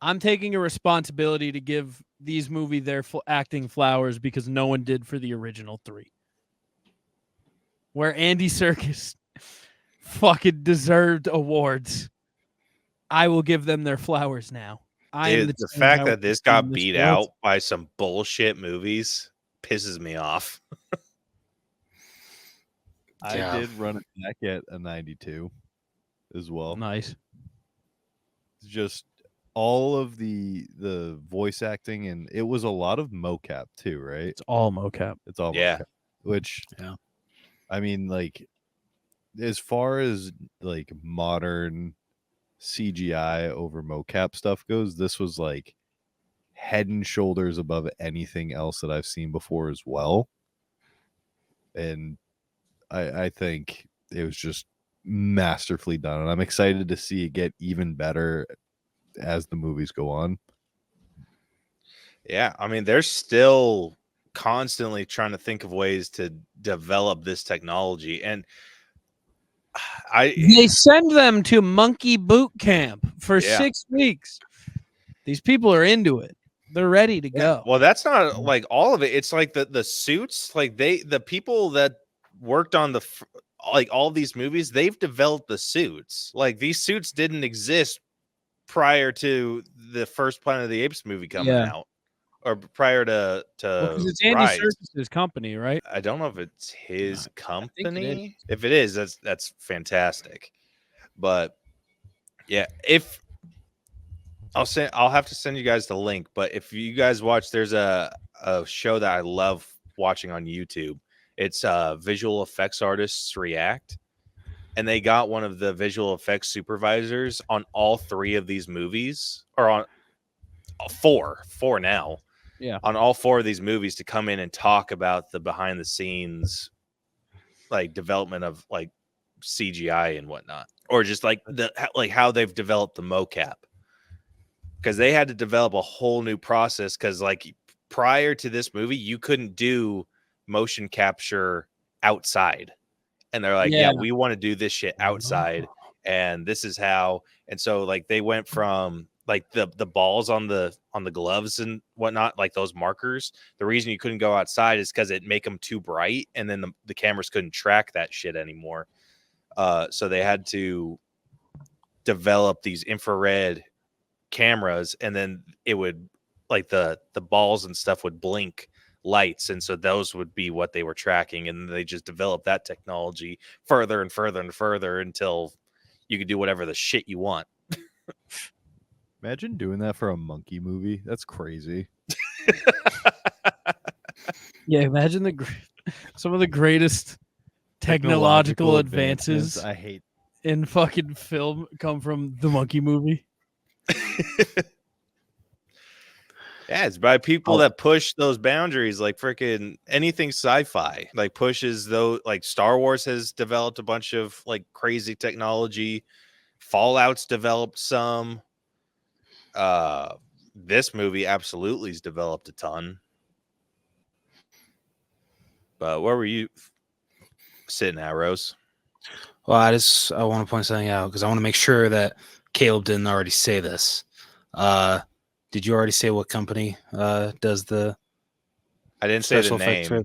I'm taking a responsibility to give these movies their acting flowers because no one did for the original 3. Where Andy Serkis fucking deserved awards, I will give them their flowers now. Dude, the fact that this got beat out by some bullshit movies pisses me off. I did run it back at a 92 as well. Nice. Just all of the voice acting, and it was a lot of mocap too, right? It's all mocap. It's all mocap. Which, I mean, like, as far as like modern CGI over mocap stuff goes, this was like head and shoulders above anything else that I've seen before as well. And I think it was just masterfully done, and I'm excited to see it get even better as the movies go on. Yeah, I mean, they're still constantly trying to think of ways to develop this technology, and they send them to monkey boot camp for 6 weeks. These people are into it. They're ready to go. Well, that's not like all of it. It's like the suits, like the people that worked on like all these movies, they've developed the suits. Like these suits didn't exist prior to the first Planet of the Apes movie coming out, or prior to because it's Andy Serkis' company, right? I don't know if it's his company. If it is, that's fantastic. But yeah, if I'll have to send you guys the link, but if you guys watch, there's a show that I love watching on YouTube. It's visual effects artists react, and they got one of the visual effects supervisors on all 3 of these movies, or on four now. Yeah. On all 4 of these movies to come in and talk about the behind the scenes like development of like CGI and whatnot, or just like how they've developed the mocap. Because they had to develop a whole new process. Because like prior to this movie, you couldn't do motion capture outside, and they're like, "Yeah, we want to do this shit outside, and this is how." And so like they went from like the balls on the gloves and whatnot, like those markers. The reason you couldn't go outside is because it'd make them too bright, and then the cameras couldn't track that shit anymore. So they had to develop these infrared cameras, and then it would like the balls and stuff would blink lights, and so those would be what they were tracking, and they just developed that technology further and further and further until you could do whatever the shit you want. Imagine doing that for a monkey movie. That's crazy. Yeah, imagine some of the greatest technological advances I hate in fucking film come from the monkey movie. Yeah, it's by people that push those boundaries, like freaking anything sci-fi, like pushes those. Like Star Wars has developed a bunch of like crazy technology. Fallout's developed some. This movie absolutely has developed a ton. But where were you sitting at, Rose? Well, I want to point something out because I want to make sure that Caleb didn't already say this. Did you already say what company does the? I didn't say the name. For?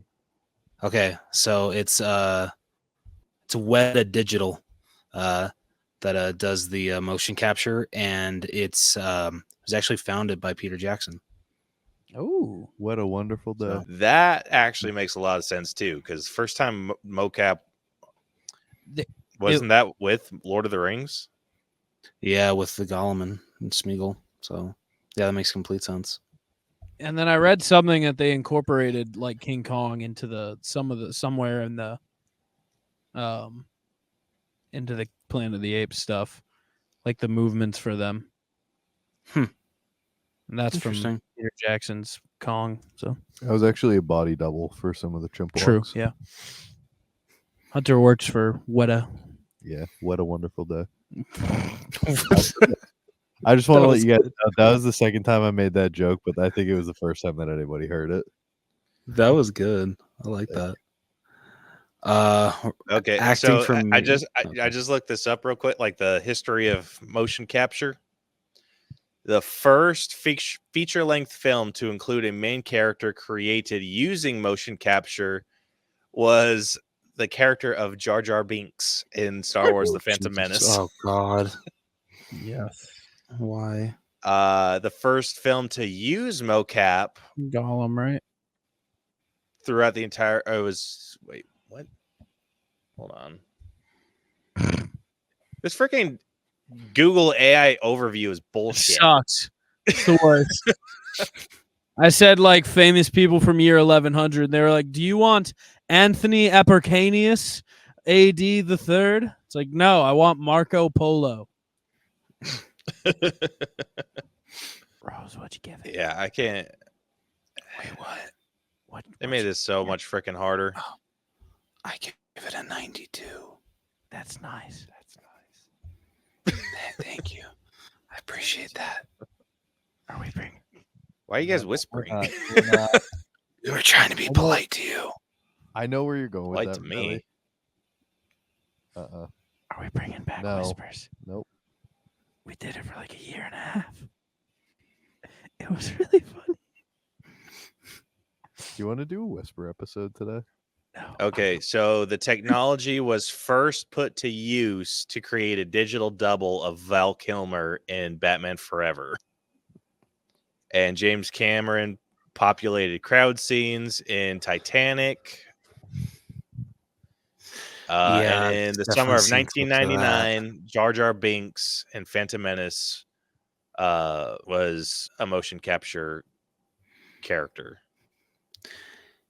Okay, so it's Weta Digital that does the motion capture, and it was actually founded by Peter Jackson. Oh, what a wonderful day! So that actually makes a lot of sense too, because first time mocap wasn't that with Lord of the Rings? Yeah, with the Gollum and Smeagol. So yeah, that makes complete sense. And then I read something that they incorporated like King Kong into somewhere in the into the Planet of the Apes stuff, like the movements for them. And that's from Peter Jackson's Kong. So that was actually a body double for some of the Chimpanzees. True. Yeah. Hunter works for Weta. Yeah. What a wonderful day. I just want to let you guys know that was the second time I made that joke, but I think it was the first time that anybody heard it. That was good. I like that. Okay, so I just looked this up real quick, like the history of motion capture. The first feature-length film to include a main character created using motion capture was the character of Jar Jar Binks in Star Wars: The Phantom Menace. Oh God. Yes. Why? The first film to use mocap, Gollum, right? Throughout the entire. Wait, what? Hold on. This freaking Google AI overview is bullshit. Sucks. It's the worst. I said like famous people from year 1100. They were like, "Do you want Anthony Epicanius, AD the third?" It's like, no, I want Marco Polo. Rose, what'd you give it? Yeah, I can't. Wait, what? What? They made this so much freaking harder. Oh, I give it a 92. That's nice. Thank you. I appreciate that. Are we bringing? Why are you guys whispering? We were trying to be polite to you. I know where you're going with Polite that. to me. Really. Are we bringing back No. whispers? Nope. We did it for like a year and a half. It was really funny. Do you want to do a whisper episode today? No. Okay, so the technology was first put to use to create a digital double of Val Kilmer in Batman Forever. And James Cameron populated crowd scenes in Titanic. And in the summer of 1999, Jar Jar Binks and Phantom Menace was a motion capture character.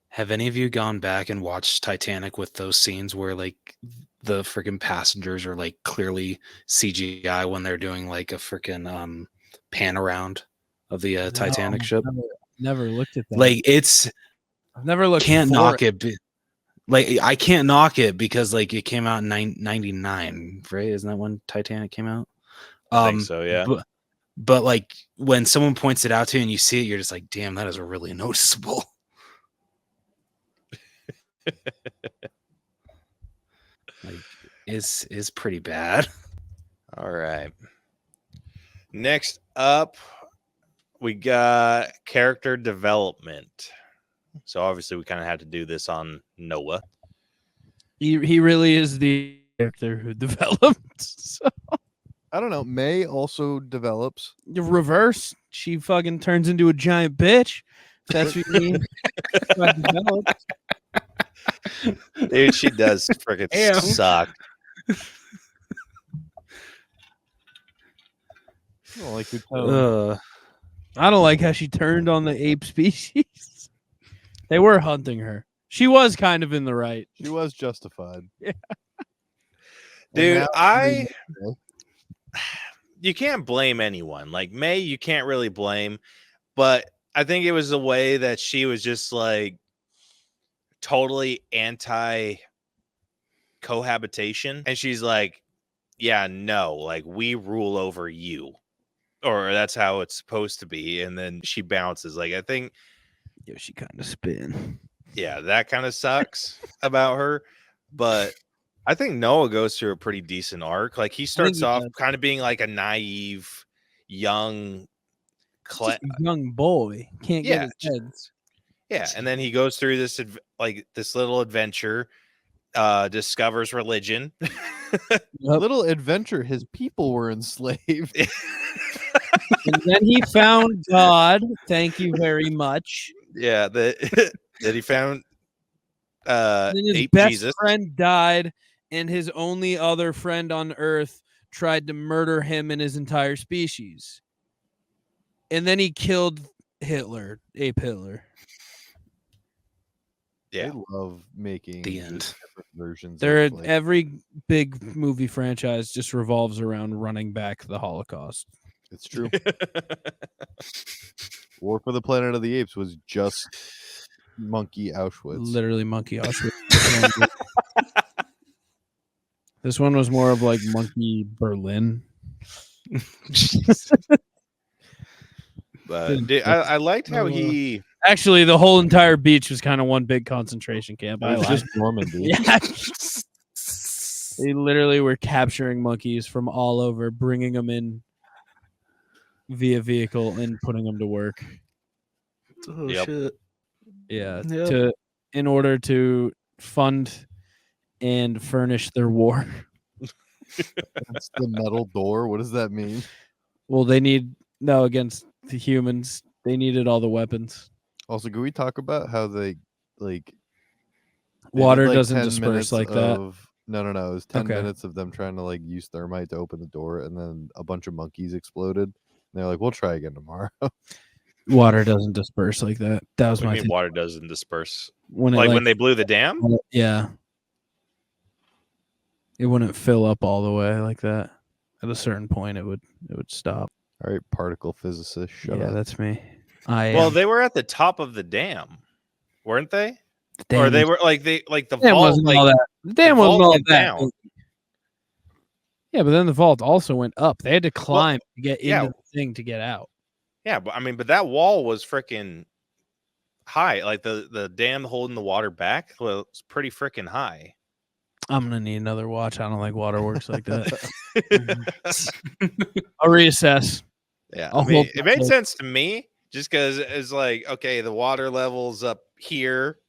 Have any of you gone back and watched Titanic with those scenes where like the freaking passengers are like clearly CGI when they're doing like a freaking pan around of the Titanic ship? Never looked at that. Like I've never looked. Can't knock it. Like I can't knock it because like it came out in 99, right? Isn't that when Titanic came out? I think so, yeah. But like when someone points it out to you and you see it, you're just like, damn, that is really noticeable. Like is pretty bad. All right. Next up, we got character development. So obviously we kind of had to do this on Noah. He really is the character who developed. So. I don't know. May also develops. The reverse. She fucking turns into a giant bitch. If that's what you mean. Dude, she does freaking suck. I don't like how she turned on the ape species. They were hunting her. She was kind of in the right. She was justified. Yeah. Dude, you can't blame anyone. Like May, you can't really blame, but I think it was the way that she was just like totally anti cohabitation. And she's like, yeah, no, like we rule over you. Or that's how it's supposed to be. And then she bounces. Like, I think, yeah, she kind of spin. Yeah, that kind of sucks about her. But I think Noah goes through a pretty decent arc. Like, he starts off kind of being like a naive, young young boy. Can't get his heads. Yeah, and then he goes through this this little adventure, discovers religion. Little adventure. His people were enslaved. And then he found God. Thank you very much. Yeah, that he found his best friend died, and his only other friend on Earth tried to murder him and his entire species. And then he killed Hitler, Ape Hitler. Yeah, I love making the end different versions. Every big movie franchise just revolves around running back the Holocaust. It's true. War for the Planet of the Apes was just monkey Auschwitz. Literally monkey Auschwitz. This one was more of like monkey Berlin. But dude, I liked how he actually the whole entire beach was kind of one big concentration camp. It was just Normandy. Yeah. They literally were capturing monkeys from all over, bringing them in via vehicle and putting them to work. Oh, shit. Yeah, in order to fund and furnish their war. That's the metal door. What does that mean? Well, against the humans, they needed all the weapons. Also, can we talk about how they water doesn't disperse like that? No. It was 10 minutes of them trying to use thermite to open the door, and then a bunch of monkeys exploded. And they're like, "We'll try again tomorrow." Water doesn't disperse like that. That was my water doesn't disperse when when they blew the dam. Yeah, it wouldn't fill up all the way like that. At a certain point, it would stop. All right, particle physicist, shut up. Yeah, that's me. They were at the top of the dam, weren't they? Dam or they were the dam vault. Wasn't all that. The dam wasn't all that. Down. Yeah, but then the vault also went up. They had to climb to get into the thing to get out. Yeah, but that wall was freaking high. Like the dam holding the water back was pretty freaking high. I'm gonna need another watch. I don't like water works like that. I'll reassess. Yeah, it made sense to me just because it's like, okay, the water level's up here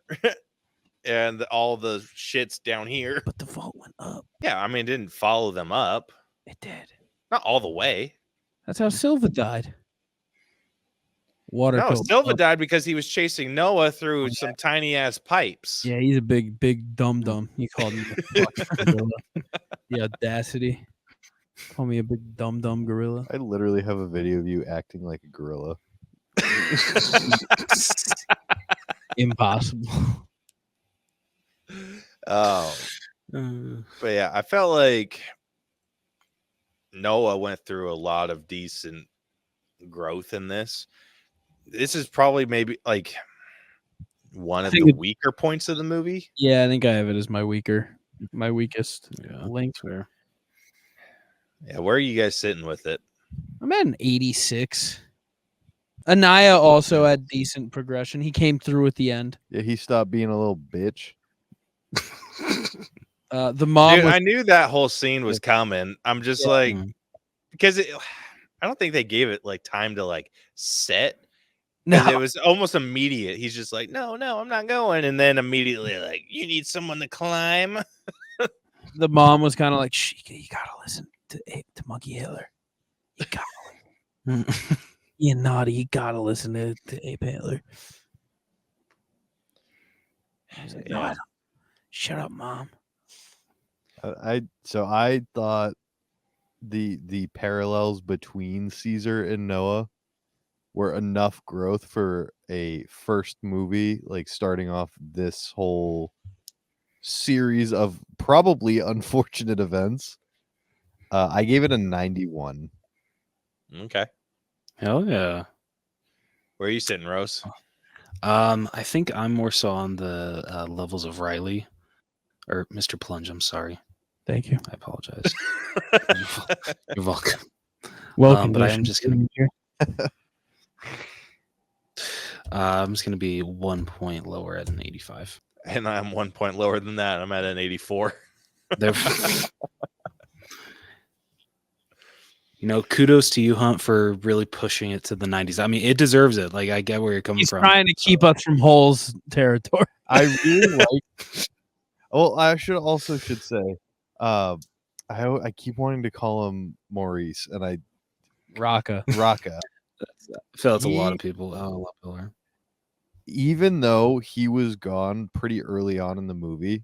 and all the shit's down here. But the vault went up. Yeah, I mean, it didn't follow them up. It did. Not all the way. That's how Silva died. Silva died because he was chasing Noah through some tiny ass pipes. Yeah, he's a big dum dum. He called him the audacity. Call me a big dumb gorilla. I literally have a video of you acting like a gorilla. Impossible. Oh, Uh, but yeah, I felt like Noah went through a lot of decent growth in this. This is probably maybe like one of think the it- weaker points of the movie. Yeah, I think I have it as my weakest yeah, link. fair. Yeah, where are you guys sitting with it? I'm at an 86. Anaya also had decent progression. He came through at the end. Yeah, he stopped being a little bitch. The mom Dude, was I knew that whole scene was coming. I'm just like, Mm. because I don't think they gave it like time to like set. no, 'Cause it was almost immediate. He's just like, no, I'm not going. And then immediately, like, you need someone to climb. the mom was kind of like, Shh, you gotta listen to Monkey Hitler. You gotta, you naughty. You gotta listen to Ape Hitler. I was like, no, I don't. Shut up, mom. I thought the parallels between Caesar and Noah were enough growth for a first movie, like starting off this whole series of probably unfortunate events. I gave it a 91. Okay. Hell yeah. Where are you sitting, Rose? I think I'm more so on the levels of Riley or Mr. Plunge. I'm sorry. Thank you. I apologize. You're welcome. Welcome. But I am just gonna. I'm just gonna be 1 point lower at an 85. And I'm 1 point lower than that. I'm at an 84. There. Kudos to you, Hunt, for really pushing it to the 90s. I mean, it deserves it. Like, I get where you're coming He's from. trying to keep us from holes territory. I really like. Well, I should say, I keep wanting to call him Maurice, and I Raka. Raka. I feel it's a lot of people. Oh, a lot of people are. Even though he was gone pretty early on in the movie,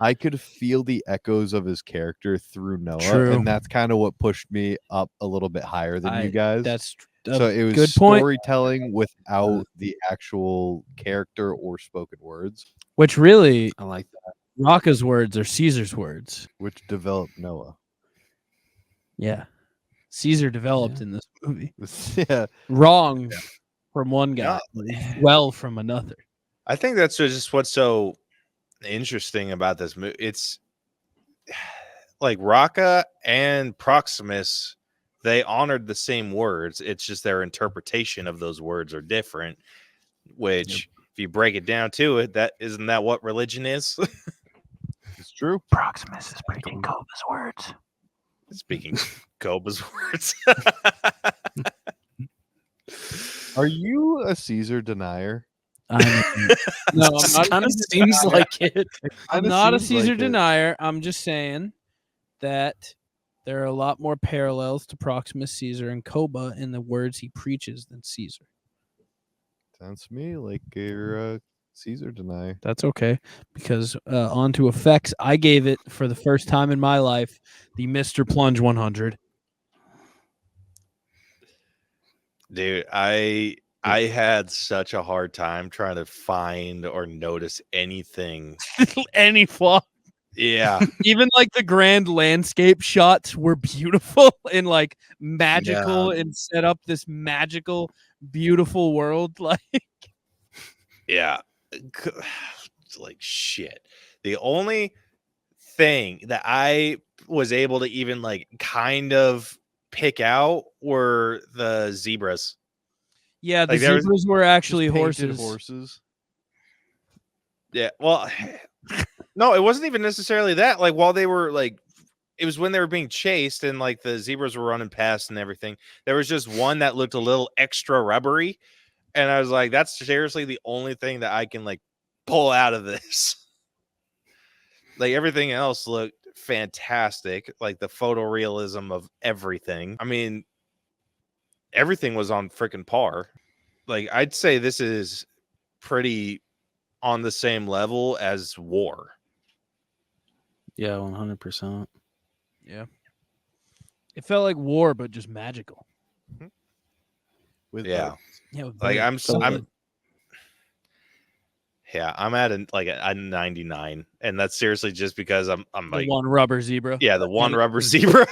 I could feel the echoes of his character through Noah, True. and that's kind of what pushed me up a little bit higher than you guys. That's So it was good point. storytelling without the actual character or spoken words, Which really, I like that. Raka's words are Caesar's words. which developed Noah. Yeah. Caesar developed in this movie. Yeah, Wrong from one guy, Yeah. well from another. I think that's just what's so interesting about this movie. It's like Raka and Proximus, they honored the same words. It's just their interpretation of those words are different, which if you break it down to it, that isn't that what religion is? it's true. Proximus is breaking Koba's words. Speaking Koba's words. Are you a Caesar denier? No, I'm not. Kind of seems like it. I'm Kinda not a seems like Caesar it. denier. I'm just saying that there are a lot more parallels to Proximus, Caesar, and Koba in the words he preaches than Caesar. Sounds to me like you're a Caesar denier. That's okay, because on to effects, I gave it for the first time in my life the Mr. Plunge 100. Dude, I had such a hard time trying to find or notice anything. Any flaw. Yeah. Even like the grand landscape shots were beautiful and like magical and set up this magical, beautiful world. Like, Yeah. It's like shit. The only thing that I was able to even like kind of pick out were the zebras. yeah, the Like, there was- zebras were actually Just painted horses. Yeah. Well, no, it wasn't even necessarily that. Like while they were like, it was when they were being chased and like the zebras were running past and everything. There was just one that looked a little extra rubbery. And I was like, that's seriously the only thing that I can like pull out of this. Like everything else looked fantastic. Like the photorealism of everything. I mean, everything was on freaking par. Like I'd say this is pretty on the same level as War. Yeah, 100%. Yeah. It felt like war, but just magical. With Yeah. Yeah, with Like birds. I'm at a 99, and that's seriously just because I'm The like, one rubber zebra. yeah, the one rubber zebra.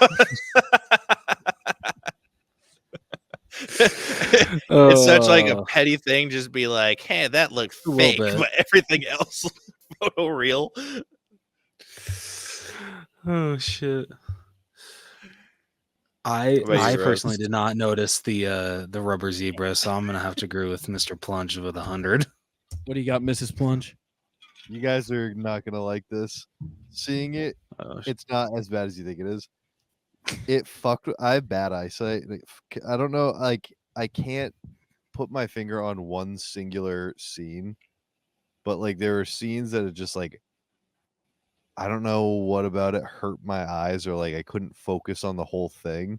It's such like a petty thing. Just be like, hey, that looked A little fake, bit. but everything else photo real. Oh shit. What about I you, personally Rose? did not notice the rubber zebra, so I'm gonna have to agree with Mr. Plunge with 100. What do you got, Mrs. Plunge? You guys are not gonna like this. Seeing it, it's not as bad as you think it is. It fucked. I have bad eyesight. I don't know. Like I can't put my finger on one singular scene, but like there are scenes that are just like I don't know what about it hurt my eyes or like I couldn't focus on the whole thing.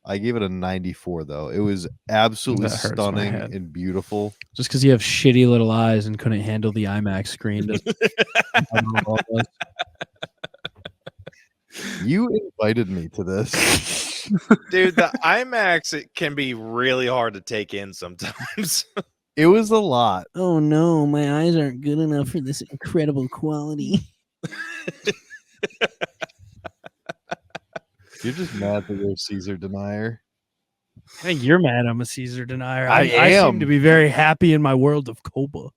I gave it a 94 though. It was absolutely That hurts my stunning head. and beautiful. Just because you have shitty little eyes and couldn't handle the IMAX screen. You invited me to this. Dude, the IMAX, it can be really hard to take in sometimes. It was a lot. Oh no, my eyes aren't good enough for this incredible quality. You're just mad that you're a Caesar denier. I think you're mad I'm a Caesar denier. I I am. seem to be very happy in my world of Koba.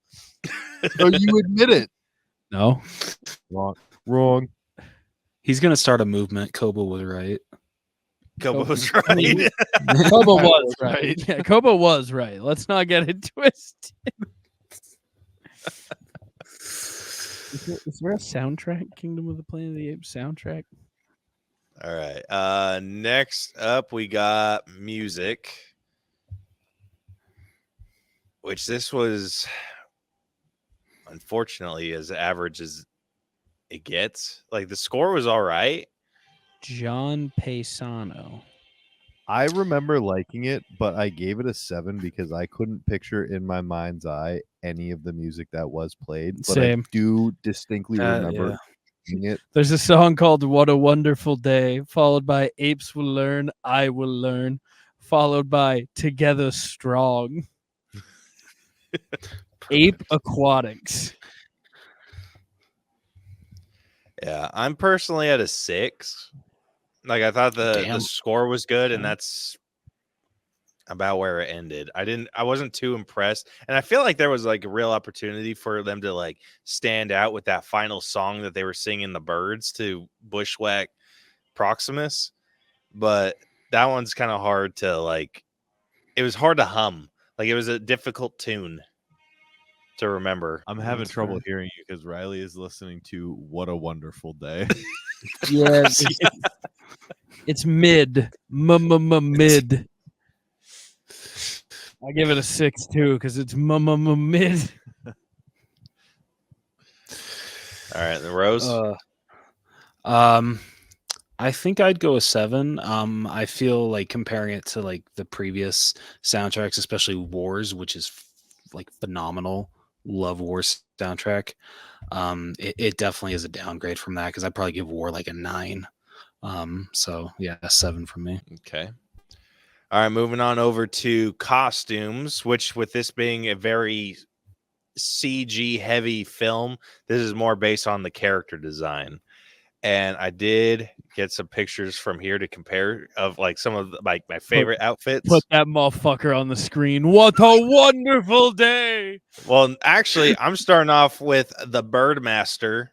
So you admit it. No. Wrong. He's gonna start a movement. Koba was right. Koba was I mean, right. Koba was right. Yeah, Koba was right. Let's not get it twisted. Is there a soundtrack? Kingdom of the Planet of the Apes soundtrack? All right. Next up, we got music, which this was unfortunately as average as it gets. Like the score was all right. John Paisano. I remember liking it, but I gave it a 7 because I couldn't picture in my mind's eye any of the music that was played. But Same. I do distinctly remember liking it. There's a song called What a Wonderful Day, followed by Apes Will Learn, I Will Learn, followed by Together Strong. Ape Aquatics. Yeah, I'm personally at a 6. Like I thought the Damn. score was good, and that's about where it ended. I wasn't too impressed, and I feel like there was like a real opportunity for them to like stand out with that final song that they were singing the birds to bushwhack Proximus, but that one's kind of hard to like. It was hard to hum. Like it was a difficult tune to remember. I'm having trouble hearing you because Riley is listening to What a Wonderful Day. Yeah, it's mid. Mid. I give it a 6 too because it's mid. All right, the Rose. I think I'd go a 7. I feel like comparing it to like the previous soundtracks, especially Wars, which is like phenomenal. Love Wars soundtrack. It definitely is a downgrade from that because I'd probably give War like a 9. So yeah, a 7 from me. Okay. All right, moving on over to costumes, which with this being a very CG heavy film, this is more based on the character design. And I did get some pictures from here to compare of like some of my favorite outfits. Put that motherfucker on the screen. What a wonderful day. Well, actually, I'm starting off with the Birdmaster.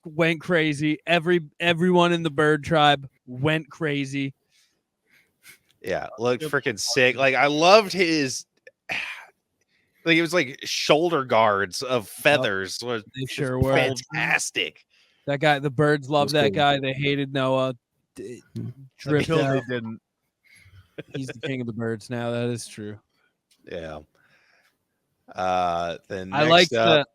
Went crazy. Everyone in the bird tribe went crazy. Yeah, looked freaking sick. Like I loved his like it was like shoulder guards of feathers. Was They sure were. fantastic. That guy, the birds loved that guy. They hated Noah. Drift Until out. they didn't. He's the king of the birds now. That is true. Yeah. Then I like up,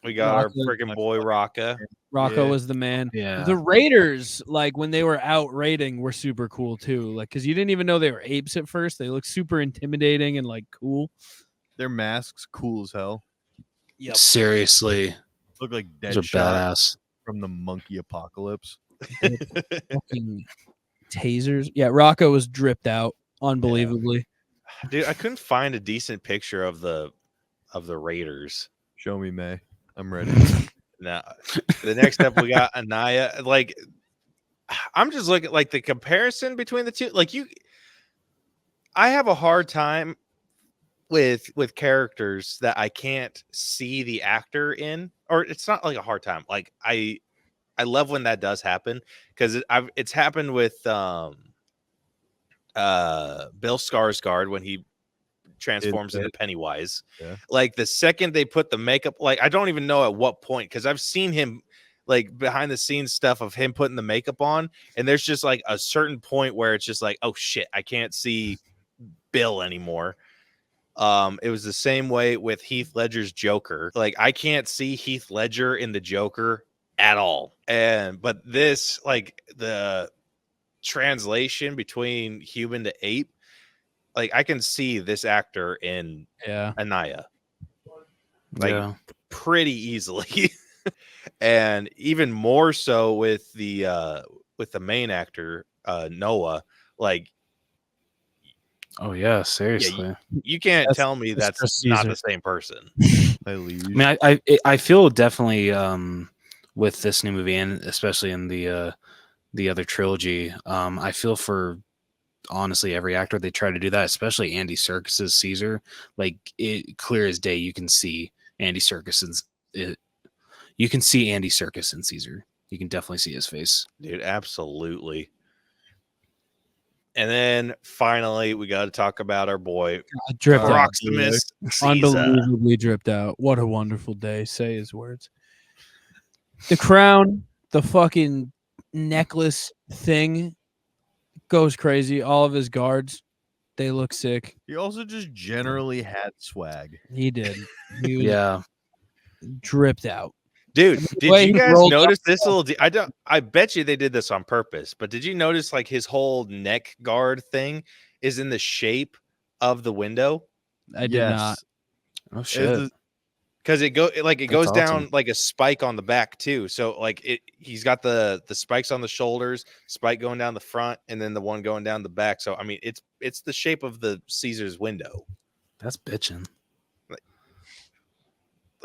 we got our Rocco. freaking boy Rocca. Rocco Yeah. was the man. Yeah. The Raiders, like when they were out raiding, were super cool too. Like, because you didn't even know they were apes at first. They looked super intimidating and like cool. Their masks cool as hell. Yep. Seriously, Look like those are Deadshot badass. from the monkey apocalypse. Fucking tasers. Yeah, Rocco was dripped out unbelievably. Dude, I couldn't find a decent picture of the Raiders. Show me, May. I'm ready. Now, the next up we got Anaya. Like, I'm just looking like the comparison between the two. Like, I have a hard time with characters that I can't see the actor in, or it's not like a hard time. Like, I love when that does happen because it's happened with Bill Skarsgård when he transforms into Pennywise. Yeah. Like the second they put the makeup, like I don't even know at what point, because I've seen him like behind the scenes stuff of him putting the makeup on, and there's just like a certain point where it's just like, oh shit, I can't see Bill anymore. It was the same way with Heath Ledger's Joker. Like I can't see Heath Ledger in the Joker at all. But this, like the translation between human to ape, like I can see this actor in Anaya, like pretty easily, and even more so with the main actor Noah. Like, oh yeah, seriously, you can't tell me that's not the same person. I mean, I feel definitely with this new movie, and especially in the other trilogy, I feel for honestly every actor they try to do that, especially Andy Serkis's Caesar. Like it clear as day, you can see Andy Serkis you can see Andy Serkis in Caesar. You can definitely see his face, dude. Absolutely. And then finally, we got to talk about our boy Proximus Caesar. Unbelievably dripped out. What a wonderful day. Say his words. The crown, the fucking necklace thing goes crazy. All of his guards, they look sick. he also just generally had swag. He did. He was dripped out. Dude, did you guys notice this little? I bet you they did this on purpose. But did you notice like his whole neck guard thing is in the shape of the window? I did not. Oh shit! Because it goes down like a spike on the back too. So like he's got the spikes on the shoulders, spike going down the front, and then the one going down the back. So I mean, it's the shape of the Caesar's window. That's bitching.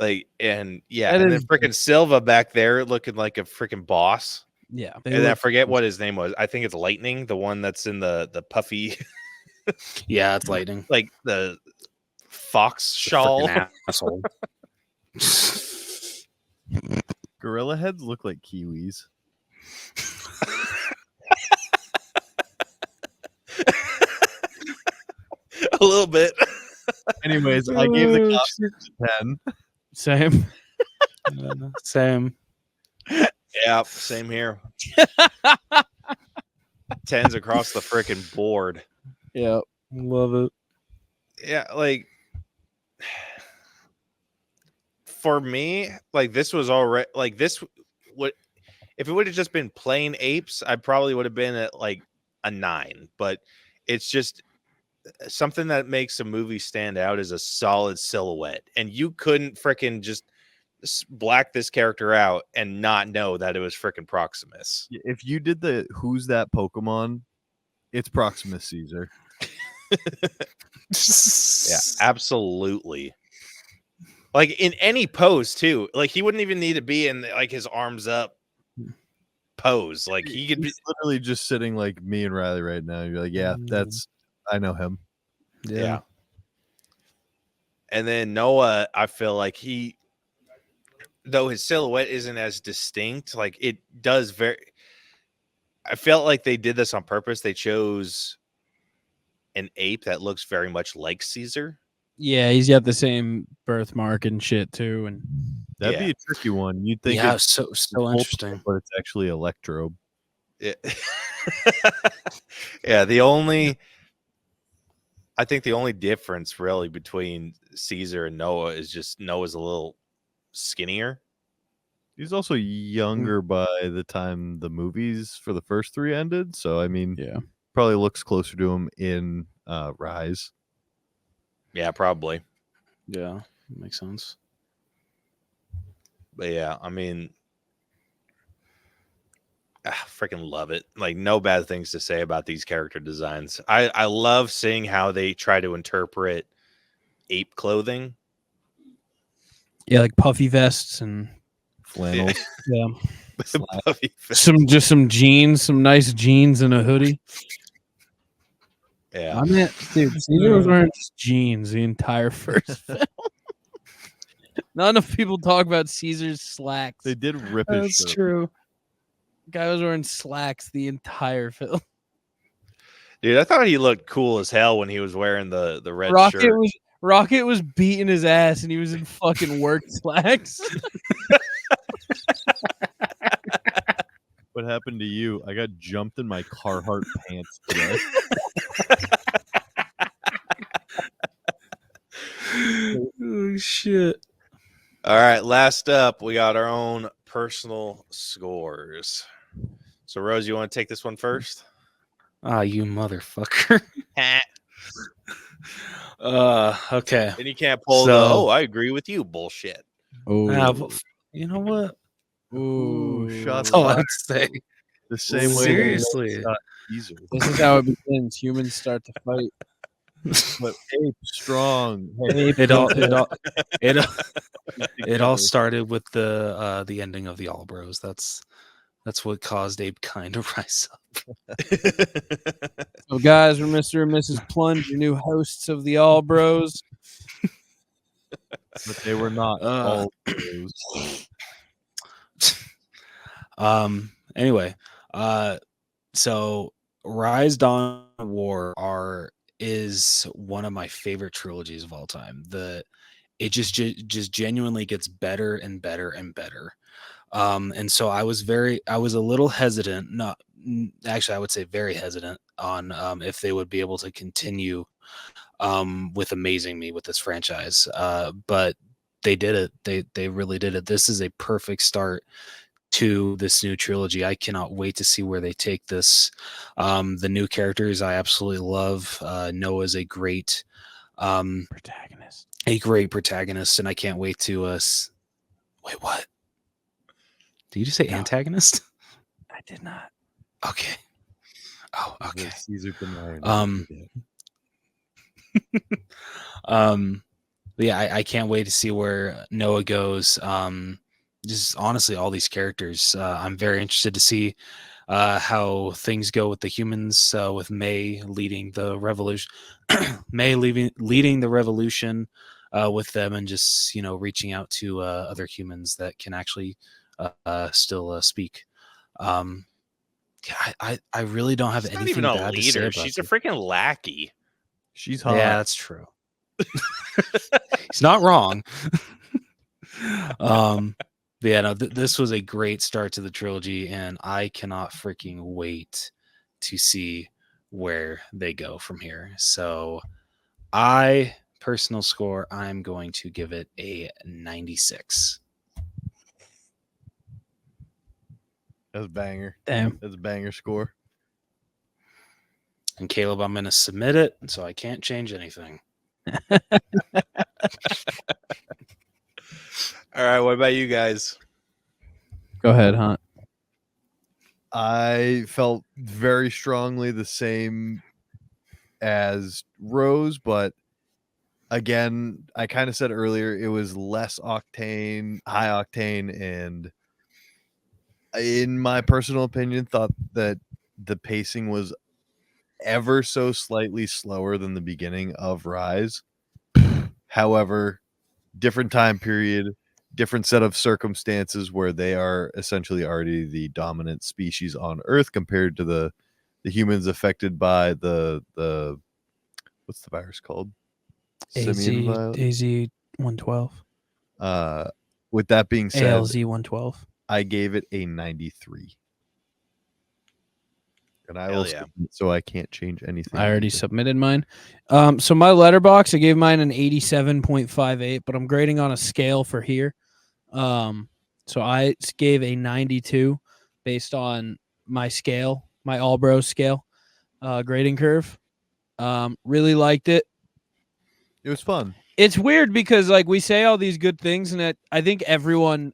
And then freaking Silva back there looking like a freaking boss. Yeah. And I forget what his name was. I think it's Lightning, the one that's in the puffy. Yeah, it's Lightning. Like the fox shawl. Asshole. Gorilla heads look like kiwis. A little bit. Anyways, I gave the costume a 10. Same. Same. Yeah, same here. 10s across the freaking board. Yeah, love it. Yeah, like for me, like this was already like this would if it would have just been plain apes, I probably would have been at like a 9. But it's just something that makes a movie stand out is a solid silhouette, and you couldn't freaking just black this character out and not know that it was freaking Proximus. If you did the who's that Pokemon, it's Proximus Caesar. Yeah, absolutely. Like in any pose too. Like he wouldn't even need to be in like his arms up pose. Like he could be literally just sitting like me and Riley right now. You're like, yeah, I know him. Yeah. And then Noah, I feel like though his silhouette isn't as distinct, like it does I felt like they did this on purpose. They chose an ape that looks very much like Caesar. Yeah, he's got the same birthmark and shit too. And that'd be a tricky one. You'd think it's so interesting, but it's actually Electro. Yeah. Yeah, I think the only difference really between Caesar and Noah is just Noah's a little skinnier. He's also younger by the time the movies for the first 3 ended. So, I mean, probably looks closer to him in Rise. Yeah, probably. Yeah, makes sense. But yeah, I mean, freaking love it. Like, no bad things to say about these character designs. I love seeing how they try to interpret ape clothing. Yeah, like puffy vests and Flannels. yeah, Puffy vest. some jeans, some nice jeans and a hoodie. Yeah. I mean, dude, Caesar was wearing just jeans the entire first film. Not enough people talk about Caesar's slacks. They did rip his That's shirt. true. Guy was wearing slacks the entire film. Dude, I thought he looked cool as hell when he was wearing the red Rocket shirt. was beating his ass and he was in fucking work slacks. What happened to you? I got jumped in my Carhartt pants today. Oh shit. All right, last up, we got our own personal scores. So, Rose, you want to take this one first? Ah, you motherfucker. Okay. And you can't pull So- I agree with you bullshit. You know what? Ooh, shots That's all fired. I'd say. The same way. Seriously. Caesar. This is how it begins. Humans start to fight. But ape strong. It all started with the ending of the All Bros. That's what caused Ape Kind to rise up. So, guys, we're Mr. and Mrs. Plunge, your new hosts of the All Bros. But they were not all those. Anyway, so Rise, Dawn, War is one of my favorite trilogies of all time. It just genuinely gets better and better and better. And so I was a little hesitant, actually I would say very hesitant on if they would be able to continue with amazing me with this franchise. But they did it. They really did it. This is a perfect start to this new trilogy. I cannot wait to see where they take this. The new characters I absolutely love. Noah's a great Protagonist. and I can't wait to wait, what? Did you just say antagonist? I did not. Okay. Oh, okay. Caesar denied. But yeah, I can't wait to see where Noah goes. Just honestly, all these characters. I'm very interested to see how things go with the humans, with May leading the revolution. May leading the revolution with them, and just reaching out to other humans that can actually still speak. Yeah, I really don't have She's not anything even bad a to say leader. about She's a this. freaking lackey. She's hot. Yeah, that's true. He's not wrong. But yeah, no, this was a great start to the trilogy, and I cannot freaking wait to see where they go from here. So, personal score, I'm going to give it a 96. That's a banger. Damn. That's a banger score. And Caleb, I'm going to submit it, so I can't change anything. All right, what about you guys? Go ahead, Hunt. I felt very strongly the same as Rose, but again, I kind of said earlier it was less octane, high octane, and in my personal opinion, thought that the pacing was ever so slightly slower than the beginning of Rise. However, different time period, different set of circumstances where they are essentially already the dominant species on Earth compared to the humans affected by the what's the virus called? Simian virus. AZ 112. With that being said, ALZ 112. I gave it a 93. And I Hell will yeah. submit, so I can't change anything. I already submitted mine. So my letterbox, I gave mine an 87.58, but I'm grading on a scale for here. So I gave a 92 based on my scale, my All Bros scale, grading curve. Really liked it. It was fun. It's weird because like we say all these good things, and I think everyone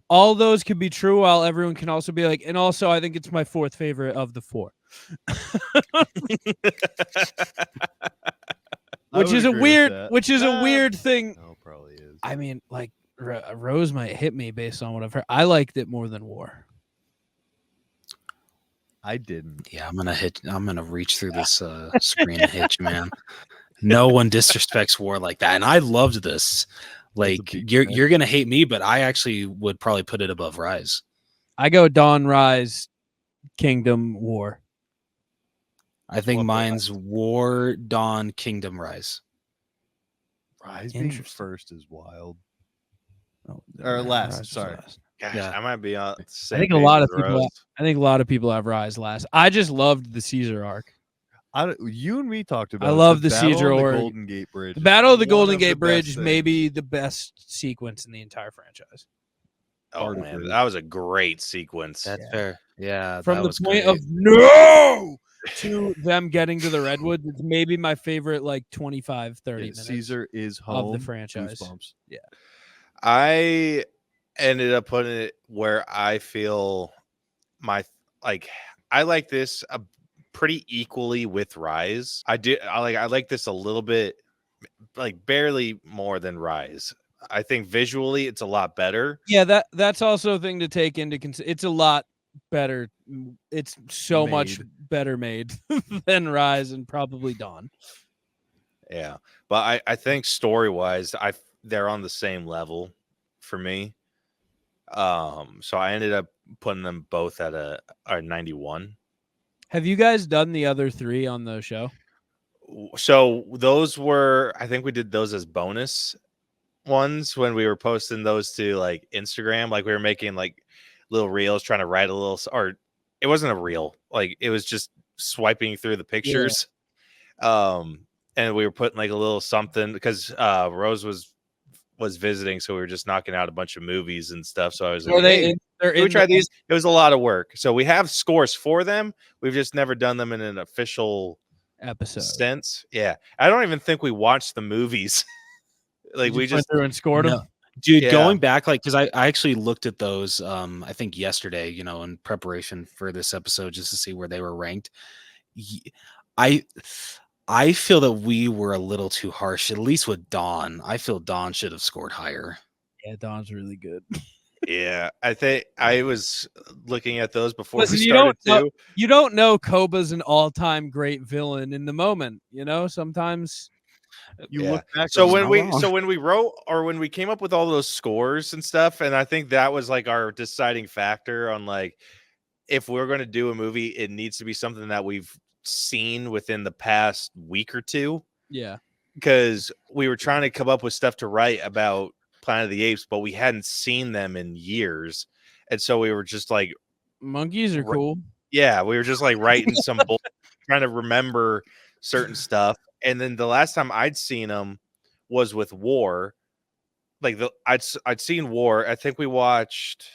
all those could be true, while everyone can also be like, and also I think it's my fourth favorite of the four. Which is a weird thing. No, probably is. I mean, like Rose might hit me based on what I've heard. I liked it more than War. I didn't. Yeah, I'm gonna reach through this screen and hit you, man. No one disrespects War like that, and I loved this. Like you're gonna hate me, but I actually would probably put it above Rise. I go Dawn, Rise, Kingdom, War. I think mine's War, Dawn, Kingdom, Rise. Rise being first is wild. Oh, Or last, Rise sorry. last. Gosh, Yeah. I might be on. I think a lot of people have Rise last. I just loved the Caesar arc. You and me talked about. I love the Battle Caesar on the arc. Golden Gate Bridge. The Battle of the One Golden of Gate the Bridge best may be things. the best sequence in the entire franchise. Oh man, that was a great sequence. That's fair. Yeah, From that the was point great. of no to them getting to the Redwoods, it's maybe my favorite, like 25, 30 minutes. Caesar is home of the franchise. Goosebumps. Yeah. I ended up putting it where I feel I like this pretty equally with Rise. I like this a little bit, like barely more than Rise. I think visually it's a lot better. Yeah, that's also a thing to take into consideration. It's a lot better. It's so much better made than Rise and probably Dawn. Yeah, but I think story wise, they're on the same level for me. So I ended up putting them both at a 91. Have you guys done the other three on the show? So those were, I think we did those as bonus ones when we were posting those to like Instagram. Like we were making like little reels, trying to write a little, or it wasn't a reel. Like it was just swiping through the pictures. Yeah. And we were putting like a little something because Rose was visiting, so we were just knocking out a bunch of movies and stuff. So I was like, hey, we tried these. It was a lot of work. So we have scores for them. We've just never done them in an official episode sense. Yeah, I don't even think we watched the movies. Like we just went through and scored them. Dude, going back, like, because I actually looked at those, I think yesterday, in preparation for this episode, just to see where they were ranked. I feel that we were a little too harsh, at least with Dawn. I feel Dawn should have scored higher. Yeah, Dawn's really good. Yeah, I think I was looking at those before Listen, we started too. You don't know Koba's an all-time great villain in the moment. Sometimes you look back. So when we wrote or when we came up with all those scores and stuff, and I think that was like our deciding factor on like if we're going to do a movie, it needs to be something that we've seen within the past week or two. Yeah, because we were trying to come up with stuff to write about Planet of the Apes, but we hadn't seen them in years, and so we were just like, monkeys are cool. Yeah, we were just like writing some trying to remember certain stuff. And then the last time I'd seen them was with War. Like I'd seen War. I think we watched.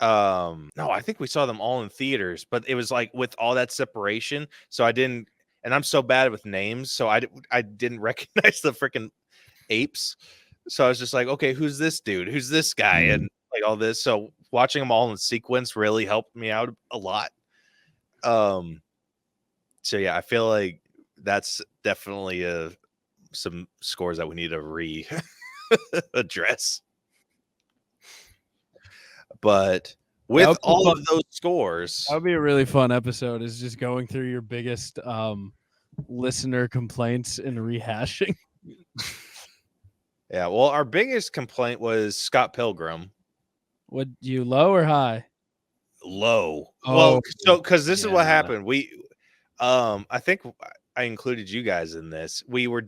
No, I think we saw them all in theaters, but it was like with all that separation. So I didn't, and I'm so bad with names, so I didn't recognize the freaking apes. So I was just like, okay, who's this dude? Who's this guy? And like all this. So watching them all in sequence really helped me out a lot. So yeah, I feel like that's definitely some scores that we need to address. But with all of those scores, that would be a really fun episode. Is just going through your biggest listener complaints and rehashing. Yeah, well, our biggest complaint was Scott Pilgrim. Would you low or high? Low. Oh, well, so because this is what happened. I think I included you guys in this. We were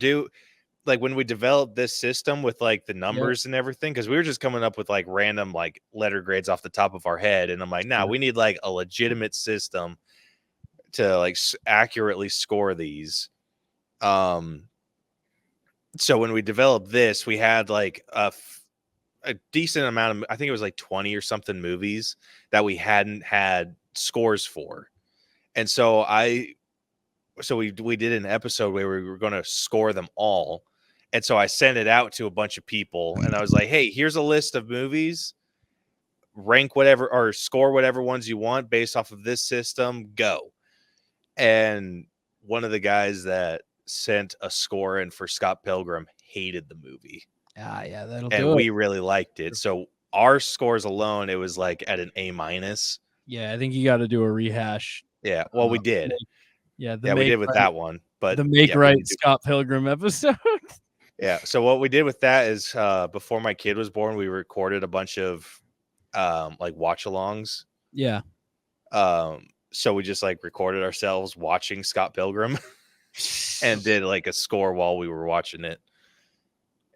like when we developed this system with like the numbers and everything, because we were just coming up with like random like letter grades off the top of our head, and I'm like, nah, we need like a legitimate system to like accurately score these. So when we developed this, we had like a decent amount of, I think it was like 20 or something movies that we hadn't had scores for. And so we did an episode where we were going to score them all. And so I sent it out to a bunch of people and I was like, hey, here's a list of movies. rank whatever or score whatever ones you want based off of this system. Go. And one of the guys that sent a score in for Scott Pilgrim hated the movie. Yeah, that'll And do we it. really liked it. So our scores alone, it was like at an A-. Yeah, I think you got to do a rehash. Yeah, well, we did. Yeah, We did with that one. But the Make yeah, Right Scott Pilgrim episode. Yeah. So what we did with that is before my kid was born, we recorded a bunch of like watch-alongs. Yeah. So we just like recorded ourselves watching Scott Pilgrim and did like a score while we were watching it.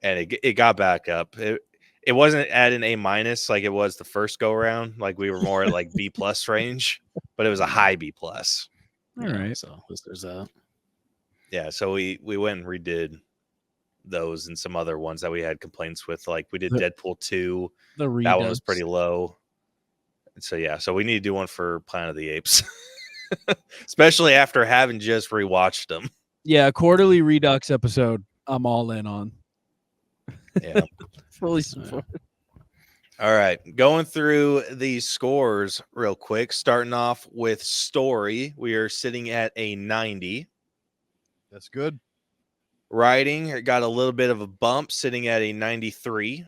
And it got back up. It wasn't at an A- like it was the first go around. Like we were more at like B+ range, but it was a high B+. All right. So there's that. Yeah. So we went and redid those and some other ones that we had complaints with. Like we did Deadpool 2. That one was pretty low. And so yeah, so we need to do one for Planet of the Apes. Especially after having just rewatched them. Yeah, a quarterly Redux episode. I'm all in on. Yeah. Fully support. All right. Going through these scores real quick. Starting off with story. We are sitting at a 90. That's good. Writing got a little bit of a bump, sitting at a 93.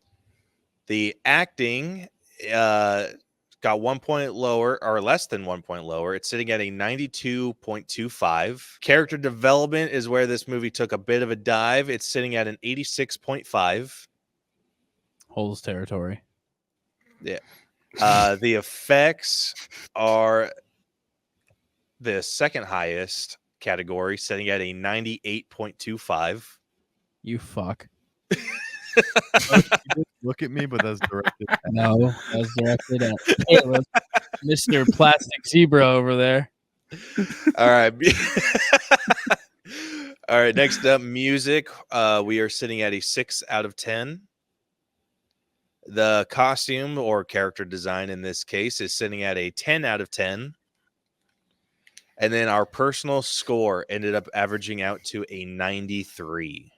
The acting got 1 point lower, or less than 1 point lower. It's sitting at a 92.25. Character development is where this movie took a bit of a dive. It's sitting at an 86.5. Holds territory. Yeah. The effects are the second highest category, sitting at a 98.25. You fuck. Look at me, but that's directed. No, that's directed at Caleb, Mr. Plastic Zebra over there. All right. All right. Next up, music. We are sitting at a 6 out of 10. The costume or character design in this case is sitting at a 10 out of 10. And then our personal score ended up averaging out to a 93.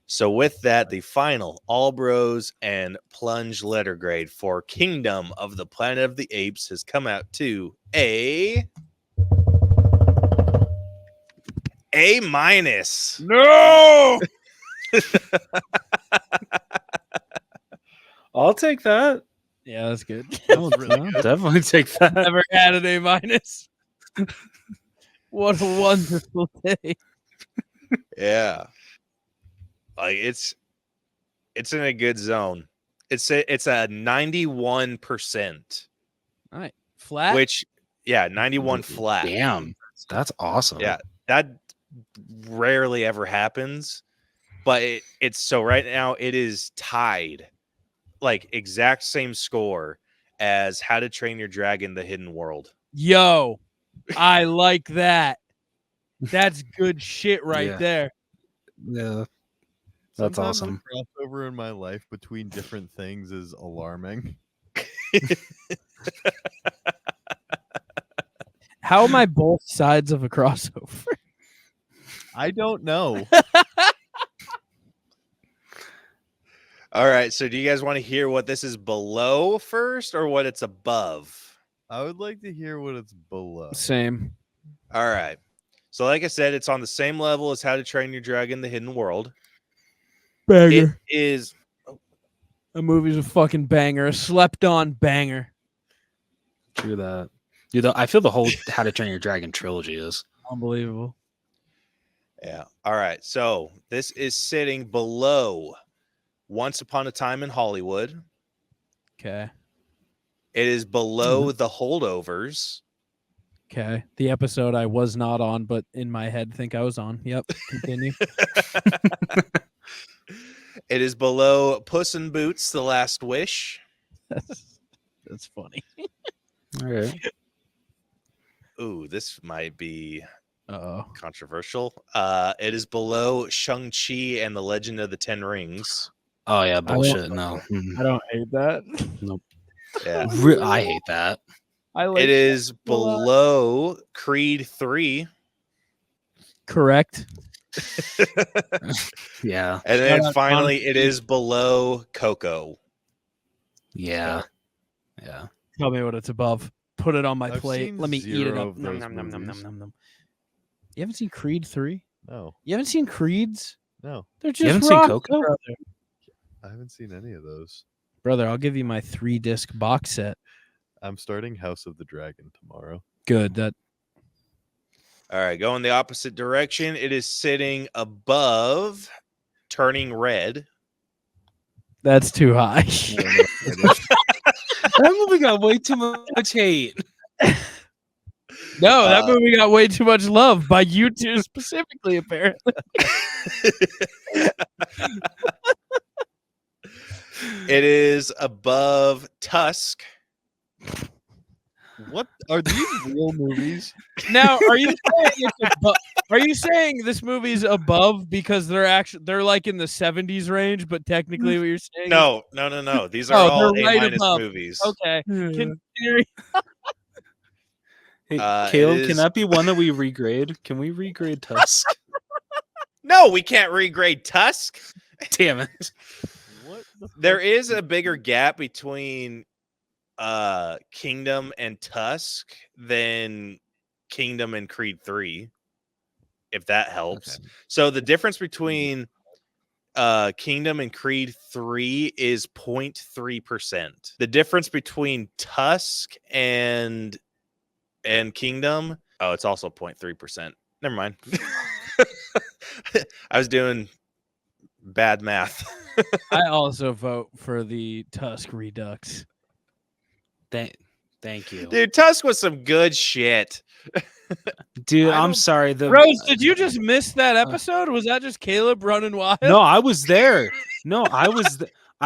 So with that, the final All Bros and Plunge letter grade for Kingdom of the Planet of the Apes has come out to A-. No. I'll take that. Yeah, that's good. I'll definitely take that. Never had an A-. What a wonderful day. Yeah. Like it's in a good zone. It's a 91%. All right. Flat. Which 91 flat. Damn. That's awesome. Yeah. That rarely ever happens. But it's so right now it is tied. Like exact same score as How to Train Your Dragon: The Hidden World. Yo, I like that. That's good shit right there. Yeah. That's Sometimes awesome. The crossover in my life between different things is alarming. How am I both sides of a crossover? I don't know. All right. So do you guys want to hear what this is below first or what it's above? I would like to hear what it's below. Same. All right. So like I said, it's on the same level as How to Train Your Dragon: The Hidden World. Banger. It is. A movie's a fucking banger. A slept-on banger. True that. Dude, I feel the whole How to Train Your Dragon trilogy is. Unbelievable. Yeah. All right. So this is sitting below Once Upon a Time in Hollywood. Okay. It is below The Holdovers. Okay. The episode I was not on, but in my head think I was on. Yep. Continue. It is below Puss in Boots: The Last Wish. That's funny. All right. Ooh, this might be Uh-oh. controversial. It is below Shang-Chi and the Legend of the Ten Rings. Oh, yeah. Bullshit. No. I don't hate that. Nope. Yeah. I hate that. I like It is below Creed 3. correct. Yeah. And then Shout out finally, Connie. it is below Coco. Yeah. Yeah. Tell me what it's above. Put it on my I've plate. seen Let me eat it 0 up. of Nom, those nom, nom, nom, movies. nom, nom. You haven't seen Creed 3? No, You haven't seen Creeds? no, They're just You haven't seen rock, Coco? brother. I haven't seen any of those. Brother, I'll give you my 3-disc box set. I'm starting House of the Dragon tomorrow. Good. That All right, going the opposite direction. It is sitting above Turning Red. that's too high. That movie got way too much hate. No, that movie got way too much love by you two specifically, apparently. It is above Tusk. What are these real movies? Now, are you saying are you saying this movie's above because they're like in the 70s range, but technically what you're saying? No. These are all they're right A- above. movies. Okay. Hey, It Caleb, is- can that be one that we regrade? Can we regrade Tusk? No, we can't regrade Tusk. Damn it. What the There is a bigger gap between Kingdom and Tusk than Kingdom and Creed 3, if that helps. Okay. So the difference between Kingdom and Creed 3 is 0.3%. The difference between Tusk and Kingdom, oh, it's also 0.3%. Never mind. I was doing bad math. I also vote for the Tusk Redux. Thank you. Dude, Tusk was some good shit. Dude, I I'm don't- sorry. Rose, did you just miss that episode? Was that just Caleb running wild? No, I was there. No, I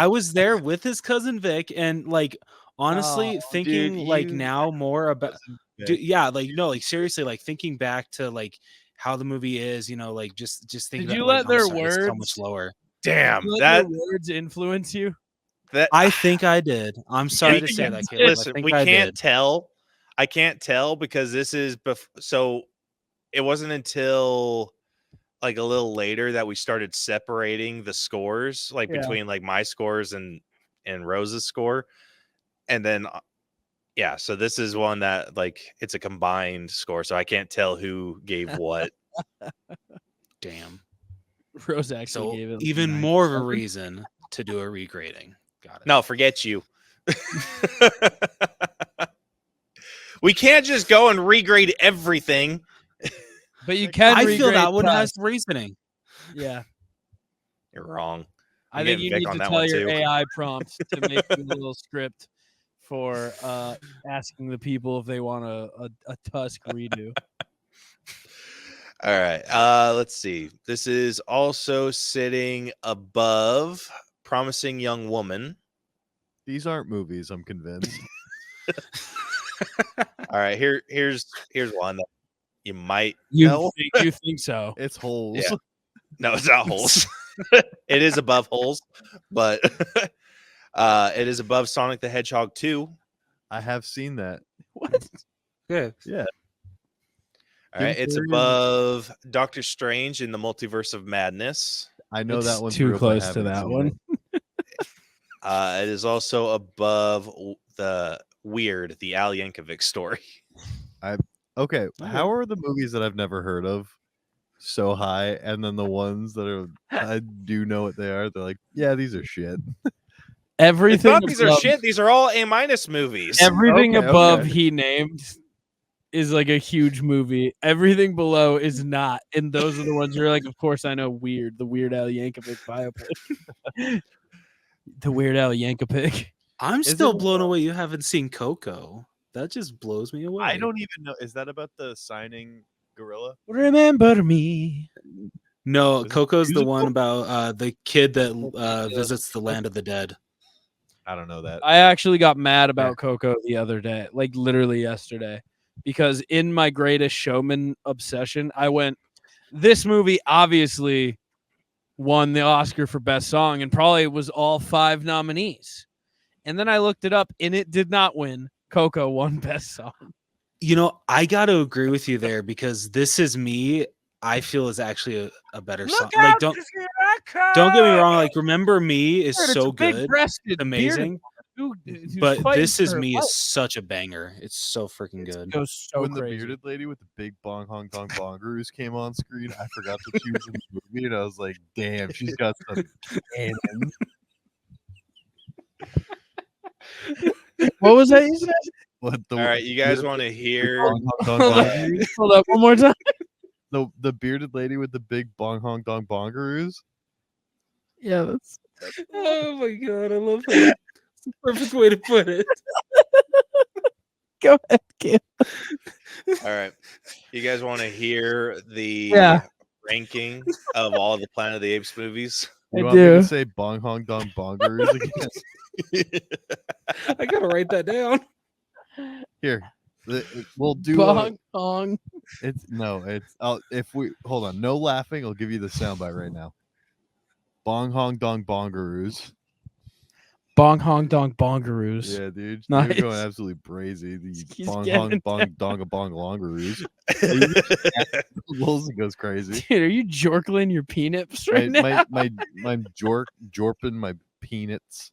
was there with his cousin Vic, and like honestly, thinking dude, like you- now more about, yeah, like no, like seriously, like thinking back to like how the movie is, you know, like just thinking. Did you about, like, let I'm their sorry, it's so much words- lower. Damn, Let that your words influence you. I think I did. I'm sorry to say you that, Caleb. listen, I think we I can't did. tell. I can't tell because this is so it wasn't until like a little later that we started separating the scores, like Yeah. between like my scores and Rose's score. And then yeah, so this is one that like it's a combined score, so I can't tell who gave what. Damn. Rose actually So gave it even 9. more of a reason to do a regrading. Got it. No, forget you. We can't just go and regrade everything. But you can I feel regrade that one has Tusk. reasoning. Yeah. You're wrong. I I'm think getting you Vic need on to that tell one, your too. AI prompt to make a little script for asking the people if they want a Tusk redo. All right. Let's see. This is also sitting above Promising Young Woman. These aren't movies. I'm convinced. All right. Here's one that you might You know. think, you think so? It's holes. Yeah. No, it's not Holes. It is above Holes, but it is above Sonic the Hedgehog 2. I have seen that. What? Good. Yeah. All right. It's Very- above Doctor Strange in the Multiverse of Madness. I know It's that one's too real, but I close to haven't that seen one. it. It is also above the Weird, the Al Yankovic story. Okay, how are the movies that I've never heard of so high, and then the ones that are I do know what they are? They're like, yeah, these are shit. It's Everything not these are above- shit. These are all A- movies. Everything Okay, above okay. he named is like a huge movie. Everything below is not, and those are the ones you're like, of course I know. Weird, the Weird Al Yankovic biopic. The Weird Al Yankovic. I'm Is still it- blown away you haven't seen Coco. That just blows me away. I don't even know. Is that about the signing gorilla? Remember me. No, Is it Coco's the musical? one about the kid that visits the land of the dead. I don't know that. I actually got mad about Coco the other day, like literally yesterday, because in my Greatest Showman obsession, I went, this movie obviously won the Oscar for Best Song and probably was all 5 nominees. And then I looked it up and it did not win. Coco won Best Song. You know, I got to agree with you there because This Is Me, I feel is actually a better song. Like, don't get me wrong. Like, Remember Me is so good, Big-breasted, amazing. bearded- who's But fighting This Is for her Me life. is such a banger. It's so freaking good. It goes so when crazy. the bearded lady with the big bong hong dong bongaroos came on screen, I forgot that she was in the movie, and I was like, "Damn, she's got some cannon." What was that you said? What the? All right, you guys want to hear? bong hong dong Hold on. bongaroos? Hold up one more time. The bearded lady with the big bong hong dong bongaroos. Yeah, that's Oh my god, I love that. It's the perfect way to put it. go ahead, Kim. All right, you guys want to hear the Yeah. ranking of all the Planet of the Apes movies? I You want me to do. say bong hong dong bongaroos again? I gotta write that down. Here, we'll do. Bong Hong. It's no, it's. If we hold on, no laughing. I'll give you the soundbite right now. Bong hong dong bongaroos. Bong Hong Dong Bongaroos. Yeah, dude. Nice. You're going absolutely crazy. The He's bong getting hong it bong down. donga bong longaroos. Wilson goes crazy. Dude, are you jorkling your peanuts right now? my jorping my peanuts.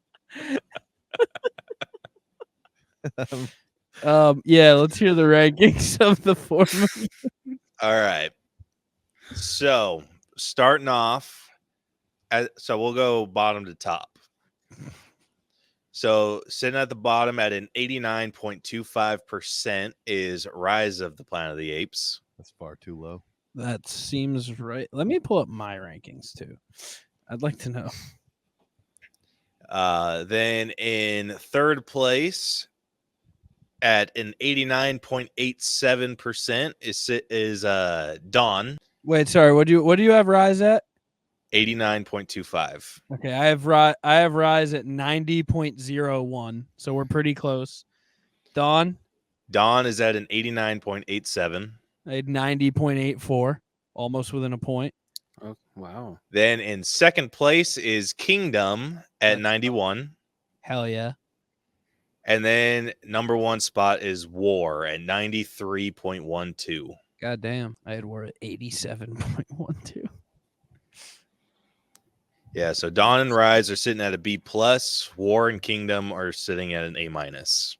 Yeah, let's hear the rankings of the four movies. All right. So starting off, so we'll go bottom to top. So sitting at the bottom at an 89.25% is Rise of the Planet of the Apes. That's far too low. That seems right. Let me pull up my rankings too. I'd like to know. Then in third place at an 89.87% is Dawn, Wait, sorry. What do you have Rise at? 89.25. Okay, I have Rise at 90.01. So we're pretty close. Dawn, Dawn is at an 89.87. I had 90.84, almost within a point. Oh, wow. Then in second place is Kingdom at 91. Hell yeah. And then number one spot is War at 93.12. God damn. I had War at 87.12. Yeah, so Dawn and Rise are sitting at a B plus. War and Kingdom are sitting at an A minus.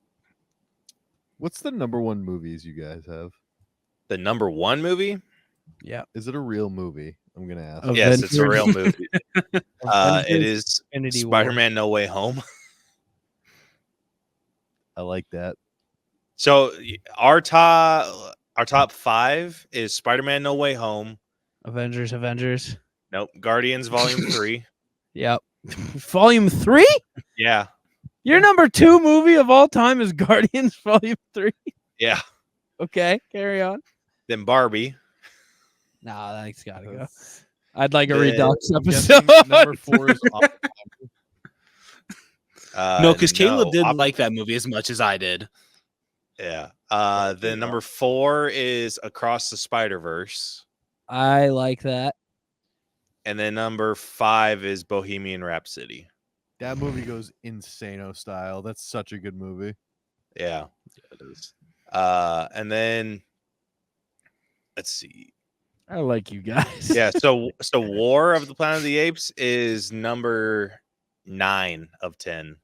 What's the number one movies you guys have? The number one movie? Yeah. Is it a real movie? I'm gonna ask. Oh, Yes, it's a Avengers. real movie. It Avengers is Infinity War. Spider-Man No Way Home. I like that. So our top five is Spider-Man No Way Home. Avengers. Nope. Guardians Volume 3. Yep. Volume 3? Yeah. Your number 2 movie of all time is Guardians Volume 3. Yeah. Okay, carry on. Then Barbie. Nah, that's gotta go. That's- I'd like a Then- Redux I'm guessing episode. number 4 is No, because Caleb didn't Op- like that movie as much as I did. Yeah. Then number 4 is Across the Spider-Verse. I like that. And then number 5 is Bohemian Rhapsody. that movie goes insano style. That's such a good movie. Yeah. It is. And then let's see. I like you guys. Yeah, so War of the Planet of the Apes is number 9 of 10.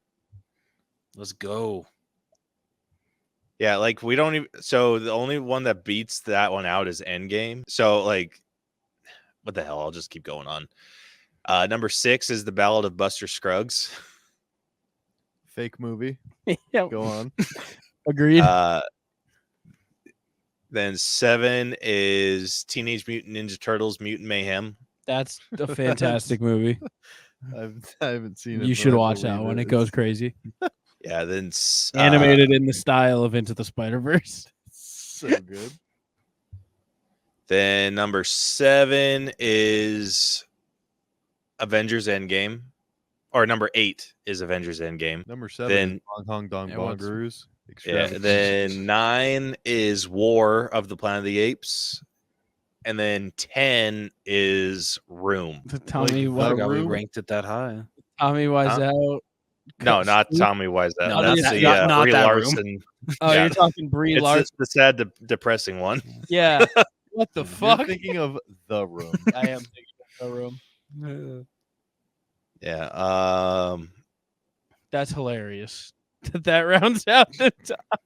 Let's go. Yeah, like we don't even, so the only one that beats that one out is Endgame. So like what the hell? I'll just keep going on. Number 6 is The Ballad of Buster Scruggs. Fake movie. Yeah, Go on. agreed. Then 7 is Teenage Mutant Ninja Turtles Mutant Mayhem. That's a fantastic movie. I haven't seen it. You but should I watch that believe one. It It's goes crazy. Yeah, then Animated in the style of Into the Spider-Verse. so good. Then number 7 is Avengers Endgame. Or number 8 is Avengers Endgame. Number 7 Then- is Hong Kong Dong Yeah, what's- Bongaroos. Yeah, Extravagant. then 9 is War of the Planet of the Apes. And then 10 is Room. Tommy, Like, I what? forgot we Room? ranked it that high. Tommy Wiseau. No, not Steve? Tommy Wiseau. No, That's not- the not Brie that Room. Larson. Oh, Yeah. you're talking Brie It's Larson. the sad, depressing one. Yeah. What the You're fuck? thinking of The Room. I am thinking of the room. Yeah. That's hilarious. That rounds out the top.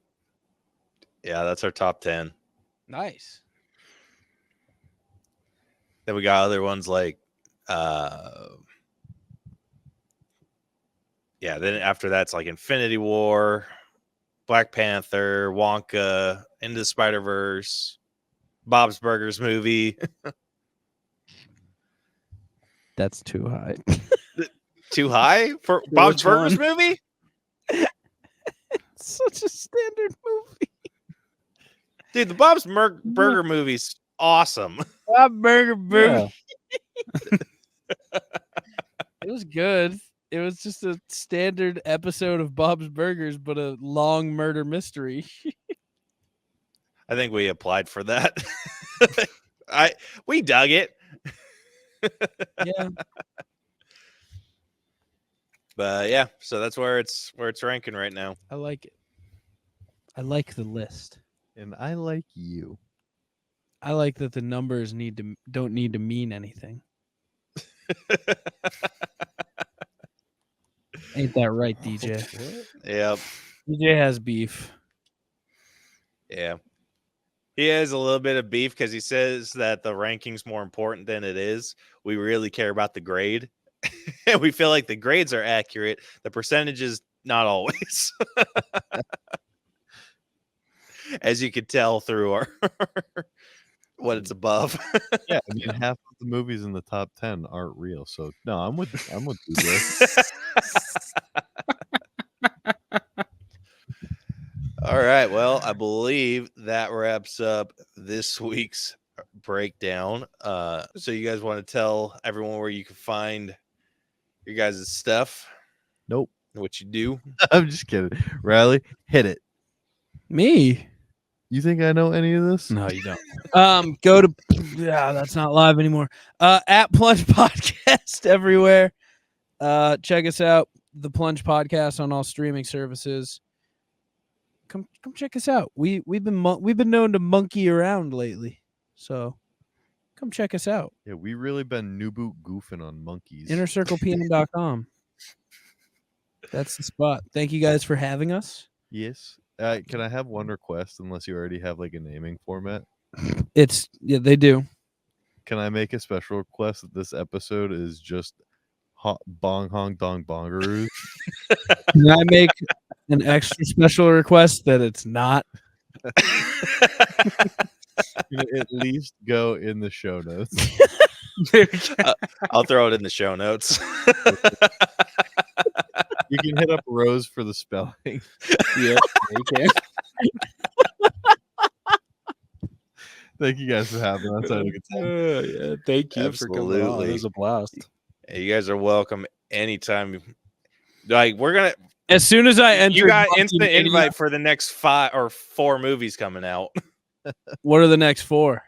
Yeah, that's our top 10. Nice. Then we got other ones like, then after that's like Infinity War, Black Panther, Wonka, Into the Spider-Verse, Bob's Burgers movie. That's too high. Too high for Bob's Which Burgers one? movie? Such a standard movie. Dude, the Bob's Burger movie's awesome. Burger. It was good. It was just a standard episode of Bob's Burgers, but a long murder mystery. I think we applied for that. We dug it. Yeah. But yeah, so that's where it's ranking right now. I like it. I like the list. And I like you. I like that the numbers don't need to mean anything. Ain't that right, DJ? Yep. DJ has beef. Yeah. He has a little bit of beef because he says that the ranking's more important than it is. We really care about the grade. And we feel like the grades are accurate. The percentages, not always. As you could tell through our what it's above. Yeah, I mean, half of the movies in the top 10 aren't real. So no, I'm with DJ. All right. Well, I believe that wraps up this week's breakdown. So you guys want to tell everyone where you can find your guys' stuff? Nope. What you do? I'm just kidding. Riley, hit it. Me? You think I know any of this? No, you don't. Go to that's not live anymore. At Plunge Podcast everywhere. Check us out. The Plunge Podcast on all streaming services. Come check us out. We've been known to monkey around lately, so come check us out. Yeah, we really been new boot goofing on monkeys. InnerCirclePN.com. That's the spot. Thank you guys for having us. Yes. Can I have one request? Unless you already have like a naming format. They do. Can I make a special request that this episode is just bong hong dong bongaroos? Can I make an extra special request that it's not? At least go in the show notes. I'll throw it in the show notes. You can hit up Rose for the spelling. Yeah, you can. Thank you guys for having us. I had a good time. Yeah, thank you for coming on. It Absolutely. was a blast. Hey, you guys are welcome anytime. Like we're gonna. As soon as I enter, You got instant invite for the next 5 or 4 movies coming out. What are the next 4?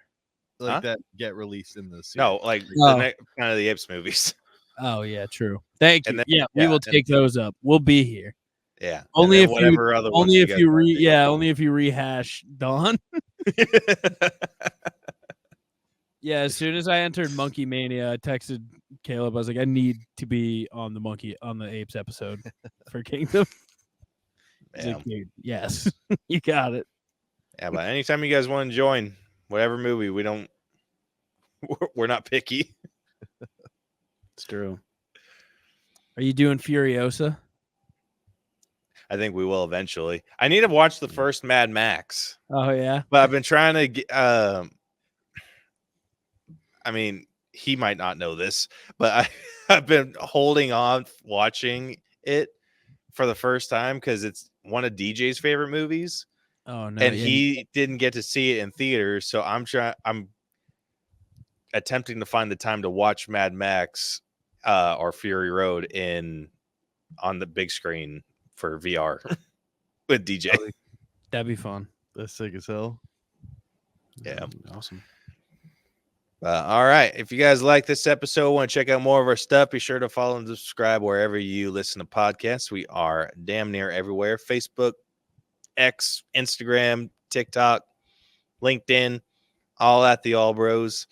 Like Huh? that get released in the series. No, like Oh. the next Planet of the Apes movies. Oh yeah, true. Thank you. And then- yeah, we yeah, will and- take those up. We'll be here. Yeah. Only and if then whatever other ones Only if guys you wanna do. only if you rehash Dawn. Yeah, as soon as I entered Monkey Mania, I texted Caleb. I was like, I need to be on the Apes episode for Kingdom. He's Yeah. like, "Dude, yes, you got it. Yeah, but anytime you guys want to join whatever movie, we're not picky. It's true. Are you doing Furiosa? I think we will eventually. I need to watch the first Mad Max, Oh yeah. but I've been trying to get. I mean, he might not know this, but I've been holding on watching it for the first time because it's one of DJ's favorite movies, Oh no. and yeah. he didn't get to see it in theaters. So I'm attempting to find the time to watch Mad Max or Fury Road on the big screen for VR with DJ. That'd be fun. That's sick as hell. Yeah. Awesome. All right. If you guys like this episode, want to check out more of our stuff, be sure to follow and subscribe wherever you listen to podcasts. We are damn near everywhere: Facebook, X, Instagram, TikTok, LinkedIn, all at the All Bros.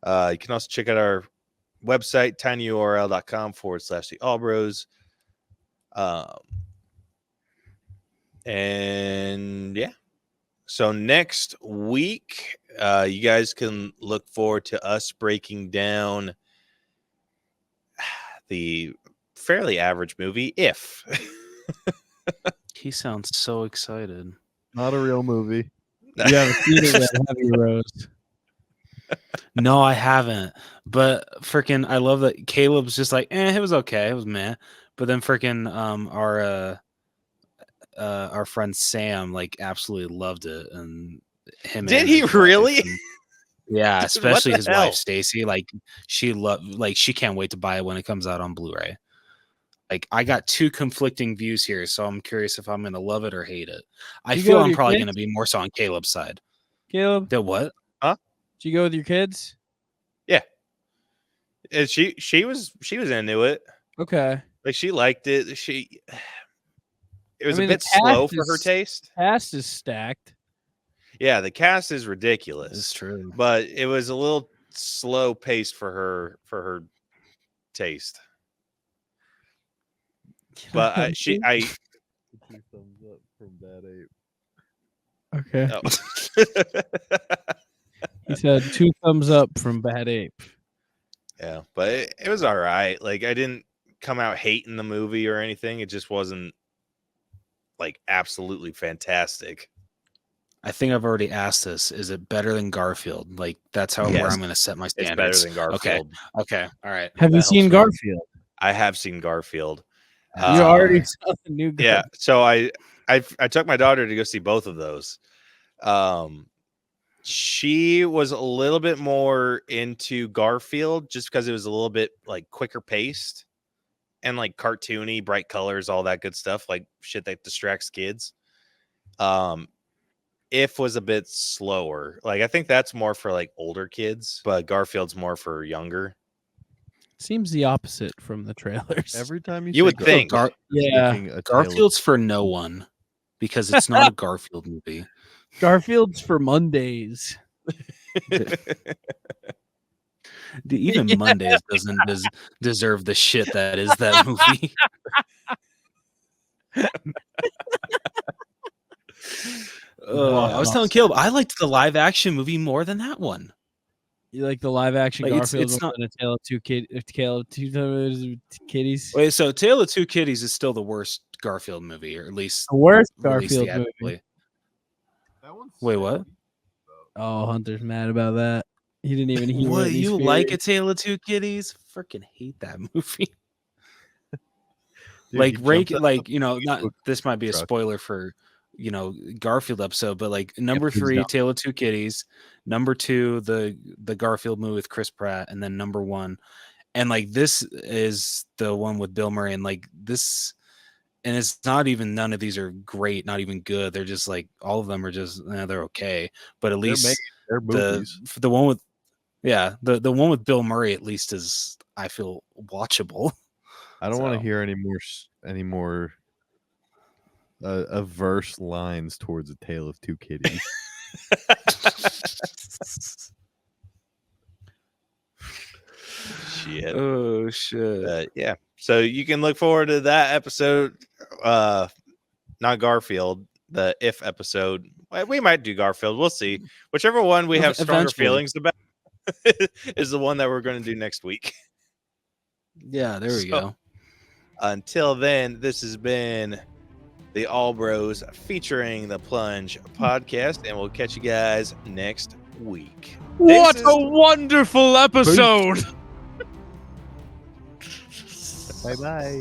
You can also check out our website, tinyurl.com/the All Bros. And yeah. So next week, you guys can look forward to us breaking down the fairly average movie, If. He sounds so excited. Not a real movie. You haven't seen it yet, have you, Rose? No, I haven't. But freaking, I love that Caleb's just like, it was okay, it was meh. But then freaking, our friend Sam like absolutely loved it, and him. Did and he his wife, really? and- yeah, Dude, especially what his the hell? wife Stacy. Like she she can't wait to buy it when it comes out on Blu-ray. Like I got two conflicting views here, so I'm curious if I'm gonna love it or hate it. I You go feel with I'm your probably kids? gonna be more so on Caleb's side. Caleb, The what? did you go with your kids? And she was into it. Okay. Like she liked it. It was I mean, a the bit slow cast for her is- taste. Cast is stacked. Yeah, the cast is ridiculous. It's true. But it was a little slow paced for her taste. But I Two thumbs up from Bad Ape. Okay. oh. He said 2 thumbs up from Bad Ape. Yeah, but it was all right. Like I didn't come out hating the movie or anything. It just wasn't like absolutely fantastic. I think I've already asked this. Is it better than Garfield? Like that's how where Yes. I'm gonna set my It's standards. better than Garfield. Okay. All right. Have you That seen helps me. Garfield? I have seen Garfield. You Uh, already saw the new Garfield. Yeah, so I took my daughter to go see both of those. She was a little bit more into Garfield just because it was a little bit like quicker paced and like cartoony, bright colors, all that good stuff, like shit that distracts kids. If was a bit slower. Like I think that's more for like older kids, but Garfield's more for younger. Seems the opposite from the trailers. Every time You would think. Yeah. Garfield's for no one because it's not a Garfield movie. Garfield's for Mondays. Even Yeah. Mondays doesn't deserve the shit that is that movie. I was telling Caleb I liked the live action movie more than that one. You like the live action Like, it's- Garfield it's more not- than a Tale of Two Kitties? Wait, so Tale of Two Kitties is still the worst Garfield movie, or at least The worst released Garfield movie. theatrically. Wait, what? Oh, Hunter's mad about that. He didn't even hear What, Britney you like A Spears. Tale of Two Kitties? Freaking hate that movie. Dude, Like he rank, jumped out like the you know, not Facebook this might be a truck. spoiler for Garfield episode, but like number please 3, don't. Tale of Two Kitties, number 2, the Garfield movie with Chris Pratt, and then number 1, and like this is the one with Bill Murray, and like this, and it's not even none of these are great, not even good. They're just like all of them are just they're okay, but at least They're movies. the one with the one with Bill Murray at least is I feel watchable. I don't want so. to hear any more averse lines towards A Tale of Two Kitties. Shit. Oh shit. Yeah. So you can look forward to that episode. Not Garfield, the If episode. We might do Garfield. We'll see. Whichever one we have stronger Eventually. feelings about is the one that we're going to do next week. Yeah, there we So- go. Until then, this has been the All Bros featuring the Plunge podcast, and we'll catch you guys next week. What Deuces. a wonderful episode! Bye bye.